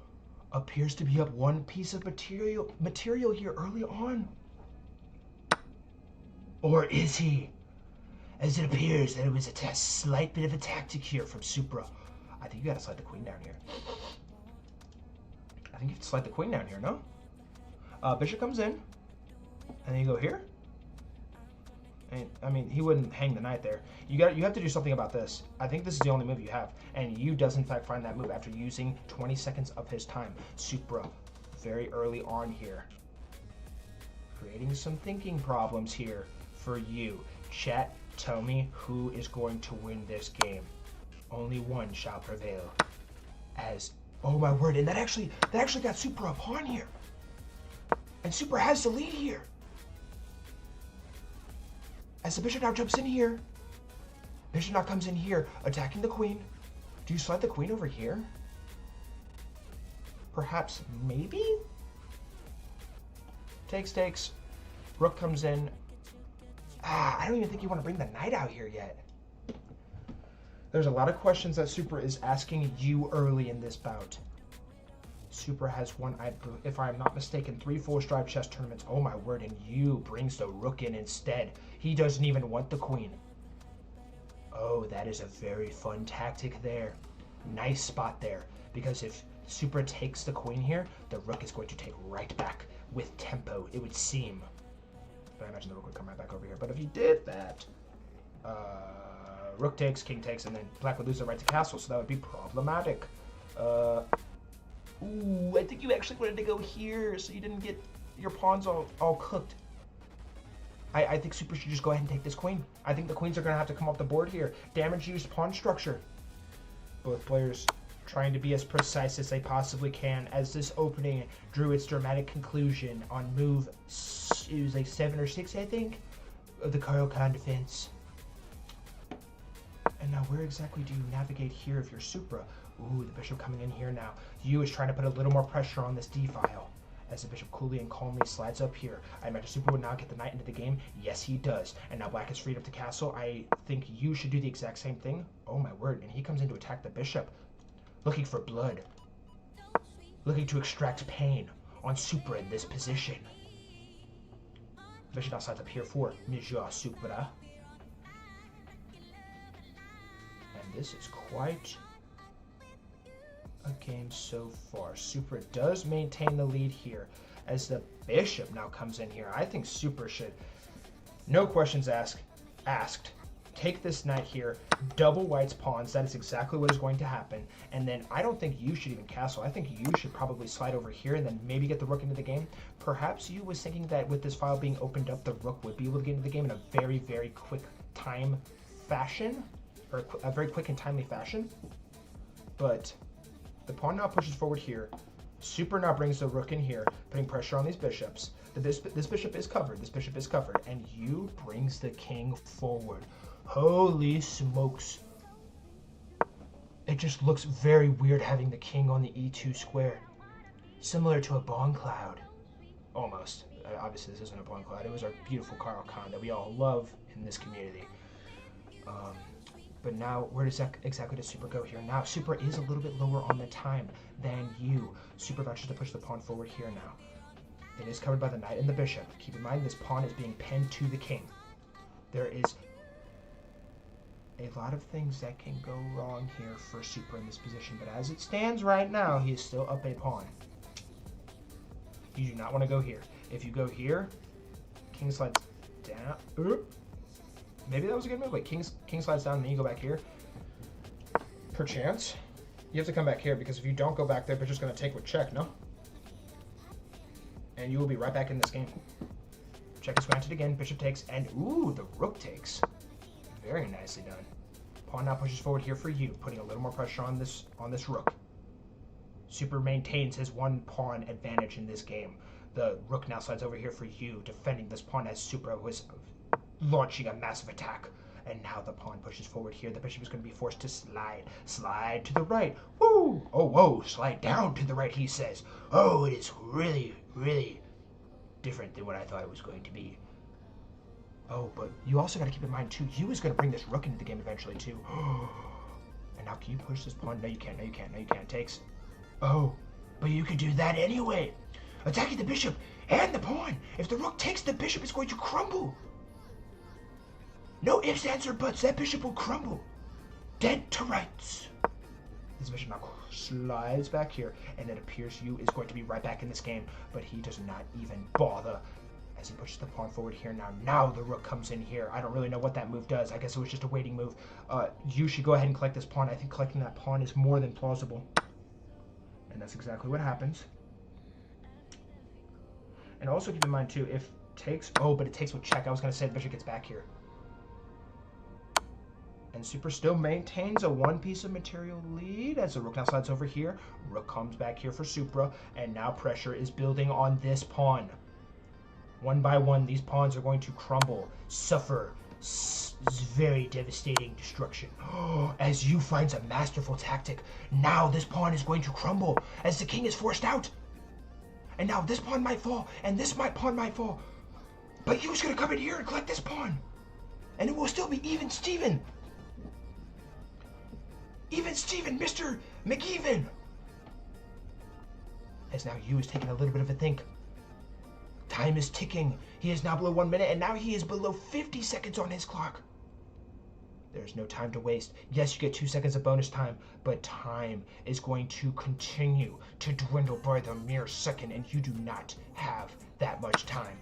appears to be up 1 piece of material here early on. Or is he? As it appears that it was a slight bit of a tactic here from Supra. I think you gotta slide the queen down here. I think you have to slide the queen down here, no? Bishop comes in, and then you go here, I mean, he wouldn't hang the knight there. You have to do something about this. I think this is the only move you have, and you does in fact find that move after using 20 seconds of his time. Supra, very early on here, creating some thinking problems here for you. Chat, tell me who is going to win this game. Only one shall prevail. As, oh my word, and that actually got Supra a pawn here, and Supra has the lead here. As the bishop now jumps in here, bishop now comes in here, attacking the queen. Do you slide the queen over here? Perhaps, maybe? Takes. Rook comes in. I don't even think you want to bring the knight out here yet. There's a lot of questions that Supra is asking you early in this bout. Supra has won, if I'm not mistaken, 3 full stride chess tournaments. Oh my word, and you brings the rook in instead. He doesn't even want the queen. Oh, that is a very fun tactic there. Nice spot there, because if Supra takes the queen here, the rook is going to take right back with tempo, it would seem. But I imagine the rook would come right back over here. But if he did that, rook takes, king takes, and then black would lose the right to castle, so that would be problematic. Ooh, I think you actually wanted to go here, so you didn't get your pawns all cooked. I think Supra should just go ahead and take this queen. I think the queens are going to have to come off the board here. Damage used pawn structure. Both players trying to be as precise as they possibly can as this opening drew its dramatic conclusion on move, it was like 7 or 6, I think, of the Karl Khan defense. And now where exactly do you navigate here if you're Supra? Ooh, the bishop coming in here now. You is trying to put a little more pressure on this d-file. As the bishop coolly and calmly slides up here. I imagine Supra would now get the knight into the game. Yes, he does. And now black is freed up to castle. I think you should do the exact same thing. Oh my word, and he comes in to attack the bishop. Looking for blood. Looking to extract pain on Supra in this position. The bishop now slides up here for Monsieur Supra. And this is quite a game so far. Supra does maintain the lead here as the bishop now comes in here. I think Supra should, no questions asked, take this knight here, double white's pawns. That is exactly what is going to happen. And then I don't think you should even castle. I think you should probably slide over here and then maybe get the rook into the game. Perhaps you was thinking that with this file being opened up, the rook would be able to get into the game in a very, very quick time fashion, or a very quick and timely fashion. But the pawn now pushes forward here. Supra now brings the rook in here, putting pressure on these bishops. This bishop is covered. This bishop is covered. And you brings the king forward. Holy smokes. It just looks very weird having the king on the e2 square. Similar to a bomb cloud. Almost. Obviously, this isn't a bomb cloud. It was our beautiful Karl Khan that we all love in this community. But now, where does exactly does Supra go here? Now, Supra is a little bit lower on the time than you. Supra vouches to push the pawn forward here now. It is covered by the knight and the bishop. Keep in mind, this pawn is being pinned to the king. There is a lot of things that can go wrong here for Supra in this position, but as it stands right now, he is still up a pawn. You do not want to go here. If you go here, king slides down. Maybe that was a good move. Wait, king slides down and then you go back here. Perchance. You have to come back here because if you don't go back there, bishop's going to take with check, no? And you will be right back in this game. Check is granted again. Bishop takes, and ooh, the rook takes. Very nicely done. Pawn now pushes forward here for you, putting a little more pressure on this rook. Supra maintains his 1 pawn advantage in this game. The rook now slides over here for you, defending this pawn as Supra was launching a massive attack. And now the pawn pushes forward here. The bishop is going to be forced to slide to the right. Woo! Oh, whoa, slide down to the right, he says. Oh, it is really, really different than what I thought it was going to be. Oh, but you also got to keep in mind, too, you is going to bring this rook into the game eventually, too. And now can you push this pawn? No, you can't. No, you can't. No, you can't. Takes. Oh, but you can do that anyway. Attacking the bishop and the pawn. If the rook takes, the bishop is going to crumble. No ifs, ands, or buts. That bishop will crumble. Dead to rights. This bishop now slides back here, and it appears you is going to be right back in this game, but he does not even bother as he pushes the pawn forward here now. Now the rook comes in here. I don't really know what that move does. I guess it was just a waiting move. You should go ahead and collect this pawn. I think collecting that pawn is more than plausible. And that's exactly what happens. And also keep in mind too, if takes... Oh, but it takes with check. I was going to say the bishop gets back here. And Super still maintains a one piece of material lead as the rook now slides over here. Rook comes back here for Supra. And now pressure is building on this pawn. One by one, these pawns are going to crumble, suffer very devastating destruction. As Yu finds a masterful tactic, now this pawn is going to crumble as the king is forced out. And now this pawn might fall, and this pawn might fall. But Yu's going to come in here and collect this pawn. And it will still be even Steven. Even Steven, Mr. McEven. As now Yu is taking a little bit of a think. Time is ticking. He is now below 1 minute, and now he is below 50 seconds on his clock. There's no time to waste. Yes, you get 2 seconds of bonus time, but time is going to continue to dwindle by the mere second, and you do not have that much time.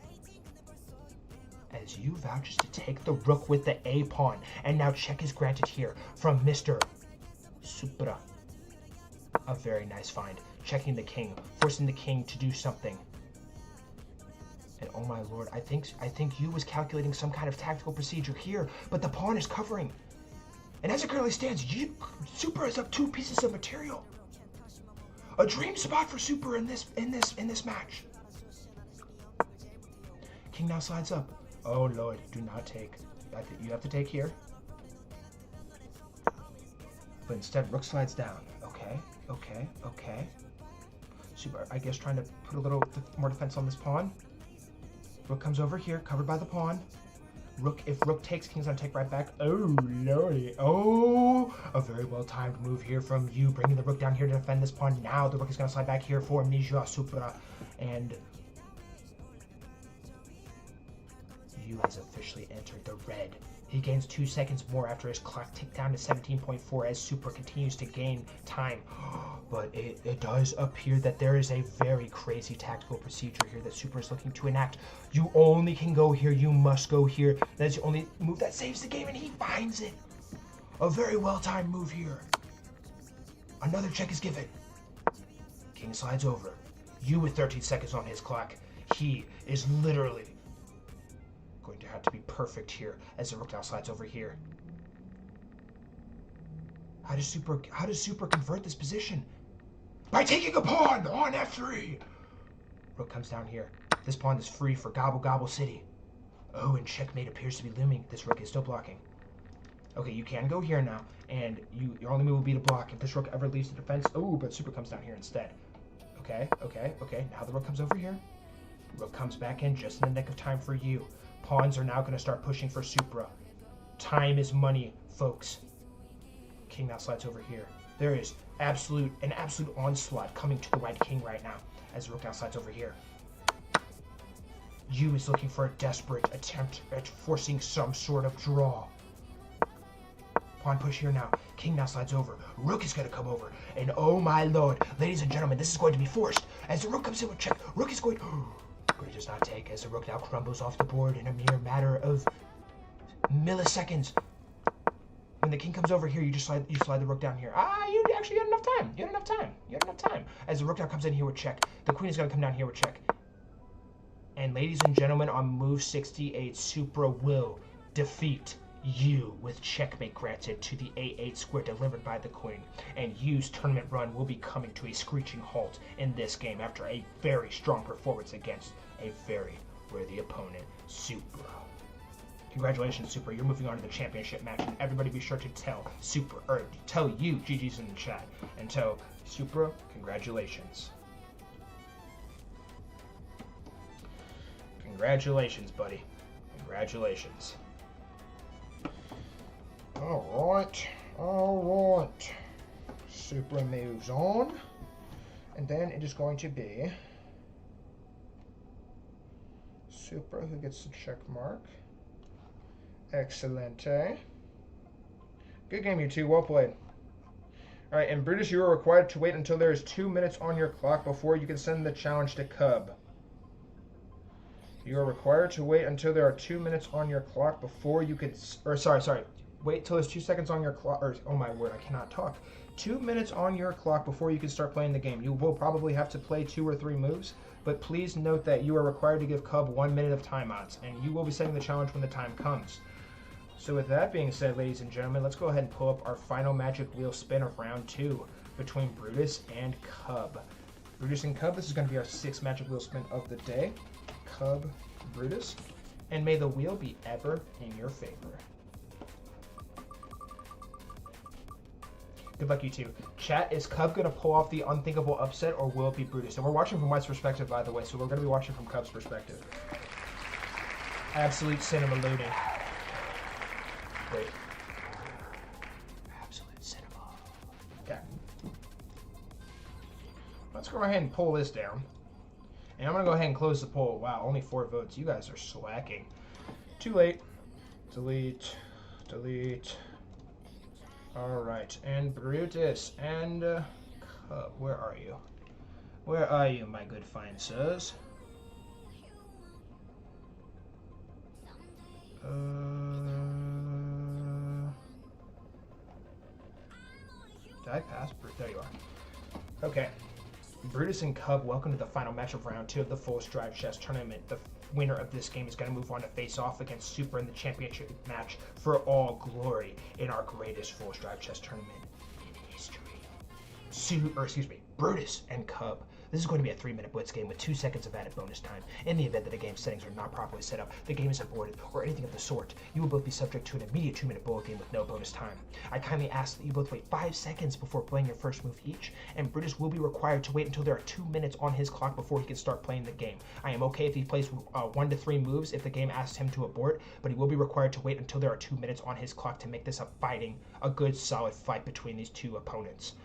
As Yu vouches to take the rook with the A pawn, and now check is granted here from Mr. Supra. A very nice find. Checking the king, forcing the king to do something. And oh my lord, I think Yu was calculating some kind of tactical procedure here, but the pawn is covering. And as it currently stands, Super is up 2 pieces of material. A dream spot for Super in this match. King now slides up. Oh lord, do not take. You have to take here. But instead, rook slides down. Okay. Super, I guess, trying to put a little more defense on this pawn. Rook comes over here, covered by the pawn. If rook takes, king's gonna take right back. Oh lordy. Oh, a very well-timed move here from Yu, bringing the rook down here to defend this pawn. Now the rook is gonna slide back here for Mijua Supra, and Yu has officially entered the red. He gains 2 seconds more after his clock ticked down to 17.4 as Super continues to gain time. But it does appear that there is a very crazy tactical procedure here that Super is looking to enact. You only can go here. You must go here. That's the only move that saves the game, and he finds it. A very well-timed move here. Another check is given. King slides over. Yu with 13 seconds on his clock. He is literally going to have to be perfect here as the rook now slides over here. How does Super convert this position? By taking a pawn on f3. Rook comes down here. This pawn is free for Gobble Gobble City. Oh, and checkmate appears to be looming. This rook is still blocking. Okay, you can go here now, and your only move will be to block if this rook ever leaves the defense. Oh, but Super comes down here instead. Okay. Now the rook comes over here. Rook comes back in just in the nick of time for you. Pawns are now going to start pushing for Supra. Time is money, folks. King now slides over here. There is an absolute onslaught coming to the white king right now as the rook now slides over here. Yu is looking for a desperate attempt at forcing some sort of draw. Pawn push here now. King now slides over. Rook is going to come over. And oh my lord, ladies and gentlemen, this is going to be forced. As the rook comes in with check, rook is going... But he does not take as the rook now crumbles off the board in a mere matter of milliseconds. When the king comes over here, you slide the rook down here. You actually had enough time. You had enough time. As the rook now comes in here with check, the queen is going to come down here with check. And ladies and gentlemen, on move 68, Supra will defeat Yu with checkmate granted to the A8 square delivered by the queen. And Yu's tournament run will be coming to a screeching halt in this game after a very strong performance against a very worthy opponent, Supra. Congratulations, Super. You're moving on to the championship match, and everybody be sure to tell Yu GG's in the chat, and tell Supra congratulations. Congratulations, buddy. Congratulations. All right. Supra moves on, and then it is going to be Supra who gets the check mark. Excelente. Good game, you two. Well played. Alright, and Brutus, you are required to wait until there is 2 minutes on your clock before you can send the challenge to Cub. You are required to wait until there are 2 minutes on your clock before you can... Or, sorry. Wait till there's 2 seconds on your clock. Or, oh my word, I cannot talk. 2 minutes on your clock before you can start playing the game. You will probably have to play 2 or 3 moves, but please note that you are required to give Cub 1 minute of timeouts, and you will be setting the challenge when the time comes. So with that being said, ladies and gentlemen, let's go ahead and pull up our final magic wheel spin of round 2 between Brutus and Cub. Brutus and Cub, this is going to be our 6th magic wheel spin of the day. Cub, Brutus, and may the wheel be ever in your favor. Good luck, you two. Chat, is Cub going to pull off the unthinkable upset, or will it be Brutus? And we're watching from White's perspective, by the way, so we're going to be watching from Cub's perspective. Absolute cinema loading. Wait. Absolute cinema. Okay. Let's go ahead and pull this down. And I'm going to go ahead and close the poll. Wow, only 4 votes. You guys are slacking. Too late. Delete. Delete. Alright, and Brutus and Cub, where are you? Where are you, my good fine sirs? Did I pass? There you are. Okay. Brutus and Cub, welcome to the final match of round 2 of the Full Stride Chess Tournament. The winner of this game is going to move on to face off against Super in the championship match for all glory in our greatest Full Stride Chess Tournament in history. Brutus and Cub. This is going to be a 3-minute blitz game with 2 seconds of added bonus time. In the event that the game settings are not properly set up, the game is aborted, or anything of the sort, you will both be subject to an immediate 2-minute bullet game with no bonus time. I kindly ask that you both wait 5 seconds before playing your first move each, and Brutus will be required to wait until there are 2 minutes on his clock before he can start playing the game. I am okay if he plays 1 to 3 moves if the game asks him to abort, but he will be required to wait until there are 2 minutes on his clock to make this a good solid fight between these 2 opponents.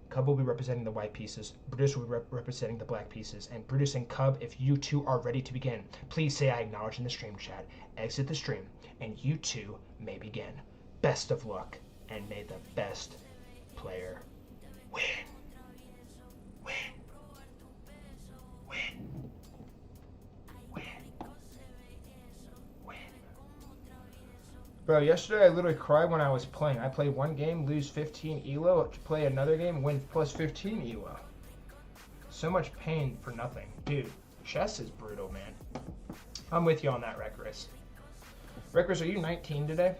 Cub will be representing the white pieces, Brutus will be representing the black pieces, and Brutus and Cub, if you two are ready to begin, please say I acknowledge in the stream chat, exit the stream, and you two may begin. Best of luck, and may the best player win. Win. Win. Win. Win. Bro, yesterday I literally cried when I was playing. I play 1 game, lose 15 elo, play another game, win plus 15 elo. So much pain for nothing. Dude, chess is brutal, man. I'm with you on that, Recorus. Recorus, are you 19 today?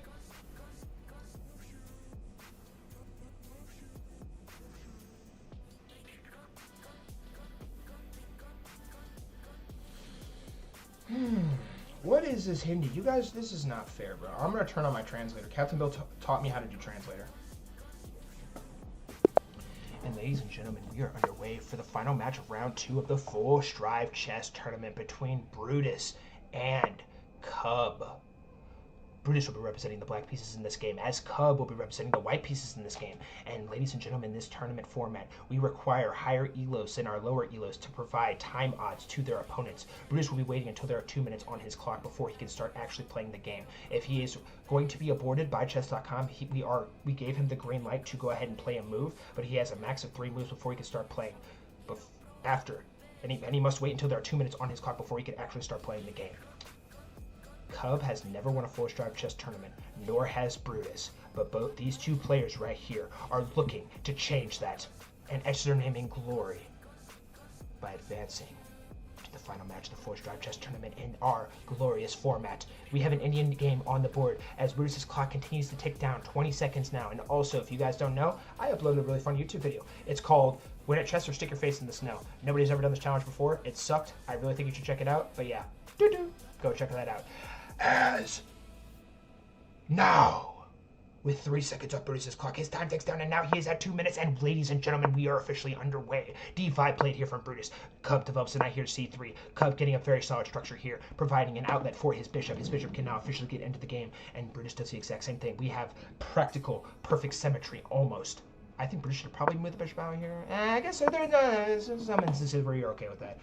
What is this Hindi? You guys, this is not fair, bro. I'm going to turn on my translator. Captain Bill taught me how to do translator. And ladies and gentlemen, we are underway for the final match of round 2 of the Full Stride Chess Tournament between Brutus and Cub. Brutus will be representing the black pieces in this game, as Cub will be representing the white pieces in this game. And ladies and gentlemen, in this tournament format, we require higher elos than our lower elos to provide time odds to their opponents. Brutus will be waiting until there are 2 minutes on his clock before he can start actually playing the game. If he is going to be aborted by chess.com, we gave him the green light to go ahead and play a move, but he has a max of 3 moves before he can start playing. And he must wait until there are 2 minutes on his clock before he can actually start playing the game. Cub has never won a Full Stride Chess Tournament, nor has Brutus, but both these 2 players right here are looking to change that and etch their name in glory by advancing to the final match of the Full Stride Chess Tournament in our glorious format. We have an Indian game on the board as Brutus's clock continues to tick down. 20 seconds now. And also, if you guys don't know, I uploaded a really fun YouTube video. It's called Win at Chess or Stick Your Face in the Snow. Nobody's ever done this challenge before. It sucked. I really think you should check it out. But yeah, go check that out. As now, with 3 seconds off Brutus's clock, his time ticks down, and now he is at 2 minutes. And ladies and gentlemen, we are officially underway. D5 played here from Brutus. Cub develops a knight here to C3. Cub getting a very solid structure here, providing an outlet for his bishop. His bishop can now officially get into the game, and Brutus does the exact same thing. We have practical, perfect symmetry, almost. I think Brutus should probably move the bishop out here. I guess so. There's some instances where you're okay with that.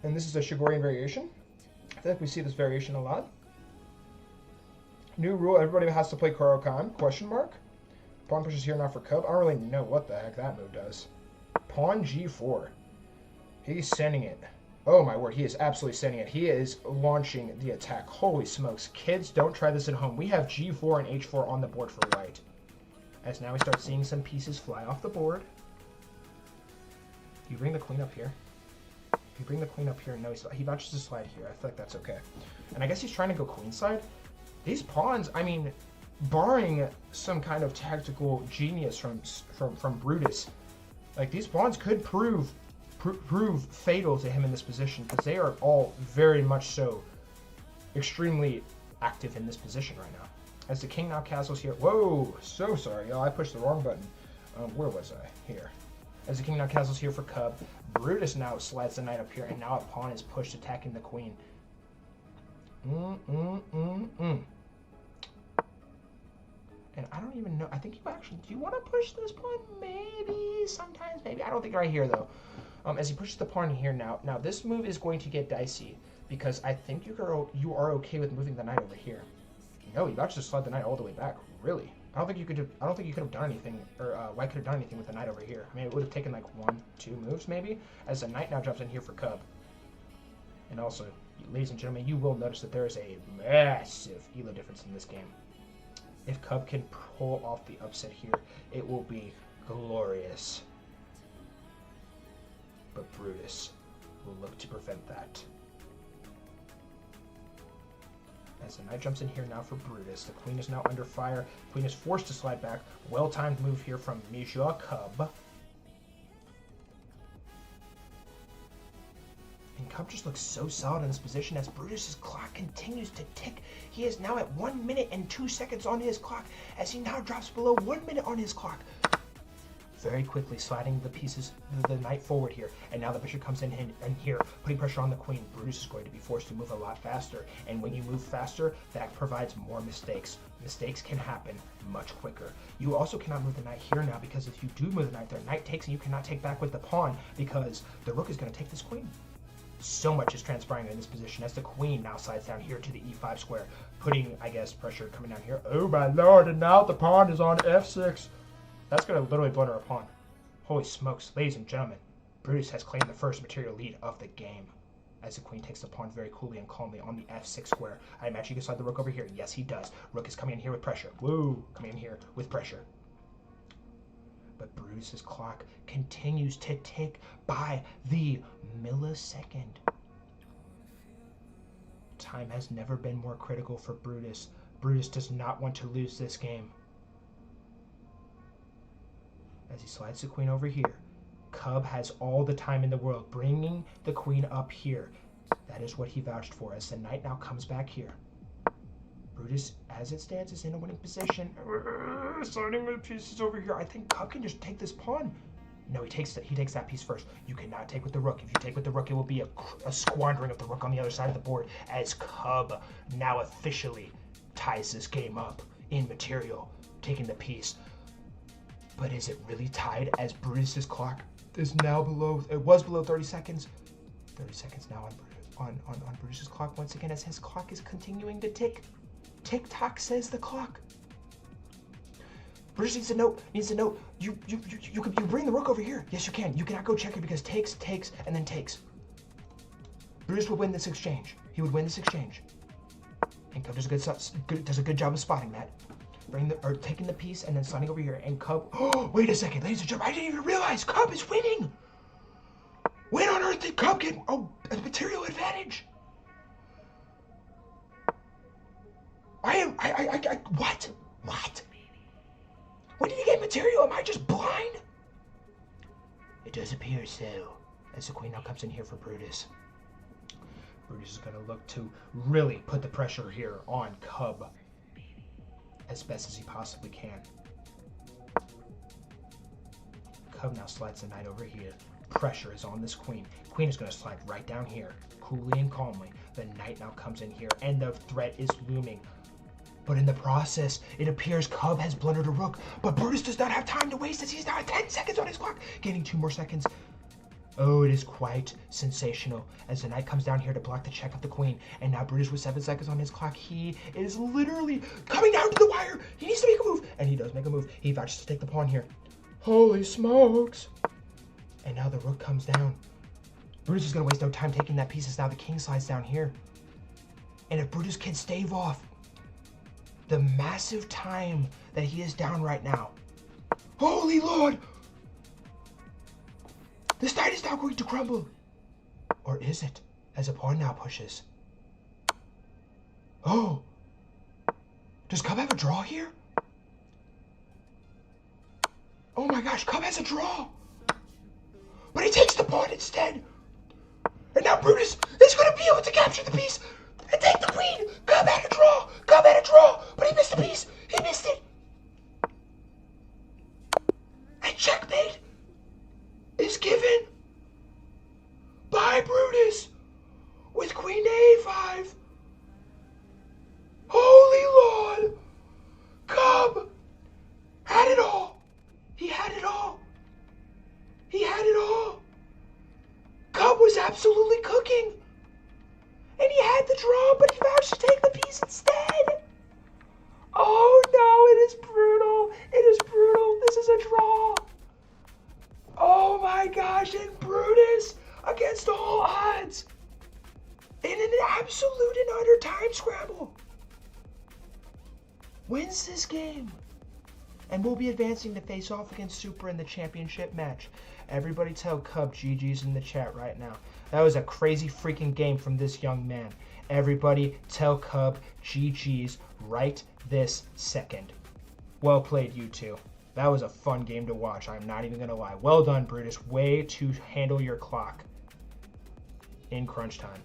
And this is a Shigorian variation. I think we see this variation a lot. New rule, everybody has to play Karo-kan, question mark. Pawn pushes here now for Cub. I don't really know what the heck that move does. Pawn G4. He's sending it. Oh my word, he is absolutely sending it. He is launching the attack. Holy smokes. Kids, don't try this at home. We have G4 and H4 on the board for white. As now we start seeing some pieces fly off the board. You bring the queen up here. You bring the queen up here. No, he vouches to slide here. I feel like that's okay. And I guess he's trying to go queenside. These pawns, I mean, barring some kind of tactical genius from Brutus, like these pawns could prove fatal to him in this position because they are all very much so extremely active in this position right now. As the king now castles here. Whoa, so sorry, y'all. I pushed the wrong button. Where was I? Here. As the king now castles here for cub. Brutus now slides the knight up here, and now a pawn is pushed attacking the queen. And I don't even know. I think you actually... Do you want to push this pawn? Maybe. Sometimes. Maybe. I don't think right here, though. As he pushes the pawn here now. Now, this move is going to get dicey. Because I think you are okay with moving the knight over here. No, you about to slide the knight all the way back. Really? I don't think you could have done anything, or white could have done anything with the knight over here. I mean, it would have taken like 1-2 moves maybe, as the knight now jumps in here for cub. And also, ladies and gentlemen, you will notice that there is a massive elo difference in this game. If cub can pull off the upset here, it will be glorious. But Brutus will look to prevent that. As the knight jumps in here now for Brutus, the queen is now under fire. Queen is forced to slide back. Well-timed move here from Mijua Cub. And Cub just looks so solid in this position as Brutus's clock continues to tick. He is now at 1 minute and 2 seconds on his clock as he now drops below 1 minute on his clock. Very quickly sliding the pieces, the knight forward here, and now the bishop comes in and here, putting pressure on the queen. Brutus is going to be forced to move a lot faster, and when you move faster, that provides more mistakes. Mistakes can happen much quicker. You also cannot move the knight here now, because if you do move the knight, the knight takes and you cannot take back with the pawn, because the rook is going to take this queen. So much is transpiring in this position as the queen now slides down here to the e5 square, putting, I guess, pressure coming down here. Oh my lord, and now the pawn is on f6. That's going to literally blunder a pawn. Holy smokes, ladies and gentlemen. Brutus has claimed the first material lead of the game. As the queen takes the pawn very coolly and calmly on the f6 square. I imagine he can slide the rook over here. Yes, he does. Rook is coming in here with pressure. Woo! Coming in here with pressure. But Brutus's clock continues to tick by the millisecond. Time has never been more critical for Brutus. Brutus does not want to lose this game. As he slides the queen over here. Cub has all the time in the world, bringing the queen up here. That is what he vouched for, as the knight now comes back here. Brutus, as it stands, is in a winning position. Sliding the pieces over here. I think Cub can just take this pawn. No, he takes that piece first. You cannot take with the rook. If you take with the rook, it will be a squandering of the rook on the other side of the board, as Cub now officially ties this game up in material, taking the piece. But is it really tied, as Brutus's clock is now below, it was below 30 seconds. 30 seconds now on Brutus's clock once again, as his clock is continuing to tick. Tick-tock says the clock. Brutus needs to know, you bring the rook over here. Yes, you can. You cannot go check it because takes, and then takes. Brutus will win this exchange. He would win this exchange. And Cub does a good job of spotting that. Taking the piece and then sliding over here, and Cub. Oh, wait a second, ladies and gentlemen, I didn't even realize Cub is winning. When on earth did Cub get a material advantage? What? When did he get material? Am I just blind? It does appear so, as the queen now comes in here for Brutus. Brutus is going to look to really put the pressure here on Cub as best as he possibly can. Cub now slides the knight over here. Pressure is on this queen. Queen is going to slide right down here, coolly and calmly. The knight now comes in here, and the threat is looming. But in the process, it appears Cub has blundered a rook, but Brutus does not have time to waste as he's now at 10 seconds on his clock, gaining 2 more seconds. Oh, it is quite sensational as the knight comes down here to block the check of the queen. And now Brutus with 7 seconds on his clock. He is literally coming down to the wire. He needs to make a move. And he does make a move. He vouches to take the pawn here. Holy smokes. And now the rook comes down. Brutus is going to waste no time taking that piece as now the king slides down here. And if Brutus can stave off the massive time that he is down right now. Holy Lord! This knight is now going to crumble. Or is it? As a pawn now pushes. Oh! Does Cub have a draw here? Oh my gosh, Cub has a draw! But he takes the pawn instead! And now Brutus is going to be able to capture the piece and take the queen! Cub had a draw! Cub had a draw! But he missed the piece! He missed it! And checkmate is given by Brutus with queen to a5. Holy Lord! Cub had it all! He had it all! He had it all! Cub was absolutely cooking! And he had the draw, but he managed to take the piece instead! Oh no, it is brutal! It is brutal! This is a draw! Oh my gosh, and Brutus, against all odds, in an absolute and utter time scramble, wins this game. And we'll be advancing to face off against Super in the championship match. Everybody tell Cub GG's in the chat right now. That was a crazy freaking game from this young man. Everybody tell Cub GG's right this second. Well played, you two. That was a fun game to watch. I'm not even going to lie. Well done, Brutus. Way to handle your clock in crunch time.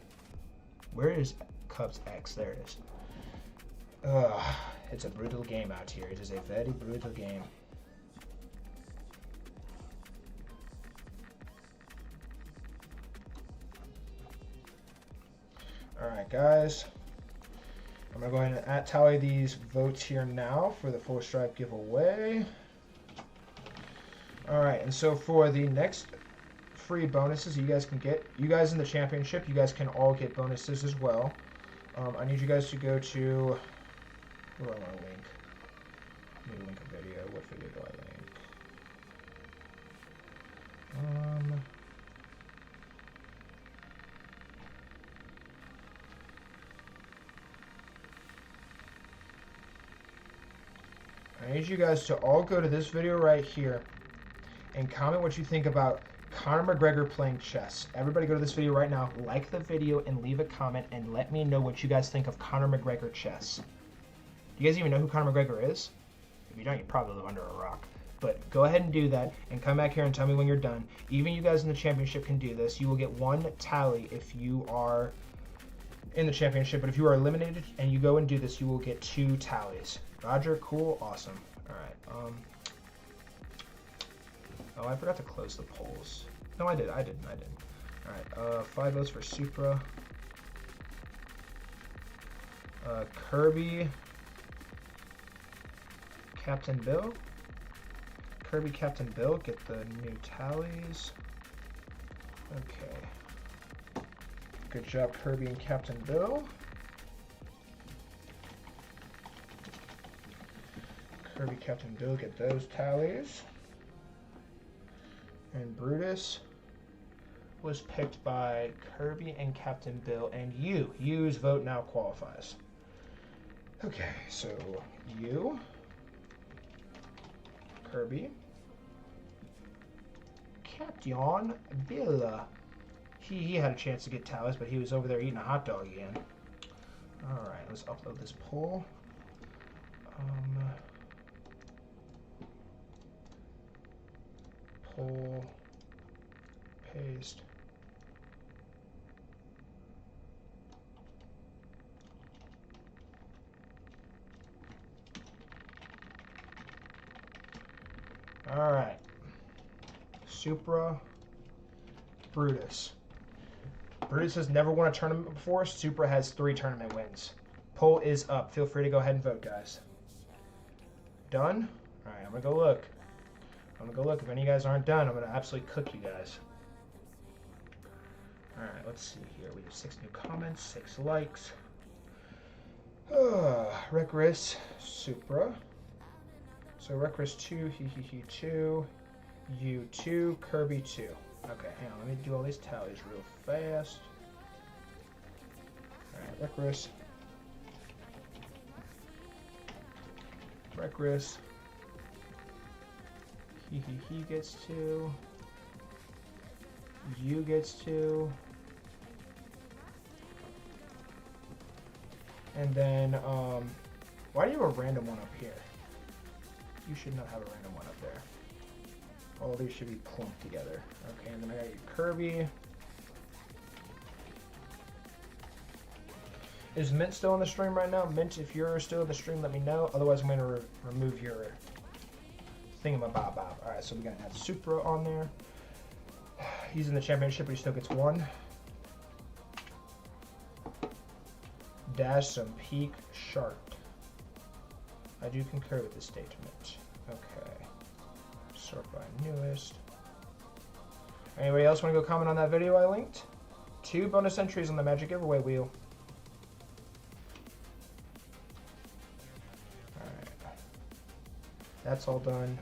Where is Cub's X? There it is. It's a brutal game out here. It is a very brutal game. Alright, guys. I'm going to go ahead and tally these votes here now for the full stripe giveaway. Alright, and so for the next free bonuses you guys can get, you guys in the championship, you guys can all get bonuses as well. I need you guys to go to... Where do I want to link? I need to link a video. What video do I link? I need you guys to all go to this video right here and comment what you think about Conor McGregor playing chess. Everybody go to this video right now, like the video, and leave a comment, and let me know what you guys think of Conor McGregor chess. Do you guys even know who Conor McGregor is? If you don't, you probably live under a rock. But go ahead and do that, and come back here and tell me when you're done. Even you guys in the championship can do this. You will get one tally if you are in the championship, but if you are eliminated and you go and do this, you will get 2 tallies. Roger, cool, awesome. All right. Oh, I forgot to close the polls. No, I didn't. All right. 5 votes for Supra. Kirby. Captain Bill. Kirby, Captain Bill, get the new tallies. Okay. Good job, Kirby and Captain Bill. Kirby, Captain Bill, get those tallies. And Brutus was picked by Kirby and Captain Bill, and you's vote now qualifies. Okay, so you, Kirby, Captain Bill. He had a chance to get tallies, but he was over there eating a hot dog again. All right, let's upload this poll. Poll, paste. All right. Supra, Brutus. Brutus has never won a tournament before. Supra has 3 tournament wins. Poll is up. Feel free to go ahead and vote, guys. Done? All right, I'm going to go look. If any of you guys aren't done, I'm going to absolutely cook you guys. All right, let's see here. We have 6 new comments, 6 likes. Recris, Supra. So Recris 2, he 2, you 2, Kirby 2. Okay, hang on. Let me do all these tallies real fast. Alright, Reckless. Reckless. He gets 2. You gets 2. And then, why do you have a random one up here? You should not have a random one up there. All these should be clumped together. Okay, and then I got your Kirby. Is Mint still on the stream right now? Mint, if you're still in the stream, let me know. Otherwise, I'm going to remove your thingamabob. Alright, so we got to add Supra on there. He's in the championship, but he still gets 1. Dash some Peak Shark. I do concur with this statement. Okay. Sort by newest. Anybody else want to go comment on that video I linked? 2 bonus entries on the Magic Giveaway wheel. Alright. That's all done.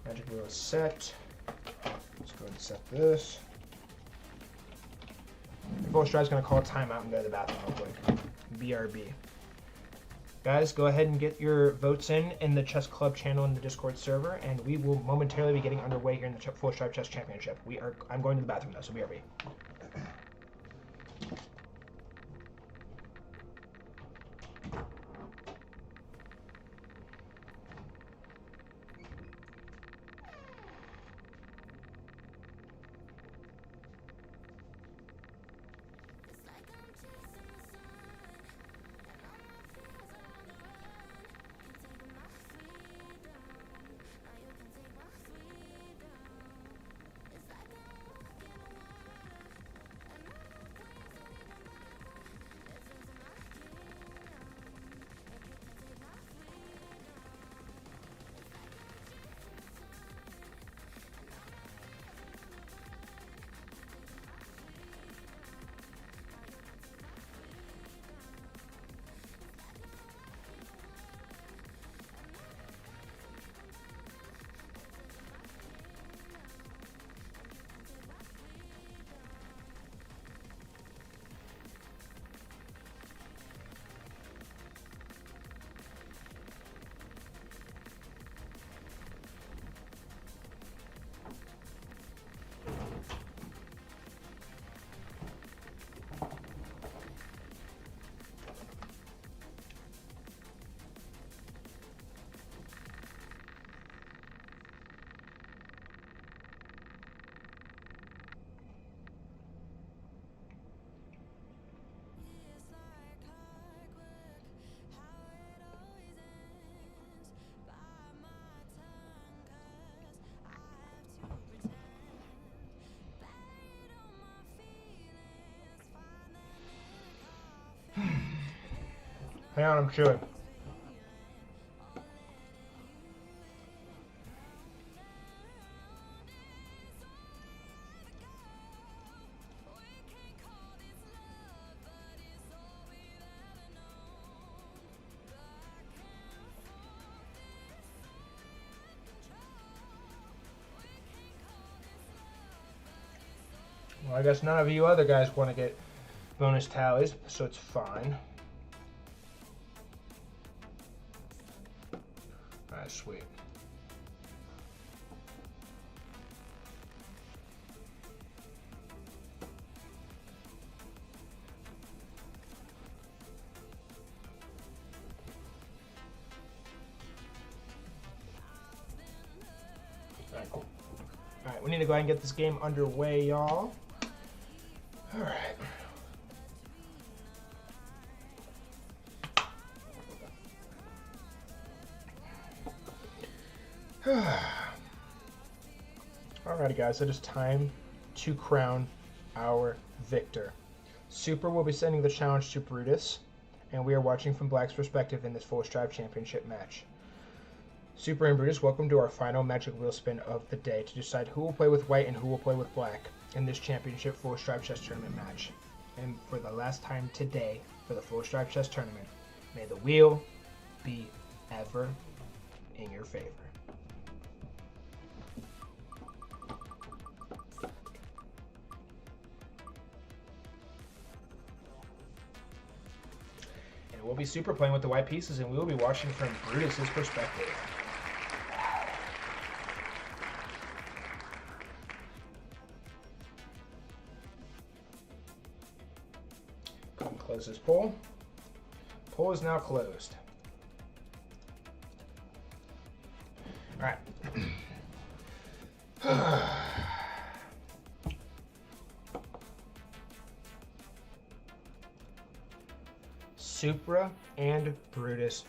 Magic wheel is set. Let's go ahead and set this. Full Stride's going to call a timeout and go to the bathroom real quick. BRB. Guys, go ahead and get your votes in the Chess Club channel in the Discord server, and we will momentarily be getting underway here in the Full Stride Chess Championship. I'm going to the bathroom though, so BRB. Hang on, I'm chewing. Well, I guess none of you other guys want to get bonus tallies, so it's fine. Alright, sweet. Alright, cool. Alright, we need to go ahead and get this game underway, y'all. Alright. Alrighty guys, it is time to crown our victor. Super will be sending the challenge to Brutus, and we are watching from Black's perspective in this Full Strive Championship match. Super and Brutus, welcome to our final Magic Wheel spin of the day to decide who will play with White and who will play with Black in this Championship Full Strive Chess Tournament match. And for the last time today, for the Full Strive Chess Tournament, may the wheel be ever in your favor. will be Super playing with the white pieces, and we will be watching from Brutus's perspective. Go ahead and close this poll. Poll is now closed. All right. Supra and Brutus,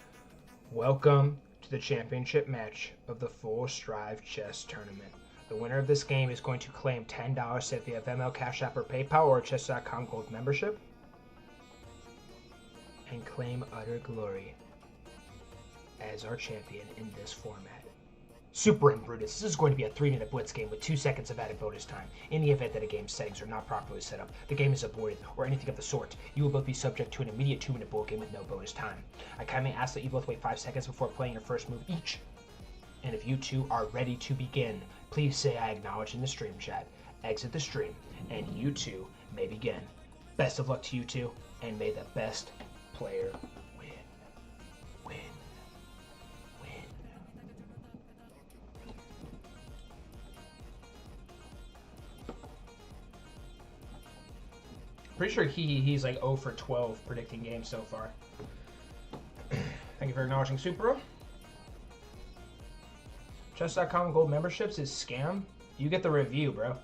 welcome to the championship match of the Full Strive Chess Tournament. The winner of this game is going to claim $10 if they have ML, Cash App, or PayPal, or chess.com Gold membership, and claim utter glory as our champion in this format. Supra and Brutus, this is going to be a 3-minute blitz game with 2 seconds of added bonus time. In the event that a game's settings are not properly set up, the game is aborted, or anything of the sort, you will both be subject to an immediate 2-minute bull game with no bonus time. I kindly ask that you both wait 5 seconds before playing your first move each. And if you two are ready to begin, please say I acknowledge in the stream chat. Exit the stream, and you two may begin. Best of luck to you two, and may the best player win. Win. Win. Pretty sure he's like 0 for 12 predicting games so far. Thank you for acknowledging Supra. Chess.com Gold memberships is scam. You get the review, bro.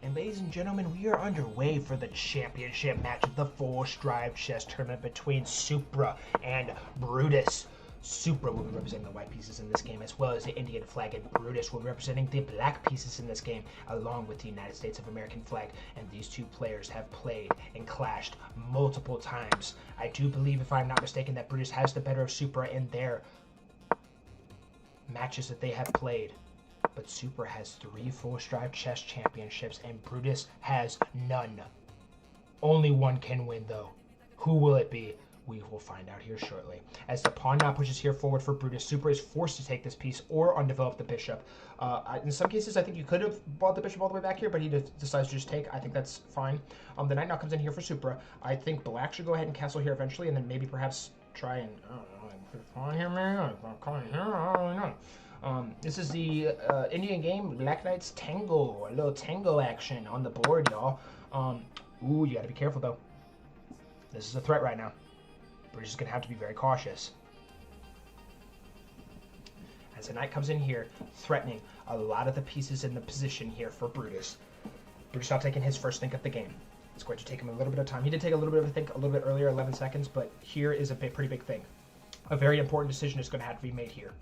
And ladies and gentlemen, we are underway for the championship match of the Full Strive Chess Tournament between Supra and Brutus. Supra will be representing the white pieces in this game, as well as the Indian flag, and Brutus will be representing the black pieces in this game, along with the United States of American flag. And these two players have played and clashed multiple times. I do believe, if I'm not mistaken, that Brutus has the better of Supra in their matches that they have played. But Supra has 3 Full Strive Chess Championships, and Brutus has none. Only one can win, though. Who will it be? We will find out here shortly. As the pawn now pushes here forward for Brutus, Supra is forced to take this piece or undevelop the bishop. In some cases, I think you could have brought the bishop all the way back here, but he decides to just take. I think that's fine. The knight now comes in here for Supra. I think black should go ahead and castle here eventually, and then maybe perhaps try and, I don't know, put a pawn here, maybe? Pawn here? I don't really know. This is the Indian game, Black Knight's Tango. A little tango action on the board, y'all. Ooh, you gotta be careful, though. This is a threat right now. Brutus is going to have to be very cautious. As the knight comes in here, threatening a lot of the pieces in the position here for Brutus. Brutus now taking his first think of the game. It's going to take him a little bit of time. He did take a little bit of a think a little bit earlier, 11 seconds, but here is a pretty big thing. A very important decision is going to have to be made here.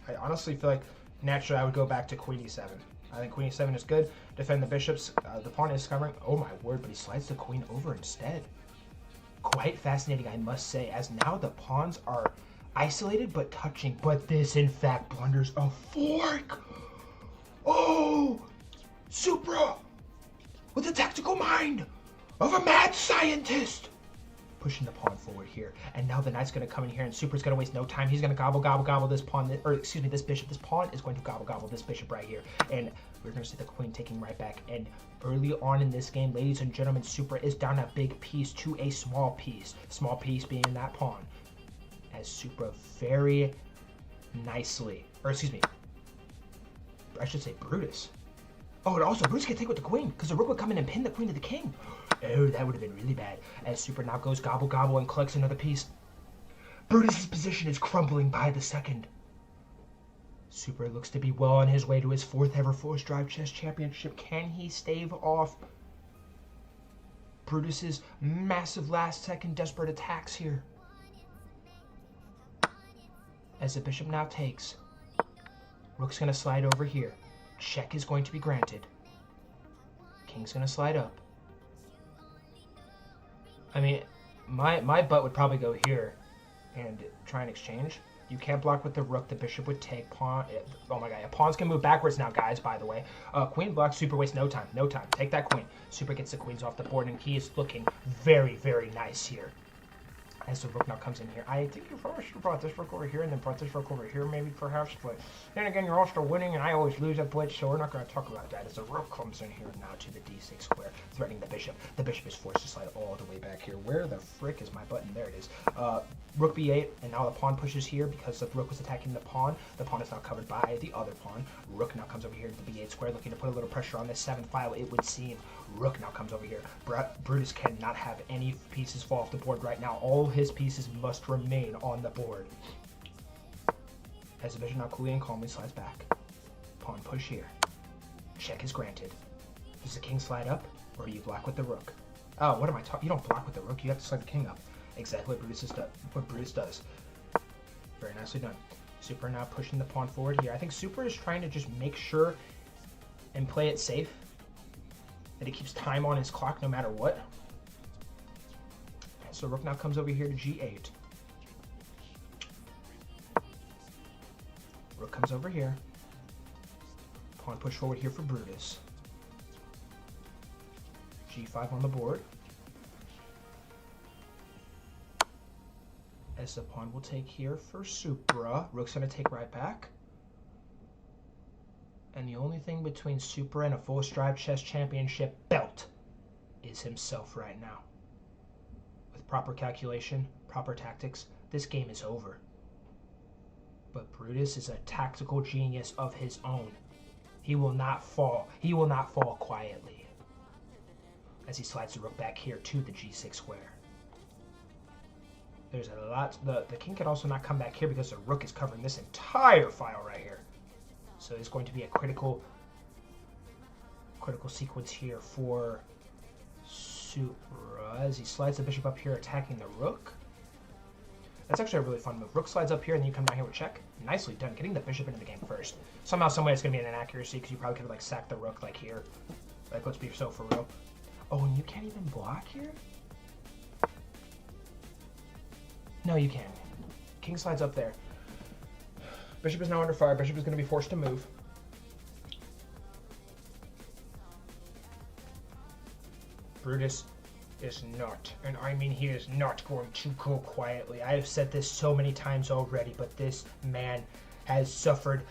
I honestly feel like naturally I would go back to Queen E7. I think Queen E7 is good. Defend the bishops. The pawn is covering. Oh my word, but he slides the queen over instead. Quite fascinating, I must say, as now the pawns are isolated but touching. But this, in fact, blunders a fork. Oh, Supra, with the tactical mind of a mad scientist, pushing the pawn forward here. And now the knight's going to come in here, and Supra's going to waste no time. He's going to gobble this pawn, or excuse me, this bishop. This pawn is going to gobble this bishop right here. And we're going to see the queen taking right back. And early on in this game, ladies and gentlemen, Supra is down a big piece to a small piece. Small piece being that pawn. As Supra very nicely, or excuse me, I should say Brutus. Oh, and also Brutus can take with the queen, because the rook would come in and pin the queen to the king. Oh, that would have been really bad. As Supra now goes gobble and collects another piece. Brutus's position is crumbling by the second. Supra looks to be well on his way to his 4th ever Full Strive Chess Championship. Can he stave off Brutus's massive last-second desperate attacks here? As the bishop now takes, rook's going to slide over here. Check is going to be granted. King's going to slide up. I mean, my butt would probably go here and try and exchange. You can't block with the rook. The bishop would take pawn. Oh my god, pawns can move backwards now, guys, by the way. Queen blocks. Supra wastes no time. No time. Take that queen. Supra gets the queens off the board, and he is looking very, very nice here. As the rook now comes in here, I think you probably should have brought this rook over here and then brought this rook over here, maybe perhaps. But then again, you're also winning, and I always lose at blitz, so we're not going to talk about that. As the rook comes in here now to the d6 square, threatening the bishop. The bishop is forced to slide all the way back here. Where the frick is my button? There it is. Rook b8, and now the pawn pushes here because the rook was attacking the pawn. The pawn is now covered by the other pawn. Rook now comes over here to the b8 square, looking to put a little pressure on this 7th file, it would seem. Rook now comes over here. Brutus cannot have any pieces fall off the board right now. All his pieces must remain on the board. As the bishop now coolly and calmly slides back. Pawn push here. Check is granted. Does the king slide up, or do you block with the rook? Oh, what am I talking? You don't block with the rook. You have to slide the king up. Exactly what Brutus does. Very nicely done. Super now pushing the pawn forward here. I think Super is trying to just make sure and play it safe, that he keeps time on his clock no matter what. So rook now comes over here to g8. Rook comes over here. Pawn push forward here for Brutus. g5 on the board. As the pawn will take here for Supra. Rook's going to take right back. And the only thing between Supra and a full stride chess championship belt is himself right now. With proper calculation, proper tactics, this game is over. But Brutus is a tactical genius of his own. He will not fall. He will not fall quietly. As he slides the rook back here to the g6 square. There's a lot. The king can also not come back here because the rook is covering this entire file right here. So it's going to be a critical sequence here for Supra as he slides the bishop up here, attacking the rook. That's actually a really fun move. Rook slides up here, and then you come down here with check. Nicely done, getting the bishop into the game first. Somehow, someway, it's going to be an inaccuracy because you probably could have like sacked the rook like here. Like, let's be so for real. Oh, and you can't even block here? No, you can. King slides up there. Bishop is now under fire. Bishop is going to be forced to move. Brutus is not, and I mean he is not going to go quietly. I have said this so many times already, but this man has suffered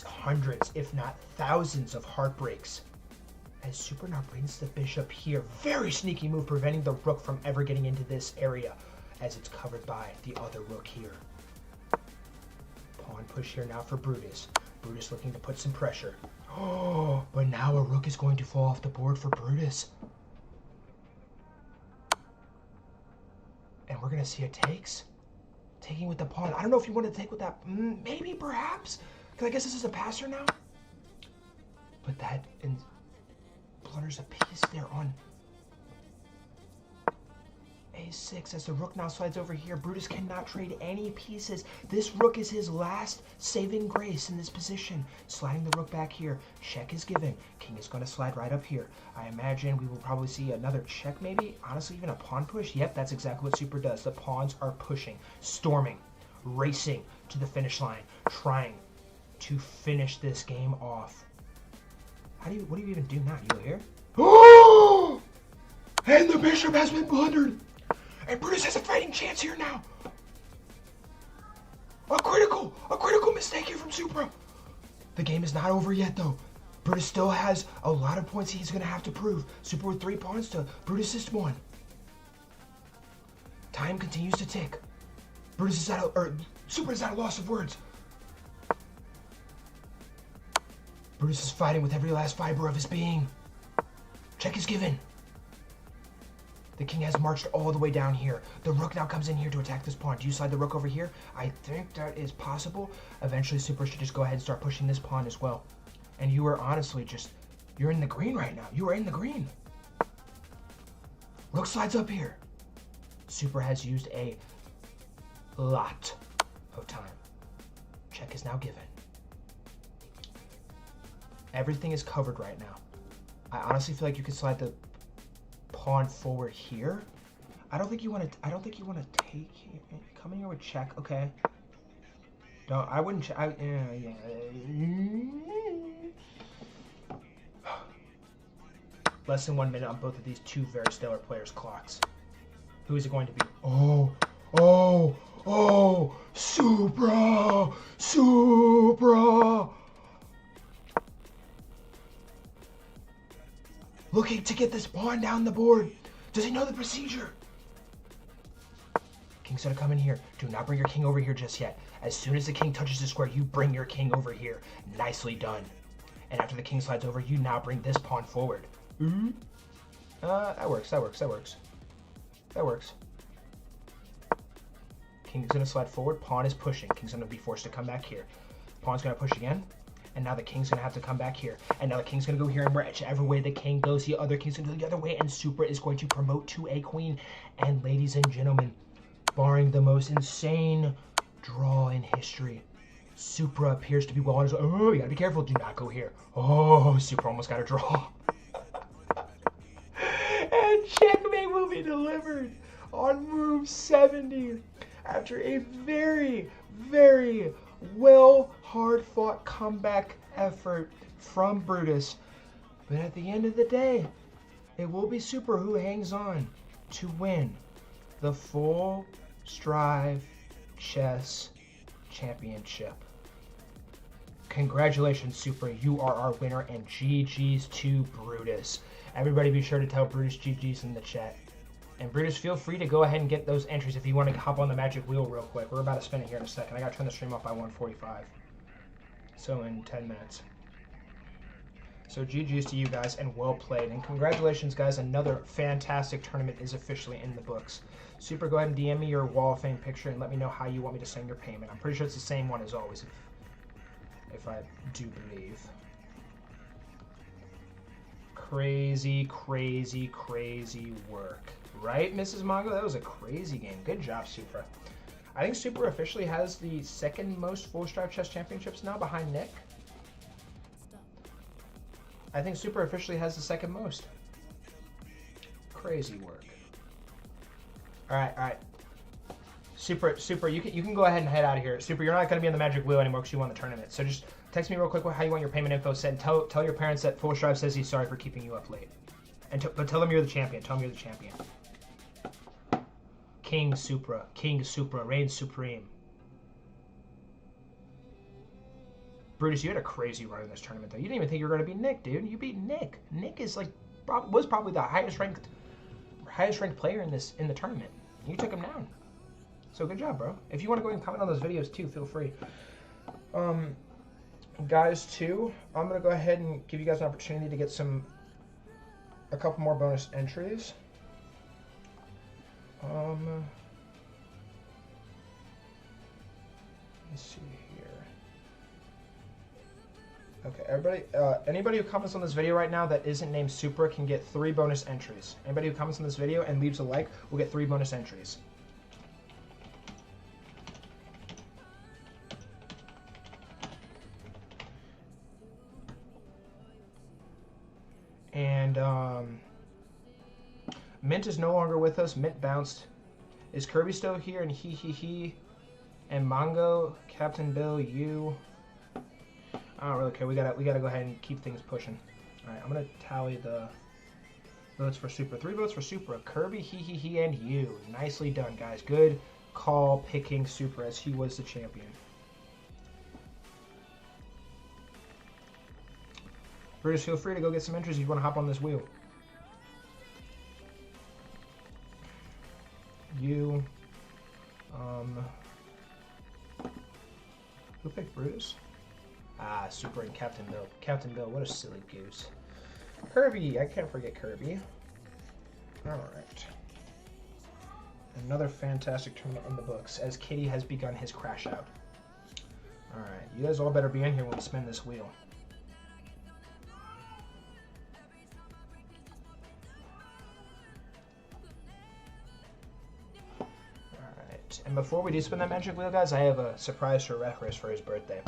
hundreds, if not thousands, of heartbreaks. As Super now brings the bishop here. Very sneaky move, preventing the rook from ever getting into this area, as it's covered by the other rook here. Pawn push here now for Brutus. Brutus looking to put some pressure. Oh, but now a rook is going to fall off the board for Brutus. And we're going to see it takes. Taking with the pawn. I don't know if you want to take with that. Maybe, perhaps. Because I guess this is a passer now. But that blunders a piece there on a6 as the rook now slides over here. Brutus cannot trade any pieces. This rook is his last saving grace in this position. Sliding the rook back here. Check is given. King is going to slide right up here. I imagine we will probably see another check maybe. Honestly, even a pawn push. Yep, that's exactly what Super does. The pawns are pushing, storming, racing to the finish line, trying to finish this game off. What do you even do now? You go here? Oh! And the bishop has been blundered. And Brutus has a fighting chance here now. A critical mistake here from Supra. The game is not over yet, though. Brutus still has a lot of points he's going to have to prove. Supra with 3 pawns to Brutus' 1. Time continues to tick. Supra is at a loss of words. Brutus is fighting with every last fiber of his being. Check is given. The king has marched all the way down here. The rook now comes in here to attack this pawn. Do you slide the rook over here? I think that is possible. Eventually, Super should just go ahead and start pushing this pawn as well. And you are honestly you're in the green right now. You are in the green. Rook slides up here. Super has used a lot of time. Check is now given. Everything is covered right now. I honestly feel like you could slide the pawn forward here. I don't think you want to take here. Come in here with check. Okay. No, I wouldn't. Less than 1 minute on both of these two very stellar players' clocks. Who is it going to be? Oh, Oh, oh, Supra, Supra. Looking to get this pawn down the board. Does he know the procedure? King's gonna come in here. Do not bring your king over here just yet. As soon as the king touches the square, you bring your king over here. Nicely done. And after the king slides over, you now bring this pawn forward. That works, that works, that works. That works. King's gonna slide forward, pawn is pushing. King's gonna be forced to come back here. Pawn's gonna push again. And now the king's gonna have to come back here. And now the king's gonna go here, and whichever way the king goes, the other king's gonna go the other way, and Supra is going to promote to a queen. And ladies and gentlemen, barring the most insane draw in history, Supra appears to be well on his way. Oh, you gotta be careful, do not go here. Oh, Supra almost got a draw. And checkmate will be delivered on move 70 after a very, very hard-fought comeback effort from Brutus. But at the end of the day, it will be Supra who hangs on to win the Full Strive Chess Championship. Congratulations, Supra. You are our winner, and GG's to Brutus. Everybody be sure to tell Brutus GG's in the chat. And Brutus, feel free to go ahead and get those entries if you want to hop on the magic wheel real quick. We're about to spin it here in a second. I got to turn the stream off by 1:45. So in 10 minutes. So GG's to you guys, and well played. And congratulations, guys. Another fantastic tournament is officially in the books. Supra, go ahead and DM me your Wall of Fame picture and let me know how you want me to send your payment. I'm pretty sure it's the same one as always, if I do believe. Crazy, crazy, crazy work. Right, Mrs. Mongo? That was a crazy game. Good job, Supra. I think Supra officially has the second most Full Strive Chess Championships now, behind Nick. I think Supra officially has the second most. Crazy work. All right. Supra, you can go ahead and head out of here. Supra, you're not going to be in the magic wheel anymore because you won the tournament. So just text me real quick how you want your payment info sent. Tell your parents that Full Strive says he's sorry for keeping you up late. But tell them you're the champion. Tell them you're the champion. King Supra, reigns supreme. Brutus, you had a crazy run in this tournament, though. You didn't even think you were going to beat Nick, dude. You beat Nick. Nick is was probably the highest ranked player in the tournament. You took him down. So good job, bro. If you want to go and comment on those videos too, feel free. Guys, too, I'm gonna go ahead and give you guys an opportunity to get a couple more bonus entries. Let's see here. Okay, everybody, anybody who comments on this video right now that isn't named Supra can get 3 bonus entries. Anybody who comments on this video and leaves a like will get 3 bonus entries. And Mint is no longer with us. Mint bounced. Is Kirby still here? And he. And Mongo, Captain Bill, you. I don't really care. We gotta go ahead and keep things pushing. All right, I'm gonna tally the votes for Supra. 3 votes for Supra. Kirby, he, and you. Nicely done, guys. Good call picking Supra as he was the champion. Brutus, feel free to go get some entries if you want to hop on this wheel. You. Who picked Brutus? Ah, Supra and Captain Bill. Captain Bill, what a silly goose. Kirby, I can't forget Kirby. Alright. Another fantastic tournament in the books as Kitty has begun his crash out. Alright, you guys all better be in here when we spin this wheel. And before we do spin that magic wheel, guys, I have a surprise for Reckless for his birthday.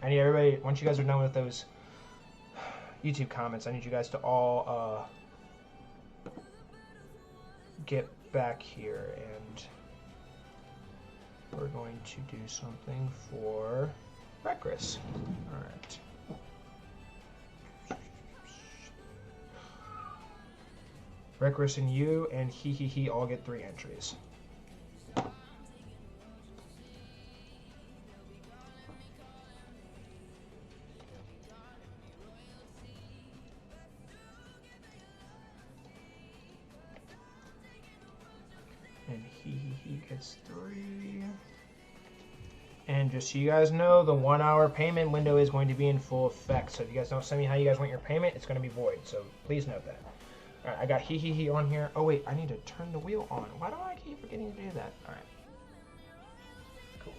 I need everybody, once you guys are done with those YouTube comments, I need you guys to all get back here, and we're going to do something for Reckless. Alright. Reckless and you and he all get 3 entries. And he gets 3. And just so you guys know, the 1 hour payment window is going to be in full effect. So if you guys don't send me how you guys want your payment, it's going to be void. So please note that. All right, I got he on here. Oh wait, I need to turn the wheel on. Why do I keep forgetting to do that? All right. Cool.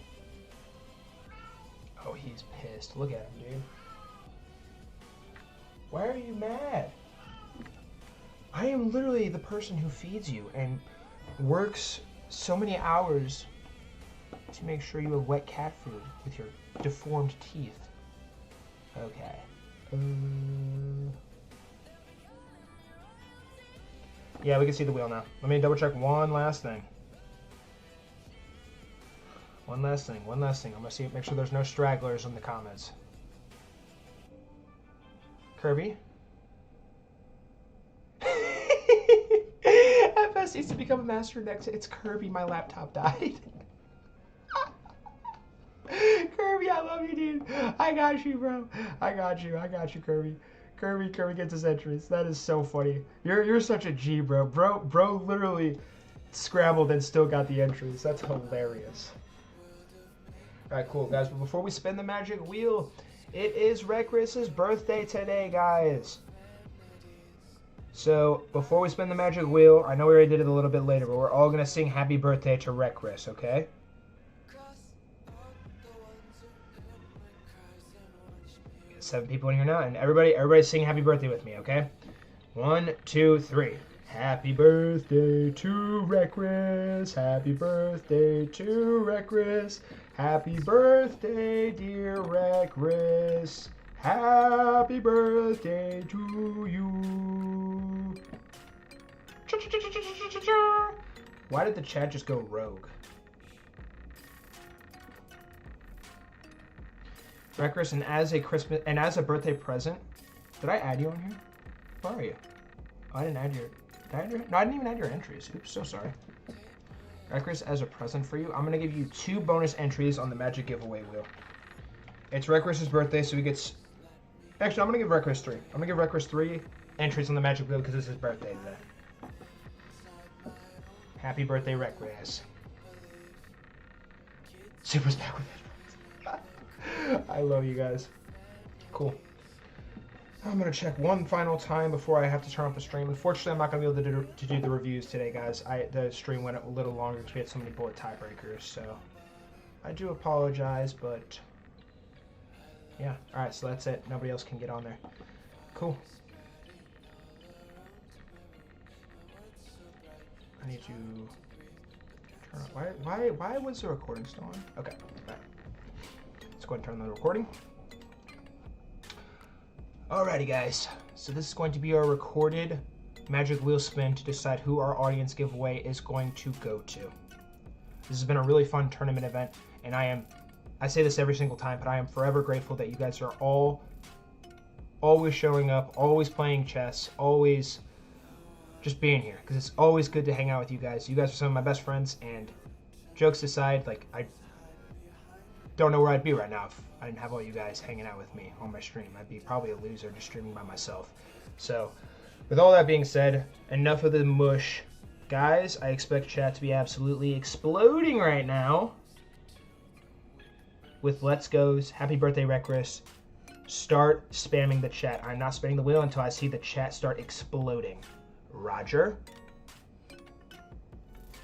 Oh, he's pissed. Look at him, dude. Why are you mad? I am literally the person who feeds you and works so many hours to make sure you have wet cat food with your deformed teeth. Okay. Yeah, we can see the wheel now. Let me double check one last thing. One last thing. I'm gonna see, make sure there's no stragglers in the comments. Kirby? FS needs to become a master next. It's Kirby, my laptop died. Kirby, I love you, dude. I got you, bro. I got you, Kirby. Kirby gets his entries. That is so funny. You're such a G, bro. Bro literally scrambled and still got the entries. That's hilarious. Alright, cool, guys. But before we spin the magic wheel, it is Recris's birthday today, guys. So, before we spin the magic wheel, I know we already did it a little bit later, but we're all going to sing happy birthday to Recris, okay? 7 people in here now, and everybody sing happy birthday with me, okay? 1, 2, 3. Happy birthday to Recris. Happy birthday to Recris. Happy birthday, dear Recris. Happy birthday to you. Why did the chat just go rogue? Recris, and as a birthday present, did I add you on here? Where are you? Oh, I didn't add your. No, I didn't even add your entries. Oops, so sorry. Recris, as a present for you, I'm gonna give you 2 bonus entries on the magic giveaway wheel. It's Recris's birthday, so he gets. Actually, I'm gonna give Recris 3. I'm gonna give Recris 3 entries on the magic wheel because it's his birthday today. Happy birthday, Recris. Super's back with it. I love you guys. Cool. I'm going to check one final time before I have to turn off the stream. Unfortunately, I'm not going to be able to do the reviews today, guys. The stream went a little longer because we had so many bullet tiebreakers, so I do apologize, but yeah. Alright, so that's it. Nobody else can get on there. Cool. I need to turn on. Why was the recording still on? Okay. Alright. Let's go ahead and turn on the recording. Alrighty, guys. So this is going to be our recorded magic wheel spin to decide who our audience giveaway is going to go to. This has been a really fun tournament event, and I say this every single time, but I am forever grateful that you guys are all always showing up, always playing chess, always just being here, because it's always good to hang out with you guys. You guys are some of my best friends, and jokes aside, like, I don't know where I'd be right now if I didn't have all you guys hanging out with me on my stream. I'd be probably a loser just streaming by myself. So, with all that being said, enough of the mush. Guys, I expect chat to be absolutely exploding right now with Let's Go's Happy Birthday Recris. Start spamming the chat. I'm not spinning the wheel until I see the chat start exploding. Roger.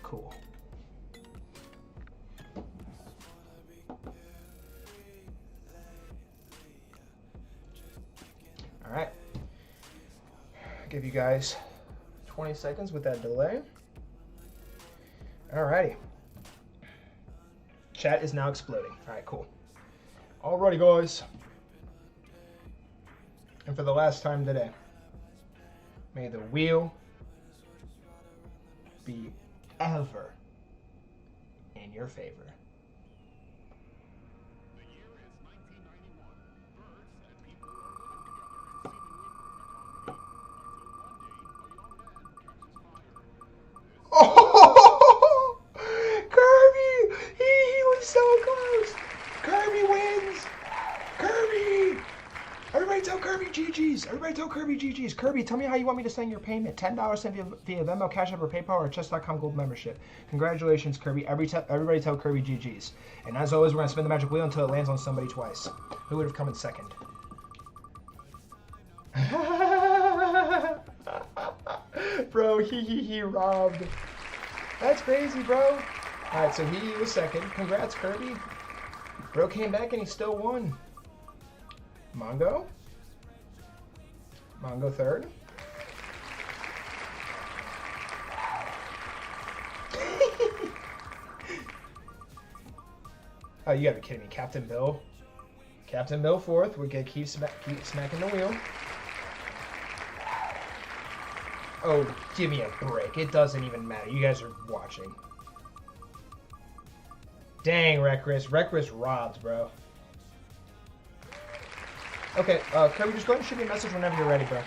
Cool. All right. Give you guys 20 seconds with that delay. Alrighty. Chat is now exploding. Alright, cool. Alrighty, guys. And for the last time today, may the wheel be ever in your favor. Oh, Kirby! He was so close. Kirby wins. Kirby! Everybody tell Kirby GG's. Everybody tell Kirby GG's. Kirby, tell me how you want me to send your payment. $10 sent via Venmo, Cash App, or PayPal, or chess.com Gold membership. Congratulations, Kirby. Everybody tell Kirby GG's. And as always, we're going to spin the magic wheel until it lands on somebody twice. Who would have come in second? Bro, he robbed. That's crazy, bro. Alright, so he was second. Congrats, Kirby. Bro came back and he still won. Mongo? Mongo third. Oh, you gotta be kidding me. Captain Bill. Captain Bill fourth. We're gonna keep smacking the wheel. Oh, give me a break. It doesn't even matter. You guys are watching. Dang, Reckless. Reckless robbed, bro. Okay, Kirby, just go ahead and shoot me a message whenever you're ready, bro.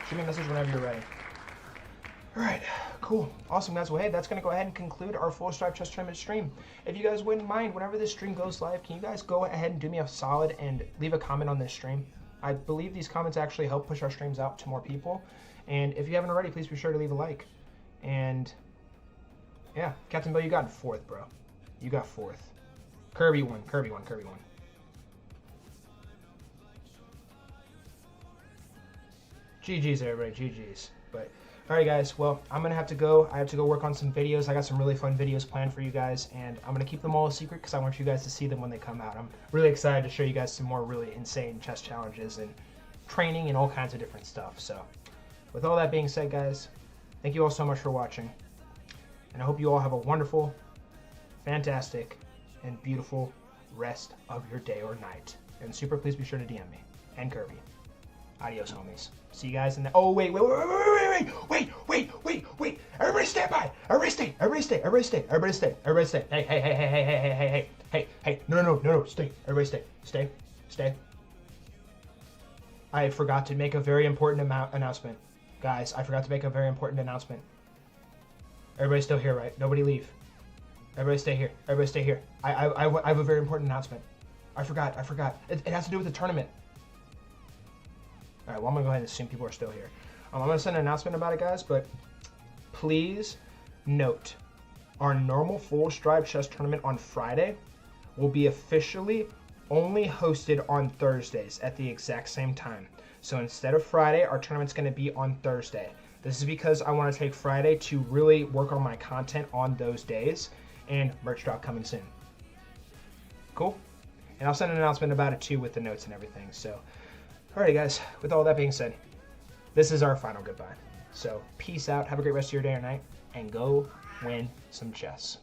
Shoot me a message whenever you're ready. Alright, cool. Awesome, guys. Well, hey, that's going to go ahead and conclude our Full Stripe Chess Tournament stream. If you guys wouldn't mind, whenever this stream goes live, can you guys go ahead and do me a solid and leave a comment on this stream? I believe these comments actually help push our streams out to more people. And if you haven't already, please be sure to leave a like. And, yeah, Captain Bill, you got fourth, bro. You got fourth. Kirby won, Kirby won, Kirby won. GG's, everybody, GG's. But, alright, guys, well, I'm going to have to go. I have to go work on some videos. I got some really fun videos planned for you guys, and I'm going to keep them all a secret because I want you guys to see them when they come out. I'm really excited to show you guys some more really insane chess challenges and training and all kinds of different stuff. So, with all that being said, guys, thank you all so much for watching, and I hope you all have a wonderful, fantastic, and beautiful rest of your day or night. And Super, please be sure to DM me. And Kirby. Adios, homies. See you guys in the... Oh, wait. Everybody stand by. Everybody stay. Hey. No. Stay. Everybody stay. Stay. I forgot to make a very important announcement. Guys, I forgot to make a very important announcement. Everybody's still here, right? Nobody leave. Everybody stay here. I have a very important announcement. I forgot. It has to do with the tournament. Alright, well, I'm going to go ahead and assume people are still here. I'm going to send an announcement about it, guys, but please note, our normal Full Stripe Chess Tournament on Friday will be officially only hosted on Thursdays at the exact same time. So instead of Friday, our tournament's going to be on Thursday. This is because I want to take Friday to really work on my content on those days, and merch drop coming soon. Cool? And I'll send an announcement about it too with the notes and everything. So, alrighty guys, with all that being said, this is our final goodbye. So peace out, have a great rest of your day or night, and go win some chess.